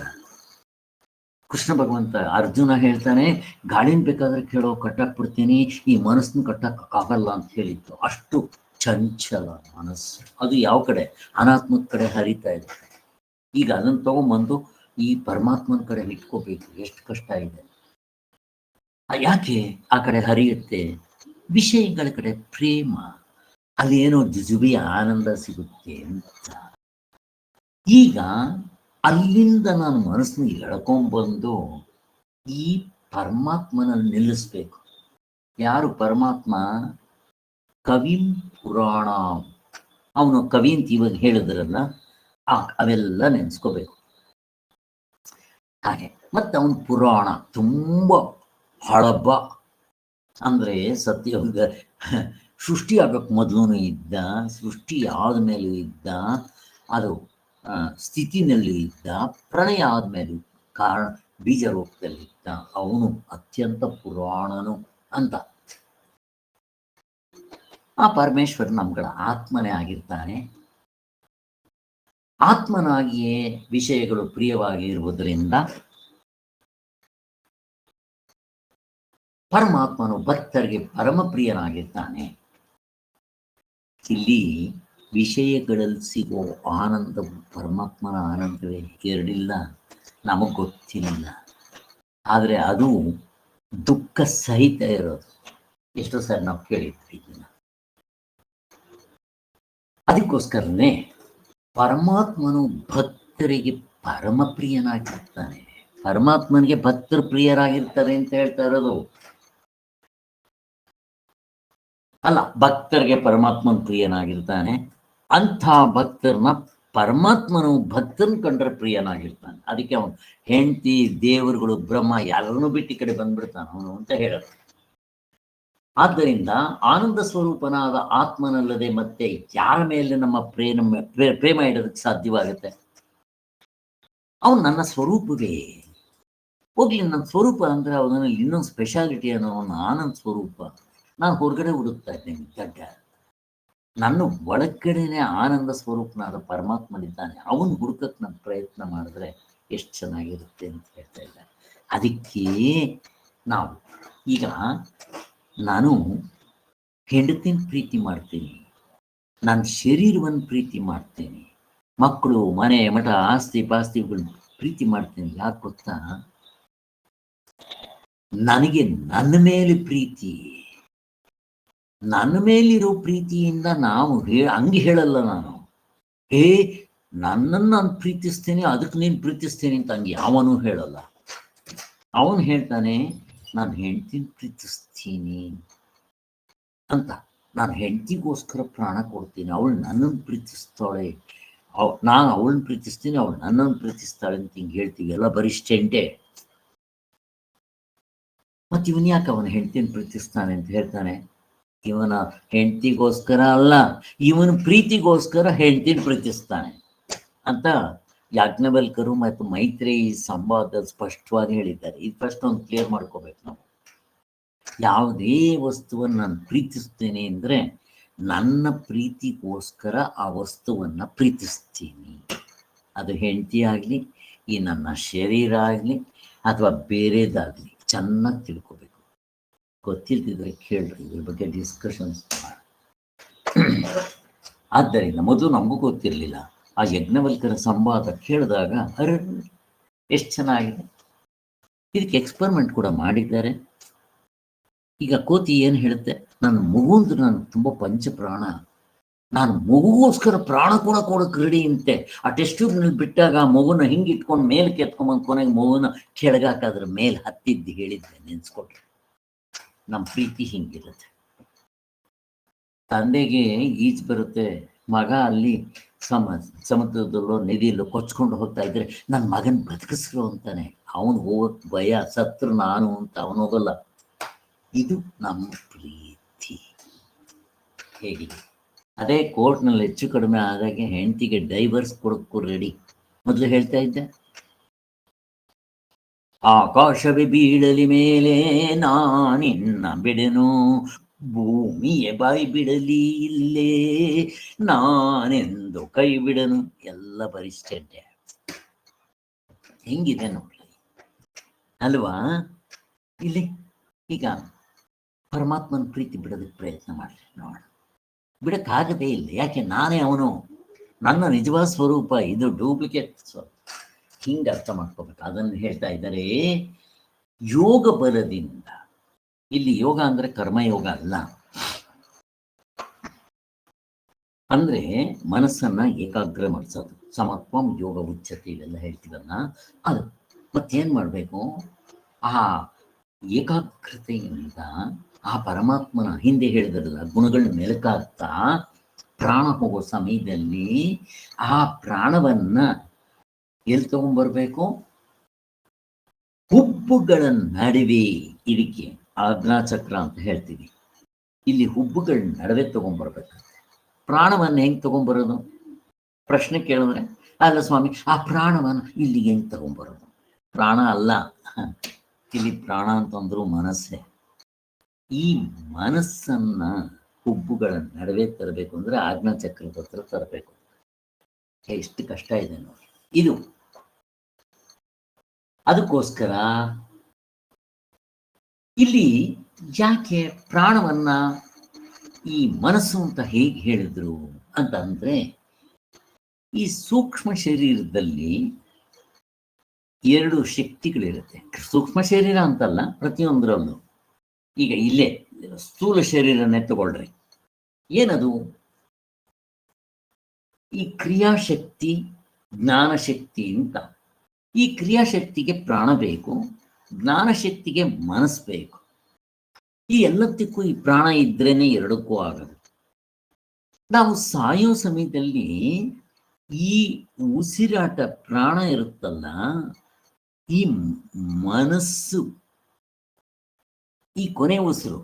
ಕೃಷ್ಣ ಭಗವಂತ ಅರ್ಜುನ ಹೇಳ್ತಾನೆ, ಗಾಳಿನ ಬೇಕಾದ್ರೆ ಕೇಳೋ ಕಟ್ಟಾಕ್ಬಿಡ್ತೀನಿ, ಈ ಮನಸ್ಸನ್ನ ಕಟ್ಟಕ್ಕಾಗಲ್ಲ ಅಂತ ಹೇಳಿತ್ತು. ಅಷ್ಟು ಚಂಚಲ ಮನಸ್ಸು. ಅದು ಯಾವ ಕಡೆ? ಅನಾತ್ಮದ ಕಡೆ ಹರಿತಾ ಇದೆ. ಈಗ ಅದನ್ನು ತಗೊಂಬಂದು ಈ ಪರಮಾತ್ಮನ ಕಡೆ ಇಟ್ಕೋಬೇಕು. ಎಷ್ಟು ಕಷ್ಟ ಇದೆ. ಯಾಕೆ ಆ ಕಡೆ ಹರಿಯುತ್ತೆ? ವಿಷಯಗಳ ಕಡೆ ಪ್ರೇಮ, ಅಲ್ಲೇನೋ ಜುಜುಬಿ ಆನಂದ ಸಿಗುತ್ತೆ ಅಂತ. ಈಗ ಅಲ್ಲಿಂದ ನಾನು ಮನಸ್ಸನ್ನ ಎಳ್ಕೊಂಡ್ಬಂದು ಈ ಪರಮಾತ್ಮನಲ್ಲಿ ನಿಲ್ಲಿಸ್ಬೇಕು. ಯಾರು ಪರಮಾತ್ಮ? ಕವಿಂ ಪುರಾಣ. ಅವನು ಕವಿ ಅಂತ ಇವಾಗ ಹೇಳಿದ್ರಲ್ಲ, ಅವೆಲ್ಲ ನೆನೆಸ್ಕೋಬೇಕು ಹಾಗೆ. ಮತ್ತೆ ಅವನ ಪುರಾಣ ತುಂಬ ಹಳಬ. ಅಂದ್ರೆ ಸತ್ಯಯುಗ ಸೃಷ್ಟಿ ಆಗಕ್ಕೆ ಮೊದಲು ಇದ್ದ, ಸೃಷ್ಟಿ ಆದಮೇಲೂ ಇದ್ದ, ಅದು ಸ್ಥಿತಿನಲ್ಲಿ ಇದ್ದ, ಪ್ರಳಯ ಆದಮೇಲೂ ಕಾರಣ ಬೀಜ ರೂಪದಲ್ಲಿದ್ದ. ಅವನು ಅತ್ಯಂತ ಪುರಾಣನು ಅಂತ. ಆ ಪರಮೇಶ್ವರ ನಮ್ಗಳ ಆತ್ಮನೇ ಆಗಿರ್ತಾನೆ. ಆತ್ಮನಾಗಿಯೇ ವಿಷಯಗಳು ಪ್ರಿಯವಾಗಿ ಇರುವುದರಿಂದ ಪರಮಾತ್ಮನು ಭಕ್ತರಿಗೆ ಪರಮ ಪ್ರಿಯನಾಗಿರ್ತಾನೆ. ಇಲ್ಲಿ ವಿಷಯಗಳಲ್ಲಿ ಸಿಗೋ ಆನಂದವು ಪರಮಾತ್ಮನ ಆನಂದವೇ, ಎರಡಿಲ್ಲ. ನಮಗ್ ಗೊತ್ತಿಲ್ಲ, ಆದರೆ ಅದು ದುಃಖ ಸಹಿತ ಇರೋದು. ಎಷ್ಟೋ ಸರಿ ನಾವು ಕೇಳಿದ್ವಿ ಇದನ್ನ. ಅದಕ್ಕೋಸ್ಕರನೇ ಪರಮಾತ್ಮನು ಭಕ್ತರಿಗೆ ಪರಮ ಪ್ರಿಯನಾಗಿರ್ತಾನೆ. ಪರಮಾತ್ಮನಿಗೆ ಭಕ್ತರು ಪ್ರಿಯರಾಗಿರ್ತಾರೆ ಅಂತ ಹೇಳ್ತಾ ಇರೋದು ಅಲ್ಲ, ಭಕ್ತರಿಗೆ ಪರಮಾತ್ಮನ ಪ್ರಿಯನಾಗಿರ್ತಾನೆ. ಅಂಥ ಭಕ್ತರನ್ನ ಪರಮಾತ್ಮನು ಭಕ್ತರನ್ನ ಕಂಡ್ರೆ ಪ್ರಿಯನಾಗಿರ್ತಾನೆ. ಅದಕ್ಕೆ ಅವನು ಹೆಂಡತಿ, ದೇವರುಗಳು, ಬ್ರಹ್ಮ ಎಲ್ಲರನ್ನೂ ಬಿಟ್ಟು ಈ ಕಡೆ ಬಂದ್ಬಿಡ್ತಾನೆ ಅವನು ಅಂತ ಹೇಳೋದು. ಆದ್ದರಿಂದ ಆನಂದ ಸ್ವರೂಪನಾದ ಆತ್ಮನಲ್ಲದೆ ಮತ್ತೆ ಯಾರ ಮೇಲೆ ನಮ್ಮ ಪ್ರೇಮ ಇಡೋದಕ್ಕೆ ಸಾಧ್ಯವಾಗುತ್ತೆ? ಅವನು ನನ್ನ ಸ್ವರೂಪವೇ. ಹೋಗ್ಲಿ, ನನ್ನ ಸ್ವರೂಪ ಅಂದ್ರೆ ಅವನಲ್ಲಿ ಇನ್ನೊಂದು ಸ್ಪೆಷಾಲಿಟಿ ಅನ್ನೋ ಅವನ ಆನಂದ ಸ್ವರೂಪ. ನಾನು ಹೊರಗಡೆ ಹುಡುಕ್ತಾ ಇದ್ದೇನೆ ದಡ್ಡ. ನನ್ನ ಒಳಗಡೆನೆ ಆನಂದ ಸ್ವರೂಪನಾದ ಪರಮಾತ್ಮನಿದ್ದಾನೆ. ಅವನು ಹುಡುಕಕ್ಕೆ ನಾನು ಪ್ರಯತ್ನ ಮಾಡಿದ್ರೆ ಎಷ್ಟು ಚೆನ್ನಾಗಿರುತ್ತೆ ಅಂತ ಹೇಳ್ತಾ ಇದ್ದಾರೆ. ಅದಕ್ಕೆ ನಾವು ಈಗ ನಾನು ಹೆಂಡತಿನ ಪ್ರೀತಿ ಮಾಡ್ತೀನಿ, ನಾನು ಶರೀರವನ್ನು ಪ್ರೀತಿ ಮಾಡ್ತೀನಿ, ಮಕ್ಕಳು, ಮನೆ, ಮಠ, ಆಸ್ತಿ ಪಾಸ್ತಿಗಳು ಪ್ರೀತಿ ಮಾಡ್ತೀನಿ. ಯಾಕೆ ಗೊತ್ತಾ? ನನಗೆ ನನ್ನ ಮೇಲೆ ಪ್ರೀತಿ. ನನ್ನ ಮೇಲಿರೋ ಪ್ರೀತಿಯಿಂದ ನಾವು ಹಂಗೆ ಹೇಳಲ್ಲ ನಾನು, ನನ್ನನ್ನು ನಾನು ಪ್ರೀತಿಸ್ತೇನೆ ಅದಕ್ಕೆ ನೀನು ಪ್ರೀತಿಸ್ತೇನೆ ಅಂತ ಹಂಗೆ ಅವನು ಹೇಳಲ್ಲ. ಅವನು ಹೇಳ್ತಾನೆ, ನಾನು ಹೆಂಡತಿನ ಪ್ರೀತಿಸ್ತೀನಿ ಅಂತ. ನಾನು ಹೆಂಡತಿಗೋಸ್ಕರ ಪ್ರಾಣ ಕೊಡ್ತೀನಿ, ಅವಳು ನನ್ನನ್ನು ಪ್ರೀತಿಸ್ತಾಳೆ, ನಾನು ಅವಳನ್ನ ಪ್ರೀತಿಸ್ತೀನಿ, ಅವಳು ನನ್ನನ್ನು ಪ್ರೀತಿಸ್ತಾಳೆ ಅಂತ ಹಿಂಗೆ ಹೇಳ್ತೀವಿ. ಎಲ್ಲ ಬರೀ ಸ್ಟೆಂಟೆ. ಮತ್ತೆ ಇವನ್ ಯಾಕೆ ಅವನ ಹೆಂಡತಿನ ಪ್ರೀತಿಸ್ತಾನೆ ಅಂತ ಹೇಳ್ತಾನೆ? ಇವನ ಹೆಂಡತಿಗೋಸ್ಕರ ಅಲ್ಲ, ಇವನ ಪ್ರೀತಿಗೋಸ್ಕರ ಹೆಂಡತಿನ ಪ್ರೀತಿಸ್ತಾನೆ ಅಂತ ಯಾಜ್ಞವಲ್ಕರು ಮತ್ತು ಮೈತ್ರೇಯಿ ಸಂವಾದ ಸ್ಪಷ್ಟವಾಗಿ ಹೇಳಿದ್ದಾರೆ. ಇದು ಫಸ್ಟ್ ಒಂದು ಕ್ಲಿಯರ್ ಮಾಡ್ಕೋಬೇಕು ನಾವು. ಯಾವುದೇ ವಸ್ತುವನ್ನು ನಾನು ಪ್ರೀತಿಸ್ತೇನೆ ಅಂದರೆ ನನ್ನ ಪ್ರೀತಿಗೋಸ್ಕರ ಆ ವಸ್ತುವನ್ನು ಪ್ರೀತಿಸ್ತೀನಿ. ಅದು ಹೆಂಡತಿ ಆಗಲಿ, ಈ ನನ್ನ ಶರೀರ ಆಗಲಿ, ಅಥವಾ ಬೇರೆದಾಗಲಿ. ಚೆನ್ನಾಗಿ ತಿಳ್ಕೊಬೇಕು. ಗೊತ್ತಿಲ್ದಿದ್ರೆ ಕೇಳ್ರಿ, ಇದ್ರ ಬಗ್ಗೆ ಡಿಸ್ಕಷನ್ಸ್ ಮಾಡಿ. ಆದ್ದರಿಂದ ಮೊದಲು ನಮಗೂ ಗೊತ್ತಿರಲಿಲ್ಲ. ಆ ಯಜ್ಞವಲ್ಕರ ಸಂವಾದ ಕೇಳಿದಾಗ ಅರೆ ಎಷ್ಟು ಚೆನ್ನಾಗಿದೆ. ಇದಕ್ಕೆ ಎಕ್ಸ್ಪರಿಮೆಂಟ್ ಕೂಡ ಮಾಡಿದ್ದಾರೆ. ಈಗ ಕೋತಿ ಏನು ಹೇಳುತ್ತೆ? ನನ್ನ ಮಗುಂದು ನಾನು ತುಂಬ ಪಂಚಪ್ರಾಣ, ನಾನು ಮಗುಗೋಸ್ಕರ ಪ್ರಾಣ ಕೂಡ ಕೊಡೋಕೆ ರೆಡಿ ಅಂತೆ. ಆ ಟೆಸ್ಟ್ ಟ್ಯೂಬ್ನಲ್ಲಿ ಬಿಟ್ಟಾಗ ಆ ಮಗುನ ಹಿಂಗೆ ಇಟ್ಕೊಂಡು ಮೇಲೆ ಕೆತ್ಕೊಂಬಂದು ಕೊನೆಗೆ ಮಗುನ ಕೆಳಗಾಕಾದ್ರ ಮೇಲೆ ಹತ್ತಿದ್ದು ಹೇಳಿದ್ದೆ ನೆನ್ಸ್ಕೊಟ್ರೆ. ನಮ್ಮ ಪ್ರೀತಿ ಹಿಂಗಿರುತ್ತೆ. ತಂದೆಗೆ ಈಜು ಬರುತ್ತೆ, ಮಗ ಅಲ್ಲಿ ಸಮುದ್ರದಲ್ಲೋ ನದಿಯಲ್ಲೋ ಕೊಚ್ಕೊಂಡು ಹೋಗ್ತಾ ಇದ್ರೆ ನನ್ನ ಮಗನ ಬದುಕಿಸ್ರು ಅಂತಾನೆ. ಅವನು ಹೋಗಕ್ ಭಯ, ಸತ್ರು ನಾನು ಅಂತ ಅವನು ಹೋಗಲ್ಲ. ಇದು ನಮ್ಮ ಪ್ರೀತಿ. ಹೇಗಿದೆ? ಅದೇ ಕೋರ್ಟ್ನಲ್ಲಿ ಹೆಚ್ಚು ಕಡಿಮೆ ಆದಾಗೆ ಹೆಂಡತಿಗೆ ಡೈವರ್ಸ್ ಕೊಡಕ್ಕೂ ರೆಡಿ. ಮೊದಲು ಹೇಳ್ತಾ ಇದ್ದೆ, ಆಕಾಶವೇ ಬೀಳಲಿ ಮೇಲೆ ನಾನಿನ್ನ ಬಿಡೆನು, ಭೂಮಿಯೇ ಬಾಯಿ ಬಿಡಲಿ ಇಲ್ಲೇ ನಾನೆಂದು ಕೈ ಬಿಡನು. ಎಲ್ಲ ಬರಿಸ್ಟೆ. ಹೆಂಗಿದೆ ನೋಡ್ಲಿ ಅಲ್ವಾ? ಇಲ್ಲಿ ಈಗ ಪರಮಾತ್ಮನ ಪ್ರೀತಿ ಬಿಡೋದಕ್ಕೆ ಪ್ರಯತ್ನ ಮಾಡ್ರಿ, ನೋಡ. ಬಿಡಕ್ಕಾಗದೇ ಇಲ್ಲ. ಯಾಕೆ? ನಾನೇ ಅವನು, ನನ್ನ ನಿಜವಾದ ಸ್ವರೂಪ, ಇದು ಡೂಪ್ಲಿಕೇಟ್ ಸ್ವರೂಪ. ಹಿಂಗೆ ಅರ್ಥ ಮಾಡ್ಕೋಬೇಕು. ಅದನ್ನು ಹೇಳ್ತಾ ಇದ್ದಾರೆ ಯೋಗ ಬಲದಿಂದ. ಇಲ್ಲಿ ಯೋಗ ಅಂದ್ರೆ ಕರ್ಮಯೋಗ ಅಲ್ಲ, ಅಂದ್ರೆ ಮನಸ್ಸನ್ನ ಏಕಾಗ್ರ ಮಾಡಿಸೋದು. ಸಮತ್ವಂ ಯೋಗ ಉಚ್ಯತೆ ಇವೆಲ್ಲ ಹೇಳ್ತೀವಲ್ಲ ಅದು. ಮತ್ತೇನ್ ಮಾಡ್ಬೇಕು? ಆ ಏಕಾಗ್ರತೆಯಿಂದ ಆ ಪರಮಾತ್ಮನ ಹಿಂದೆ ಹೇಳಿದ್ರಲ್ಲ ಗುಣಗಳನ್ನ ಮೆಲುಕಾಗ್ತಾ ಪ್ರಾಣ ಹೋಗೋ ಸಮಯದಲ್ಲಿ ಆ ಪ್ರಾಣವನ್ನ ಎಲ್ಲಿ ತಗೊಂಡ್ಬರ್ಬೇಕು? ಹುಬ್ಬುಗಳ ನಡುವೆ. ಇದಕ್ಕೆ ಆಜ್ಞಾಚಕ್ರ ಅಂತ ಹೇಳ್ತೀವಿ. ಇಲ್ಲಿ ಹುಬ್ಬುಗಳ ನಡುವೆ ತಗೊಂಡ್ಬರ್ಬೇಕು. ಪ್ರಾಣವನ್ನ ಹೆಂಗ್ ತಗೊಂಡ್ಬರೋದು? ಪ್ರಶ್ನೆ ಕೇಳಿದ್ರೆ, ಅಲ್ಲ ಸ್ವಾಮಿ, ಆ ಪ್ರಾಣವನ್ನ ಇಲ್ಲಿಗೆ ಹೆಂಗ್ ತಗೊಂಡ್ಬರೋದು? ಪ್ರಾಣ ಅಲ್ಲ ಇಲ್ಲಿ, ಪ್ರಾಣ ಅಂತಂದ್ರು ಮನಸ್ಸೇ. ಈ ಮನಸ್ಸನ್ನ ಹುಬ್ಬುಗಳ ನಡುವೆ ತರಬೇಕು ಅಂದ್ರೆ ಆಜ್ಞಾಚಕ್ರದ ಹತ್ರ ತರಬೇಕು. ಎಷ್ಟು ಕಷ್ಟ ಇದೆ ನೋಡಿ ಇದು. ಅದಕ್ಕೋಸ್ಕರ ಇಲ್ಲಿ ಯಾಕೆ ಪ್ರಾಣವನ್ನ ಈ ಮನಸ್ಸು ಅಂತ ಹೇಗೆ ಹೇಳಿದ್ರು ಅಂತ ಅಂದ್ರೆ, ಈ ಸೂಕ್ಷ್ಮ ಶರೀರದಲ್ಲಿ 2 ಶಕ್ತಿಗಳಿರುತ್ತೆ. ಸೂಕ್ಷ್ಮ ಶರೀರ ಅಂತಲ್ಲ, ಪ್ರತಿಯೊಂದರಲ್ಲೂ. ಈಗ ಇಲ್ಲೇ ಸ್ಥೂಲ ಶರೀರನೇ ತಗೊಳ್ರಿ, ಏನದು? ಈ ಕ್ರಿಯಾಶಕ್ತಿ, ಜ್ಞಾನಶಕ್ತಿ ಅಂತ. ಈ ಕ್ರಿಯಾಶಕ್ತಿಗೆ ಪ್ರಾಣ ಬೇಕು, ಜ್ಞಾನಶಕ್ತಿಗೆ ಮನಸ್ಸು ಬೇಕು. ಈ ಎಲ್ಲದಕ್ಕೂ ಈ ಪ್ರಾಣ ಇದ್ರೇನೆ ಎರಡಕ್ಕೂ ಆಗದು. ನಾವು ಸಾಯೋ ಸಮಯದಲ್ಲಿ ಈ ಉಸಿರಾಟ ಪ್ರಾಣ ಇರುತ್ತಲ್ಲ, ಈ ಮನಸ್ಸು ಈ ಕೊನೆ ಉಸಿರು,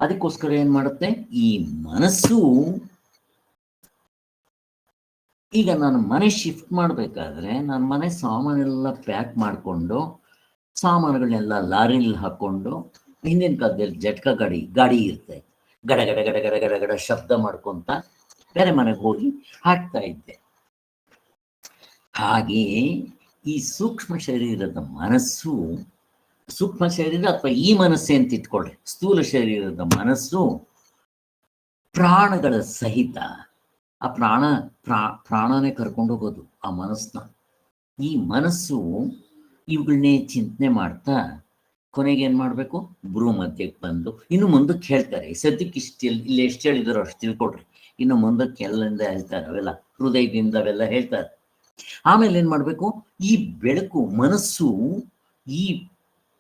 ಅದಕ್ಕೋಸ್ಕರ ಏನ್ ಮಾಡುತ್ತೆ? ಈ ಮನಸ್ಸು ಈಗ ನಾನು ಮನೆ ಶಿಫ್ಟ್ ಮಾಡಬೇಕಾದ್ರೆ ನಾನು ಮನೆ ಸಾಮಾನೆಲ್ಲ ಪ್ಯಾಕ್ ಮಾಡಿಕೊಂಡು ಸಾಮಾನುಗಳನ್ನೆಲ್ಲ ಲಾರಿಲಿ ಹಾಕೊಂಡು, ಹಿಂದಿನ ಕಾಲದಲ್ಲಿ ಜಟ್ಕ ಗಾಡಿ ಇರ್ತಾ ಇತ್ತು, ಗಡ ಗಡ ಗಡ ಗಡ ಗಡ ಗಡ ಶಬ್ದ ಮಾಡ್ಕೊಂತ ಬೇರೆ ಮನೆಗೆ ಹೋಗಿ ಹಾಕ್ತಾ ಇದ್ದೆ. ಹಾಗೆಯೇ ಈ ಸೂಕ್ಷ್ಮ ಶರೀರದ ಮನಸ್ಸು, ಸೂಕ್ಷ್ಮ ಶರೀರ ಅಥವಾ ಈ ಮನಸ್ಸೇ ಅಂತ ಇಟ್ಕೊಳ್ರಿ, ಸ್ಥೂಲ ಶರೀರದ ಮನಸ್ಸು ಪ್ರಾಣಗಳ ಸಹಿತ. ಆ ಪ್ರಾಣನೇ ಕರ್ಕೊಂಡು ಹೋಗೋದು ಆ ಮನಸ್ಸನ್ನ. ಈ ಮನಸ್ಸು ಇವುಗಳನ್ನೇ ಚಿಂತನೆ ಮಾಡ್ತಾ ಕೊನೆಗೆ ಏನ್ ಮಾಡ್ಬೇಕು? ಭ್ರೂ ಮಧ್ಯಕ್ಕೆ ಬಂದು ಇನ್ನು ಮುಂದಕ್ಕೆ ಹೇಳ್ತಾರೆ. ಸದ್ಯಕ್ಕೆ ಇಲ್ಲಿ ಎಷ್ಟು ಹೇಳಿದಾರೋ ಅಷ್ಟು ತಿಳ್ಕೊಡ್ರಿ. ಇನ್ನು ಮುಂದಕ್ಕೆ ಎಲ್ಲಿಂದ ಹೇಳ್ತಾರೆ ಅವೆಲ್ಲ, ಹೃದಯದಿಂದ ಅವೆಲ್ಲ ಹೇಳ್ತಾರೆ. ಆಮೇಲೆ ಏನ್ ಮಾಡ್ಬೇಕು? ಈ ಬೆಳಕು ಮನಸ್ಸು ಈ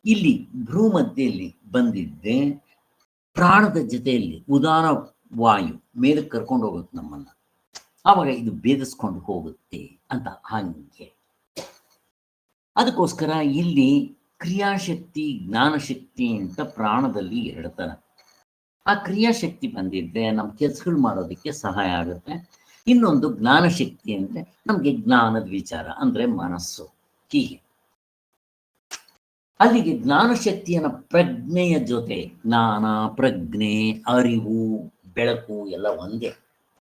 ಇಲ್ಲಿ ಭ್ರೂ ಮಧ್ಯೆಯಲ್ಲಿ ಬಂದಿದ್ದೆ ಪ್ರಾಣದ ಜೊತೆಯಲ್ಲಿ ಉದಾನ ವಾಯು ಮೇಲೆ ಕರ್ಕೊಂಡು ಹೋಗುತ್ತೆ ನಮ್ಮನ್ನ. ಆವಾಗ ಇದು ಭೇದಿಸ್ಕೊಂಡು ಹೋಗುತ್ತೆ ಅಂತ. ಹಂಗೆ ಅದಕ್ಕೋಸ್ಕರ ಇಲ್ಲಿ ಕ್ರಿಯಾಶಕ್ತಿ, ಜ್ಞಾನಶಕ್ತಿ ಅಂತ ಪ್ರಾಣದಲ್ಲಿ 2 ತರ. ಆ ಕ್ರಿಯಾಶಕ್ತಿ ಬಂದಿದ್ರೆ ನಮ್ಮ ಕೆಲಸಗಳು ಮಾಡೋದಕ್ಕೆ ಸಹಾಯ ಆಗುತ್ತೆ. ಇನ್ನೊಂದು ಜ್ಞಾನಶಕ್ತಿ ಅಂದ್ರೆ ನಮ್ಗೆ ಜ್ಞಾನದ ವಿಚಾರ ಅಂದ್ರೆ ಮನಸ್ಸು. ಹೀಗೆ ಅಲ್ಲಿಗೆ ಜ್ಞಾನಶಕ್ತಿಯನ್ನ ಪ್ರಜ್ಞೆಯ ಜೊತೆ, ಜ್ಞಾನ, ಪ್ರಜ್ಞೆ, ಅರಿವು, ಬೆಳಕು ಎಲ್ಲ ಒಂದೇ.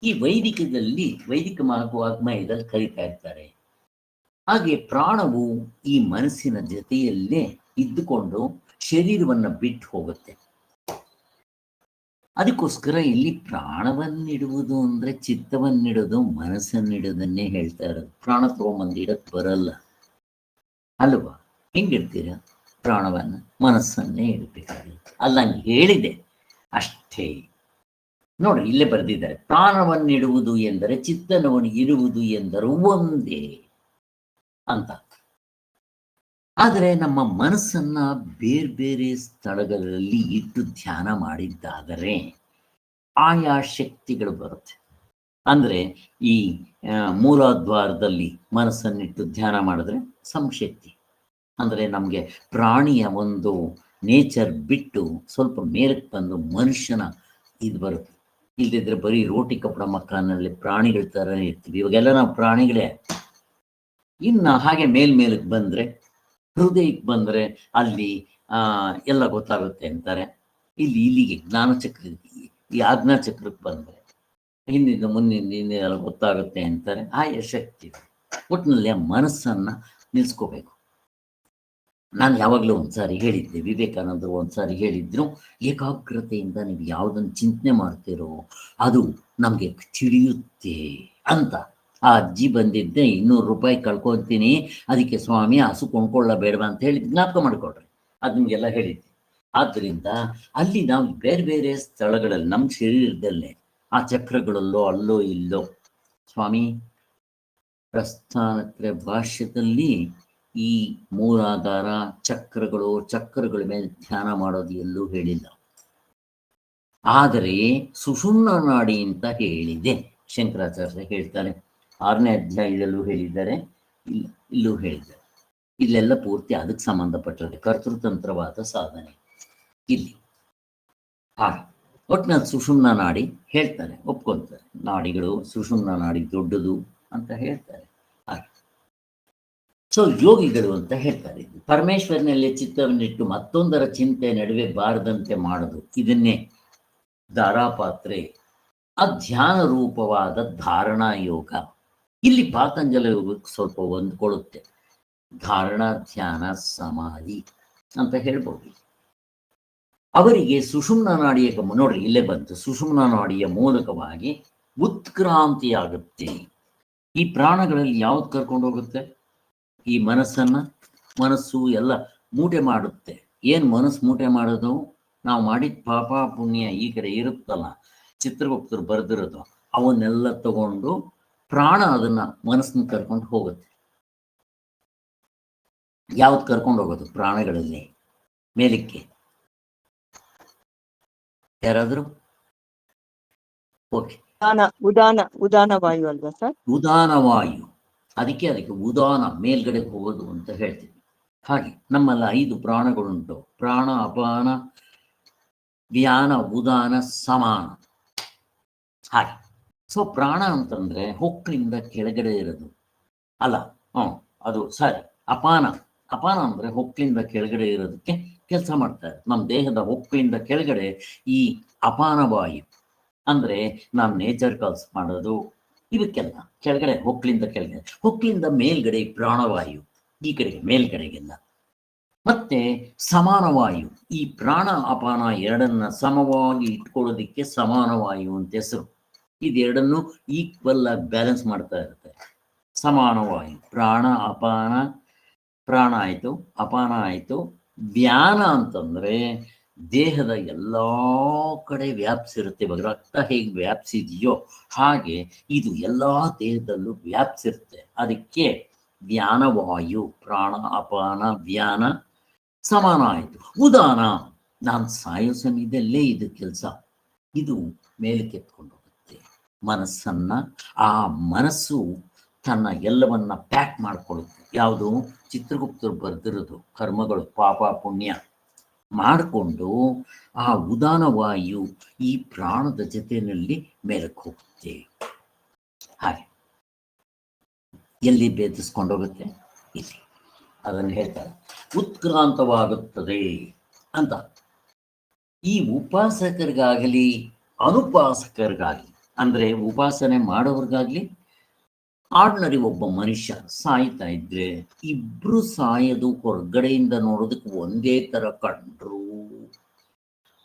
ಈ ವೈದಿಕ ವಾಗ್ಮಯದಲ್ಲಿ ಕರೀತಾ ಇರ್ತಾರೆ. ಹಾಗೆ ಪ್ರಾಣವು ಈ ಮನಸ್ಸಿನ ಜೊತೆಯಲ್ಲೇ ಇದ್ದುಕೊಂಡು ಶರೀರವನ್ನ ಬಿಟ್ಟು ಹೋಗುತ್ತೆ. ಅದಕ್ಕೋಸ್ಕರ ಇಲ್ಲಿ ಪ್ರಾಣವನ್ನಿಡುವುದು ಅಂದ್ರೆ ಚಿತ್ತವನ್ನಿಡೋದು, ಮನಸ್ಸನ್ನಿಡೋದನ್ನೇ ಹೇಳ್ತಾ ಇರೋದು. ಪ್ರಾಣ ತಗೊಂಬಂದಿಡಕ್ ಬರಲ್ಲ ಅಲ್ವಾ? ಹೆಂಗಿಡ್ತೀರ ಪ್ರಾಣವನ್ನ? ಮನಸ್ಸನ್ನೇ ಇಡಬೇಕಾಗುತ್ತೆ. ಅಲ್ಲಂಗೆ ಹೇಳಿದೆ ಅಷ್ಟೇ. ನೋಡ್ರಿ, ಇಲ್ಲೇ ಬರೆದಿದ್ದಾರೆ, ಪ್ರಾಣವನ್ನಿಡುವುದು ಎಂದರೆ ಚಿತ್ತನವನ್ನು ಇರುವುದು ಎಂದರು ಒಂದೇ ಅಂತ. ಆದರೆ ನಮ್ಮ ಮನಸ್ಸನ್ನ ಬೇರೆ ಬೇರೆ ಸ್ಥಳಗಳಲ್ಲಿ ಇಟ್ಟು ಧ್ಯಾನ ಮಾಡಿದ್ದಾದರೆ ಆಯಾ ಶಕ್ತಿಗಳು ಬರುತ್ತೆ. ಅಂದರೆ ಈ ಮೂಲಾದ್ವಾರದಲ್ಲಿ ಮನಸ್ಸನ್ನಿಟ್ಟು ಧ್ಯಾನ ಮಾಡಿದ್ರೆ ಸಂಶಕ್ತಿ. ಅಂದರೆ ನಮಗೆ ಪ್ರಾಣಿಯ ಒಂದು ನೇಚರ್ ಬಿಟ್ಟು ಸ್ವಲ್ಪ ಮೇಲಕ್ಕೆ ಬಂದು ಮನುಷ್ಯನ ಇದು ಬರುತ್ತೆ. ಇಲ್ಲದಿದ್ರೆ ಬರೀ ರೋಟಿ ಕಪಡ ಮಕ್ಕಳಲ್ಲಿ ಪ್ರಾಣಿಗಳ ಥರನೇ ಇರ್ತೀವಿ. ಇವಾಗೆಲ್ಲ ನಾವು ಪ್ರಾಣಿಗಳೇ. ಇನ್ನು ಹಾಗೆ ಮೇಲ್ಮೇಲಕ್ಕೆ ಬಂದರೆ, ಹೃದಯಕ್ಕೆ ಬಂದರೆ ಅಲ್ಲಿ ಎಲ್ಲ ಗೊತ್ತಾಗುತ್ತೆ ಅಂತಾರೆ. ಇಲ್ಲಿಗೆ ಜ್ಞಾನಚಕ್ರ, ಈ ಆಜ್ಞಾಚಕ್ರಕ್ಕೆ ಬಂದರೆ ಹಿಂದಿಂದ ಮುಂದಿಂದ ಎಲ್ಲ ಗೊತ್ತಾಗುತ್ತೆ ಅಂತಾರೆ. ಆಯಾ ಶಕ್ತಿ ಒಟ್ಟಿನಲ್ಲಿ ಆ ಮನಸ್ಸನ್ನು ನಿಲ್ಲಿಸ್ಕೋಬೇಕು. ನಾನು ಯಾವಾಗಲೂ ಒಂದ್ಸಾರಿ ಹೇಳಿದ್ದೆ, ವಿವೇಕಾನಂದರು ಒಂದ್ಸಾರಿ ಹೇಳಿದ್ರು, ಏಕಾಗ್ರತೆಯಿಂದ ನೀವು ಯಾವುದನ್ನು ಚಿಂತನೆ ಮಾಡ್ತೀರೋ ಅದು ನಮಗೆ ತಿಳಿಯುತ್ತೆ ಅಂತ. ಆ ಅಜ್ಜಿ ಬಂದಿದ್ದೆ, 200 ರೂಪಾಯಿ ಕಳ್ಕೊತೀನಿ, ಅದಕ್ಕೆ ಸ್ವಾಮಿ ಹಸು ಕೊಂಡ್ಕೊಳ್ಳಬೇಡವಾ ಅಂತ ಹೇಳಿ ಜ್ಞಾಪಕ ಮಾಡಿಕೊಡ್ರಿ. ಅದು ನಿಮಗೆಲ್ಲ ಹೇಳಿದ್ದೆ. ಆದ್ದರಿಂದ ಅಲ್ಲಿ ನಾವು ಬೇರೆ ಬೇರೆ ಸ್ಥಳಗಳಲ್ಲಿ ನಮ್ಮ ಶರೀರದಲ್ಲೇ ಆ ಚಕ್ರಗಳಲ್ಲೋ ಅಲ್ಲೋ ಇಲ್ಲೋ, ಸ್ವಾಮಿ ಪ್ರಸ್ಥಾನತ್ರಯ ಭಾಷ್ಯದಲ್ಲಿ ಈ ಮೂಲಾಧಾರ ಚಕ್ರಗಳ ಮೇಲೆ ಧ್ಯಾನ ಮಾಡೋದು ಎಲ್ಲೂ ಹೇಳಿಲ್ಲ. ಆದರೆ ಸುಷುಮ್ನ ನಾಡಿ ಅಂತ ಹೇಳಿದೆ. ಶಂಕರಾಚಾರ್ಯ ಹೇಳ್ತಾರೆ, 6ನೇ ಅಧ್ಯಾಯದಲ್ಲೂ ಹೇಳಿದ್ದಾರೆ, ಇಲ್ಲೂ ಹೇಳಿದ್ದಾರೆ. ಇಲ್ಲೆಲ್ಲ ಪೂರ್ತಿ ಅದಕ್ಕೆ ಸಂಬಂಧಪಟ್ಟರೆ ಕರ್ತೃತಂತ್ರವಾದ ಸಾಧನೆ ಇಲ್ಲಿ. ಹಾಗೆ ಒಟ್ಟಿನಲ್ಲಿ ಸುಷುಮ್ನ ನಾಡಿ ಹೇಳ್ತಾರೆ, ಒಪ್ಕೊಳ್ತಾರೆ. ನಾಡಿಗಳು ಸುಷುಮ್ನ ನಾಡಿ ದೊಡ್ಡದು ಅಂತ ಹೇಳ್ತಾರೆ. ಸೊ ಯೋಗಿಗಳು ಅಂತ ಹೇಳ್ತಾರೆ. ಪರಮೇಶ್ವರನಲ್ಲಿ ಚಿತ್ತವನ್ನಿಟ್ಟು ಮತ್ತೊಂದರ ಚಿಂತೆ ನಡುವೆ ಬಾರದಂತೆ ಮಾಡೋದು, ಇದನ್ನೇ ಧಾರಾಪಾತ್ರೆ ಅಧ್ಯಾನ ರೂಪವಾದ ಧಾರಣಾ ಯೋಗ. ಇಲ್ಲಿ ಪಾತಂಜಲ ಯೋಗಕ್ಕೆ ಸ್ವಲ್ಪ ಹೊಂದ್ಕೊಳ್ಳುತ್ತೆ. ಧಾರಣಾ, ಧ್ಯಾನ, ಸಮಾಧಿ ಅಂತ ಹೇಳ್ಬೋದು. ಅವರಿಗೆ ಸುಷುಮ್ನ ನಾಡಿಯ ನೋಡ್ರಿ, ಇಲ್ಲೇ ಬಂತು, ಸುಷುಮ್ನ ನಾಡಿಯ ಮೂಲಕವಾಗಿ ಉತ್ಕ್ರಾಂತಿಯಾಗುತ್ತೆ. ಈ ಪ್ರಾಣಗಳಲ್ಲಿ ಯಾವ್ದು ಕರ್ಕೊಂಡು ಹೋಗುತ್ತೆ? ಈ ಮನಸ್ಸು ಎಲ್ಲ ಮೂಟೆ ಮಾಡುತ್ತೆ. ಏನು ಮನಸ್ಸು ಮೂಟೆ ಮಾಡೋದು? ನಾವು ಮಾಡಿದ ಪಾಪ ಪುಣ್ಯ ಈ ಕಡೆ ಇರುತ್ತಲ್ಲ, ಚಿತ್ರಗುಪ್ತರು ಬರೆದಿರೋದು, ಅವನ್ನೆಲ್ಲ ತಗೊಂಡು ಪ್ರಾಣ ಅದನ್ನ ಮನಸ್ಸನ್ನ ಕರ್ಕೊಂಡು ಹೋಗುತ್ತೆ. ಯಾವ್ದು ಕರ್ಕೊಂಡು ಹೋಗೋದು ಪ್ರಾಣಗಳಲ್ಲಿ ಮೇಲಕ್ಕೆ? ಯಾರಾದರೂ? ಓಕೆ, ಉದಾನ ವಾಯು ಅಲ್ವಾ ಸರ್? ಉದಾನ ವಾಯು. ಅದಕ್ಕೆ ಉದಾನ ಮೇಲ್ಗಡೆ ಹೋಗೋದು ಅಂತ ಹೇಳ್ತೀವಿ. ಹಾಗೆ ನಮ್ಮಲ್ಲ 5 ಪ್ರಾಣಗಳುಂಟು: ಪ್ರಾಣ, ಅಪಾನ, ವ್ಯಾನ, ಉದಾನ, ಸಮಾನ. ಹಾಗೆ ಸೊ ಪ್ರಾಣ ಅಂತಂದ್ರೆ ಹೊಕ್ಕಳಿಂದ ಕೆಳಗಡೆ ಇರೋದು ಅಲ್ಲ. ಅದು ಸರಿ. ಅಪಾನ ಅಂದ್ರೆ ಹೊಕ್ಕಳಿಂದ ಕೆಳಗಡೆ ಇರೋದಕ್ಕೆ ಕೆಲಸ ಮಾಡ್ತಾರೆ. ನಮ್ಮ ದೇಹದ ಹೊಕ್ಕಳಿಂದ ಕೆಳಗಡೆ ಈ ಅಪಾನ ವಾಯು ಅಂದ್ರೆ ನಾವು ನೇಚರ್ ಕಾಲ್ಸ್ ಮಾಡೋದು, ಇವಕ್ಕೆಲ್ಲ ಕೆಳಗಡೆ ಹೊಕ್ಕಳಿಂದ ಮೇಲ್ಗಡೆ ಪ್ರಾಣವಾಯು, ಈ ಕಡೆಗೆ ಮೇಲ್ಗಡೆಗೆಲ್ಲ. ಮತ್ತೆ ಸಮಾನವಾಯು, ಈ ಪ್ರಾಣ ಅಪಾನ ಎರಡನ್ನ ಸಮವಾಗಿ ಇಟ್ಕೊಳ್ಳೋದಿಕ್ಕೆ ಸಮಾನವಾಯು ಅಂತ ಹೆಸರು. ಇದೆರಡನ್ನು ಈಕ್ವಲ್ ಆಗಿ ಬ್ಯಾಲೆನ್ಸ್ ಮಾಡ್ತಾ ಇರುತ್ತೆ. ಸಮಾನವಾಯು, ಪ್ರಾಣ ಆಯಿತು, ಅಪಾನ ಆಯಿತು. ವ್ಯಾನ ಅಂತಂದ್ರೆ ದೇಹದ ಎಲ್ಲ ಕಡೆ ವ್ಯಾಪ್ಸಿರುತ್ತೆ. ಇವಾಗ ರಕ್ತ ಹೇಗೆ ವ್ಯಾಪ್ಸಿದೆಯೋ ಹಾಗೆ ಇದು ಎಲ್ಲ ದೇಹದಲ್ಲೂ ವ್ಯಾಪ್ಸಿರುತ್ತೆ. ಅದಕ್ಕೆ ವ್ಯಾನವಾಯು, ಪ್ರಾಣ, ಅಪಾನ, ವ್ಯಾನ ಸಮಾನ ಆಯಿತು. ಉದಾನ, ನಾನು ಸಾಯೋ ಸಮಯದಲ್ಲೇ ಇದು ಕೆಲಸ, ಇದು ಮೇಲಕ್ಕೆ ಎತ್ಕೊಂಡು ಹೋಗುತ್ತೆ ಮನಸ್ಸನ್ನ. ಆ ಮನಸ್ಸು ತನ್ನ ಎಲ್ಲವನ್ನ ಪ್ಯಾಕ್ ಮಾಡ್ಕೊಳ್ಳುತ್ತೆ. ಯಾವುದು? ಚಿತ್ರಗುಪ್ತರು ಬರೆದಿರೋದು ಕರ್ಮಗಳು, ಪಾಪ ಪುಣ್ಯ ಮಾಡಿಕೊಂಡು ಆ ಉದಾನ ವಾಯು ಈ ಪ್ರಾಣದ ಜೊತೆಯಲ್ಲಿ ಮೇಲಕ್ಕೆ ಹೋಗುತ್ತೆ. ಹಾಗೆ ಎಲ್ಲಿ ಭೇದಿಸ್ಕೊಂಡೋಗುತ್ತೆ? ಇಲ್ಲಿ. ಅದನ್ನು ಹೇಳ್ತಾರೆ ಉತ್ಕ್ರಾಂತವಾಗುತ್ತದೆ ಅಂತ. ಈ ಉಪಾಸಕರಿಗಾಗಲಿ ಅನುಪಾಸಕರಿಗಾಗಲಿ, ಅಂದ್ರೆ ಉಪಾಸನೆ ಮಾಡೋರ್ಗಾಗ್ಲಿ, ಆರ್ಡಿನರಿ ಒಬ್ಬ ಮನುಷ್ಯ ಸಾಯ್ತಾ ಇದ್ರೆ ಇಬ್ರು ಸಾಯೋದು ಹೊರಗಡೆಯಿಂದ ನೋಡೋದಕ್ಕೆ ಒಂದೇ ತರ ಕಂಡ್ರು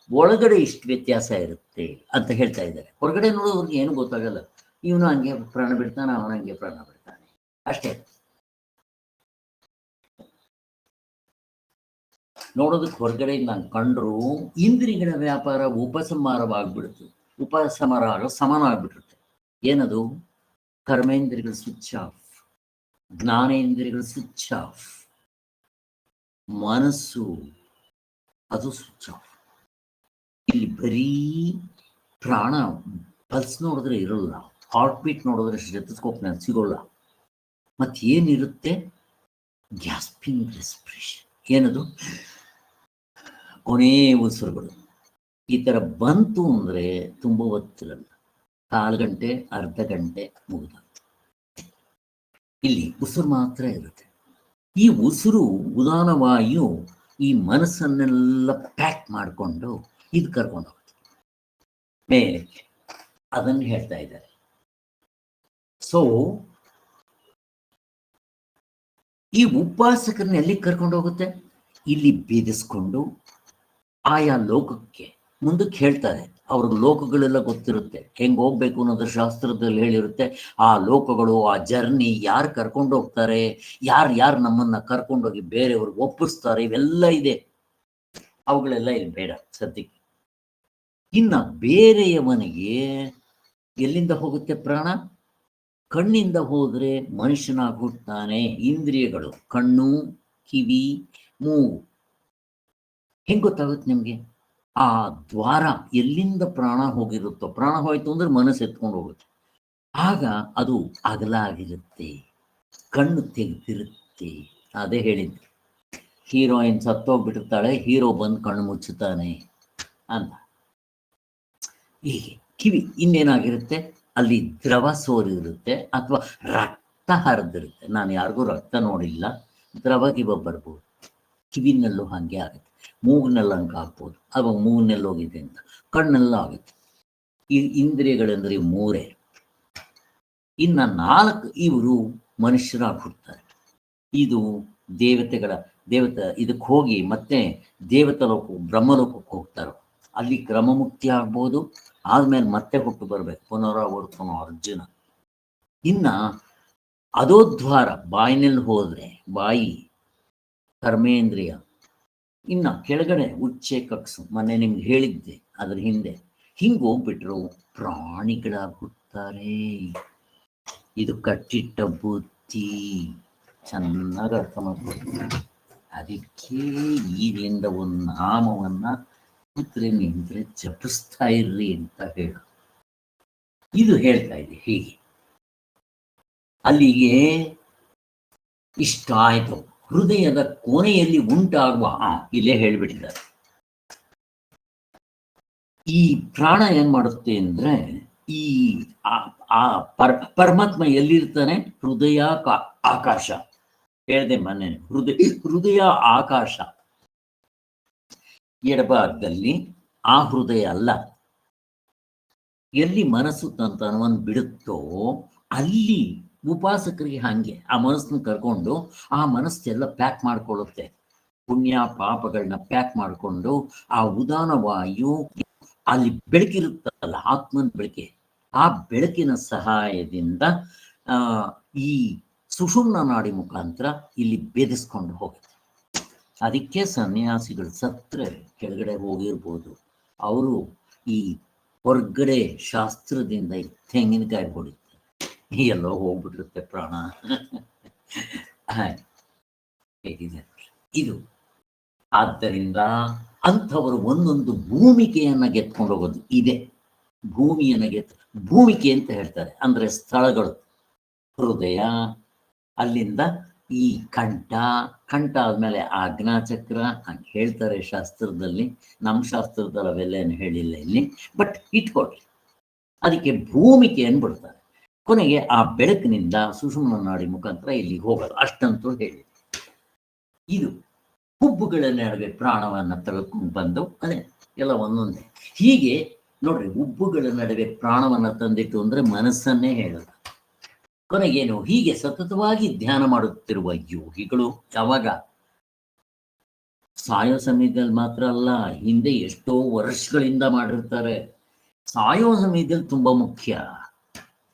ಒಳಗಡೆ ಇಷ್ಟು ವ್ಯತ್ಯಾಸ ಇರುತ್ತೆ ಅಂತ ಹೇಳ್ತಾ ಇದ್ದಾರೆ. ಹೊರಗಡೆ ನೋಡೋವ್ರಿಗೆ ಏನು ಗೊತ್ತಾಗಲ್ಲ. ಇವನು ಹಂಗೆ ಪ್ರಾಣ ಬಿಡ್ತಾನೆ, ಅವನ ಹಂಗೆ ಪ್ರಾಣ ಬಿಡ್ತಾನೆ, ಅಷ್ಟೇ. ನೋಡೋದಕ್ಕೆ ಹೊರಗಡೆಯಿಂದ ಕಂಡ್ರು ಇಂದ್ರಿಯಗಳ ವ್ಯಾಪಾರ ಉಪಸಂಹಾರ ಸಮಾನ ಆಗ್ಬಿಟ್ಟಿರುತ್ತೆ. ಏನದು? ಕರ್ಮೇಂದ್ರಿಯಗಳು ಸ್ವಿಚ್ ಆಫ್, ಜ್ಞಾನೇಂದ್ರಿಯಗಳು ಸ್ವಿಚ್ ಆಫ್, ಮನಸ್ಸು ಅದು ಸ್ವಿಚ್ ಆಫ್. ಇಲ್ಲಿ ಬರೀ ಪ್ರಾಣ ಪಲ್ಸ್ ನೋಡಿದ್ರೆ ಇರಲ್ಲ, ಹಾರ್ಟ್ ಬೀಟ್ ನೋಡಿದ್ರೆ ಸ್ಟೆಥೋಸ್ಕೋಪ್ನಲ್ಲಿ ಸಿಗೋಲ್ಲ. ಮತ್ತು ಏನಿರುತ್ತೆ, ಗ್ಯಾಸ್ಪಿಂಗ್ ರೆಸ್ಪಿರೇಷನ್, ಏನದು ಕೊನೇ ಉಸಿರುಗಳು. ಈ ಥರ ಬಂತು ಅಂದರೆ ತುಂಬ ಹೊತ್ತಿರಲ್ಲ, 1/4 ಗಂಟೆ, ಅರ್ಧ ಗಂಟೆ ಮುಗಿದ. ಇಲ್ಲಿ ಉಸಿರು ಮಾತ್ರ ಇರುತ್ತೆ. ಈ ಉಸಿರು ಉದಾನ ವಾಯು ಈ ಮನಸ್ಸನ್ನೆಲ್ಲ ಪ್ಯಾಕ್ ಮಾಡಿಕೊಂಡು ಇದು ಕರ್ಕೊಂಡು ಹೋಗುತ್ತೆ ಮೇಲೆ. ಅದನ್ನು ಹೇಳ್ತಾ ಇದ್ದಾರೆ. ಸೊ ಈ ಉಪಾಸಕರನ್ನ ಎಲ್ಲಿ ಕರ್ಕೊಂಡು ಹೋಗುತ್ತೆ? ಇಲ್ಲಿ ಬೇಧಿಸ್ಕೊಂಡು ಆಯಾ ಲೋಕಕ್ಕೆ ಮುಂದಕ್ಕೆ ಹೇಳ್ತಾರೆ. ಅವ್ರಿಗೆ ಲೋಕಗಳೆಲ್ಲ ಗೊತ್ತಿರುತ್ತೆ, ಹೆಂಗೆ ಹೋಗ್ಬೇಕು ಅನ್ನೋದ್ರ ಶಾಸ್ತ್ರದಲ್ಲಿ ಹೇಳಿರುತ್ತೆ. ಆ ಲೋಕಗಳು, ಆ ಜರ್ನಿ, ಯಾರು ಕರ್ಕೊಂಡು ಹೋಗ್ತಾರೆ, ಯಾರು ನಮ್ಮನ್ನ ಕರ್ಕೊಂಡೋಗಿ ಬೇರೆಯವ್ರಿಗೆ ಒಪ್ಪಿಸ್ತಾರೆ, ಇವೆಲ್ಲ ಇದೆ. ಅವುಗಳೆಲ್ಲ ಇಲ್ಲಿ ಬೇಡ ಸದ್ಯಕ್ಕೆ. ಇನ್ನ ಬೇರೆಯವನಿಗೆ ಎಲ್ಲಿಂದ ಹೋಗುತ್ತೆ ಪ್ರಾಣ? ಕಣ್ಣಿಂದ ಹೋದ್ರೆ ಮನುಷ್ಯನಾಗಿ ಹುಟ್ಟುತ್ತಾನೆ. ಇಂದ್ರಿಯಗಳು, ಕಣ್ಣು, ಕಿವಿ, ಮೂಗು. ಹೆಂಗೆ ಗೊತ್ತಾಗುತ್ತೆ ನಿಮಗೆ? ಆ ದ್ವಾರ ಎಲ್ಲಿಂದ ಪ್ರಾಣ ಹೋಗಿರುತ್ತೋ, ಪ್ರಾಣ ಹೋಯ್ತು ಅಂದ್ರೆ ಮನಸ್ಸು ಎತ್ಕೊಂಡು ಹೋಗುತ್ತೆ. ಆಗ ಅದು ಅಗಲ ಆಗಿರುತ್ತೆ, ಕಣ್ಣು ತೆಗೆದಿರುತ್ತೆ. ಅದೇ ಹೇಳಿದ್ದು, ಹೀರೋಯಿನ್ ಸತ್ತೋಗ್ಬಿಟ್ಟಿರ್ತಾಳೆ, ಹೀರೋ ಬಂದು ಕಣ್ಣು ಮುಚ್ಚುತ್ತಾನೆ ಅಂತ. ಹೀಗೆ ಕಿವಿ ಇನ್ನೇನಾಗಿರುತ್ತೆ, ಅಲ್ಲಿ ದ್ರವ ಸೋರಿರುತ್ತೆ ಅಥವಾ ರಕ್ತ ಹರಿದಿರುತ್ತೆ. ನಾನು ಯಾರಿಗೂ ರಕ್ತ ನೋಡಿಲ್ಲ, ದ್ರವ ಗಿವ ಬರ್ಬೋದು. ಕಿವಿನಲ್ಲೂ ಹಾಗೆ ಆಗುತ್ತೆ, ಮೂಗಿನೆಲ್ಲ ಹಂಗೆ ಆಗ್ಬೋದು. ಅವಾಗ ಮೂಗಿನೆಲ್ಲ ಹೋಗಿದೆ ಅಂತ, ಕಣ್ಣೆಲ್ಲ ಆಗುತ್ತೆ. ಈ ಇಂದ್ರಿಯಗಳೆಂದರೆ 3. ಇನ್ನು 4 ಇವರು ಮನುಷ್ಯರಾಗಿ ಹುಡ್ತಾರೆ. ಇದು ದೇವತೆ ಇದಕ್ಕೆ ಹೋಗಿ ಮತ್ತೆ ದೇವತಲೋಕ, ಬ್ರಹ್ಮಲೋಕಕ್ಕೆ ಹೋಗ್ತಾರೆ. ಅಲ್ಲಿ ಕ್ರಮಮುಕ್ತಿ ಆಗ್ಬೋದು, ಆದ್ಮೇಲೆ ಮತ್ತೆ ಹುಟ್ಟು ಬರ್ಬೇಕು, ಪುನರಾವರ್ತನ ಅರ್ಜುನ. ಇನ್ನ ಅಧೋದ್ವಾರ, ಬಾಯಿನಲ್ಲಿ ಹೋದ್ರೆ ಬಾಯಿ ಕರ್ಮೇಂದ್ರಿಯ. ಇನ್ನು ಕೆಳಗಡೆ ಉಚ್ಚೆ ಕಕ್ಸು, ಮೊನ್ನೆ ನಿಮ್ಗೆ ಹೇಳಿದ್ದೆ ಅದ್ರ ಹಿಂದೆ. ಹಿಂಗೆ ಹೋಗ್ಬಿಟ್ರು ಪ್ರಾಣಿಗಳಾಗಿ ಹುಡ್ತಾರೆ. ಇದು ಕಟ್ಟಿಟ್ಟ ಬುದ್ಧಿ, ಚೆನ್ನಾಗಿ ಅರ್ಥ ಮಾಡ್ಕೊಳ್ತೀವಿ. ಅದಕ್ಕೆ ಈಗಿಂದ ಒಂದು ನಾಮವನ್ನ ಕೂತ್ರೆ ನಿಂತ್ರೆ ಜಪಿಸ್ತಾ ಇರ್ರಿ ಅಂತ ಹೇಳು. ಇದು ಹೇಳ್ತಾ ಇದೆ. ಹೀಗೆ ಅಲ್ಲಿಗೆ ಇಷ್ಟ ಆಯ್ತು. ಹೃದಯದ ಕೊನೆಯಲ್ಲಿ ಉಂಟಾಗುವ, ಇಲ್ಲೇ ಹೇಳ್ಬಿಟ್ಟಿದ್ದಾರೆ. ಈ ಪ್ರಾಣ ಏನ್ ಮಾಡುತ್ತೆ ಅಂದ್ರೆ, ಈ ಪರಮಾತ್ಮ ಎಲ್ಲಿರ್ತಾನೆ? ಹೃದಯ ಆಕಾಶ. ಹೇಳಿದೆ ಮೊನ್ನೆ, ಹೃದಯ ಆಕಾಶ. ಎಡಭಾಗದಲ್ಲಿ ಆ ಹೃದಯ ಅಲ್ಲ. ಎಲ್ಲಿ ಮನಸ್ಸು ತನ್ನವನ್ನು ಬಿಡುತ್ತೋ ಅಲ್ಲಿ ಉಪಾಸಕರಿಗೆ ಹಾಗೆ ಆ ಮನಸ್ಸನ್ನು ಕರ್ಕೊಂಡು ಆ ಮನಸ್ಸೆಲ್ಲ ಪ್ಯಾಕ್ ಮಾಡ್ಕೊಳ್ಳುತ್ತೆ. ಪುಣ್ಯ ಪಾಪಗಳನ್ನ ಪ್ಯಾಕ್ ಮಾಡಿಕೊಂಡು ಆ ಉದಾನ ವಾಯು ಅಲ್ಲಿ ಬೆಳಕಿರುತ್ತಲ್ಲ, ಆತ್ಮನ ಬೆಳಕೆ, ಆ ಬೆಳಕಿನ ಸಹಾಯದಿಂದ ಈ ಸುಷುಮ್ನ ನಾಡಿ ಮುಖಾಂತರ ಇಲ್ಲಿ ಬೇಧಿಸ್ಕೊಂಡು ಹೋಗುತ್ತೆ. ಅದಕ್ಕೆ ಸನ್ಯಾಸಿಗಳು ಸತ್ರೆ ಕೆಳಗಡೆ ಹೋಗಿರ್ಬೋದು, ಅವರು ಈ ಹೊರಗಡೆ ಶಾಸ್ತ್ರದಿಂದ ತೆಂಗಿನಕಾಯಿ ಹೊಡಿತಾರೆ, ಎಲ್ಲೋ ಹೋಗ್ಬಿಟ್ಟಿರುತ್ತೆ ಪ್ರಾಣ. ಹೇಗಿದೆ ಇದು? ಆದ್ದರಿಂದ ಅಂಥವರು ಒಂದೊಂದು ಭೂಮಿಕೆಯನ್ನ ಗೆತ್ಕೊಂಡು ಹೋಗೋದು ಇದೆ. ಭೂಮಿಕೆ ಅಂತ ಹೇಳ್ತಾರೆ, ಅಂದ್ರೆ ಸ್ಥಳಗಳು. ಹೃದಯ, ಅಲ್ಲಿಂದ ಈ ಕಂಠ ಆದ್ಮೇಲೆ ಆಜ್ಞಾಚಕ್ರ ಅಂತ ಹೇಳ್ತಾರೆ ಶಾಸ್ತ್ರದಲ್ಲಿ. ನಮ್ಮ ಶಾಸ್ತ್ರದಲ್ಲಿ ಅವೆಲ್ಲೇನು ಹೇಳಿಲ್ಲ ಇಲ್ಲಿ, ಬಟ್ ಇಟ್ಕೊಳ್ರಿ. ಅದಕ್ಕೆ ಭೂಮಿಕೆ ಅನ್ಬಿಡ್ತಾರೆ. ಕೊನೆಗೆ ಆ ಬೆಳಕಿನಿಂದ ಸುಷುಮ್ನ ನಾಡಿ ಮುಖಾಂತರ ಇಲ್ಲಿ ಹೋಗೋದು, ಅಷ್ಟಂತೂ ಹೇಳಿ. ಇದು ಹುಬ್ಬುಗಳ ನಡುವೆ ಪ್ರಾಣವನ್ನ ತೆಗೆದುಕೊಂಡು ಬಂದು, ಅದೇ ಎಲ್ಲ ಒಂದೊಂದೇ. ಹೀಗೆ ನೋಡ್ರಿ, ಹುಬ್ಬುಗಳ ನಡುವೆ ಪ್ರಾಣವನ್ನ ತಂದಿಟ್ಟು ಅಂದ್ರೆ ಮನಸ್ಸನ್ನೇ ಹೇಳೋದು. ಕೊನೆಗೇನು, ಹೀಗೆ ಸತತವಾಗಿ ಧ್ಯಾನ ಮಾಡುತ್ತಿರುವ ಯೋಗಿಗಳು ಯಾವಾಗ ಸಾಯೋ ಸಮಯದಲ್ಲಿ ಮಾತ್ರ ಅಲ್ಲ, ಹಿಂದೆ ಎಷ್ಟೋ ವರ್ಷಗಳಿಂದ ಮಾಡಿರ್ತಾರೆ. ಸಾಯೋ ಸಮಯದಲ್ಲಿ ತುಂಬಾ ಮುಖ್ಯ.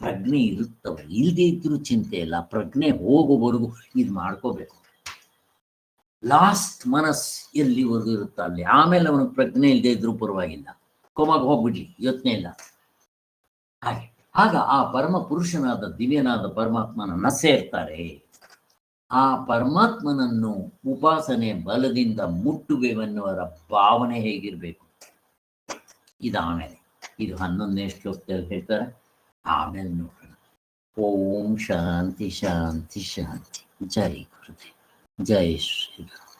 ಪ್ರಜ್ಞೆ ಇರುತ್ತವೆ, ಇಲ್ಲದೆ ಇದ್ರೂ ಚಿಂತೆ ಇಲ್ಲ. ಪ್ರಜ್ಞೆ ಹೋಗುವವರೆಗೂ ಇದು ಮಾಡ್ಕೋಬೇಕು. ಲಾಸ್ಟ್ ಮನಸ್ ಎಲ್ಲಿವರೆಗೂ ಇರುತ್ತ ಅಲ್ಲಿ, ಆಮೇಲೆ ಅವನಿಗೆ ಪ್ರಜ್ಞೆ ಇಲ್ಲದೆ ಇದ್ರೂ ಪರವಾಗಿಲ್ಲ, ಕೋಮಾಗ ಹೋಗ್ಬಿಡ್ಲಿ, ಯೋಚನೆ ಇಲ್ಲ. ಹಾಗೆ ಆಗ ಆ ಪರಮ ಪುರುಷನಾದ ದಿವ್ಯನಾದ ಪರಮಾತ್ಮನನ್ನ ಸೇರ್ತಾರೆ. ಆ ಪರಮಾತ್ಮನನ್ನು ಉಪಾಸನೆ ಬಲದಿಂದ ಮುಟ್ಟುವೆವೆನ್ನುವರ ಭಾವನೆ ಹೇಗಿರ್ಬೇಕು, ಇದಾಮೇಲೆ ಇದು 11ನೇ ಶ್ಲೋಕದಲ್ಲಿ ಹೇಳ್ತಾರೆ. ಆಮೇಲೆ ನೋಡೋಣ. ಓಂ ಶಾಂತಿ ಶಾಂತಿ ಶಾಂತಿ. ಜೈ ಗುರುದೇವ್, ಜೈ ಶ್ರೀರಾಮ್.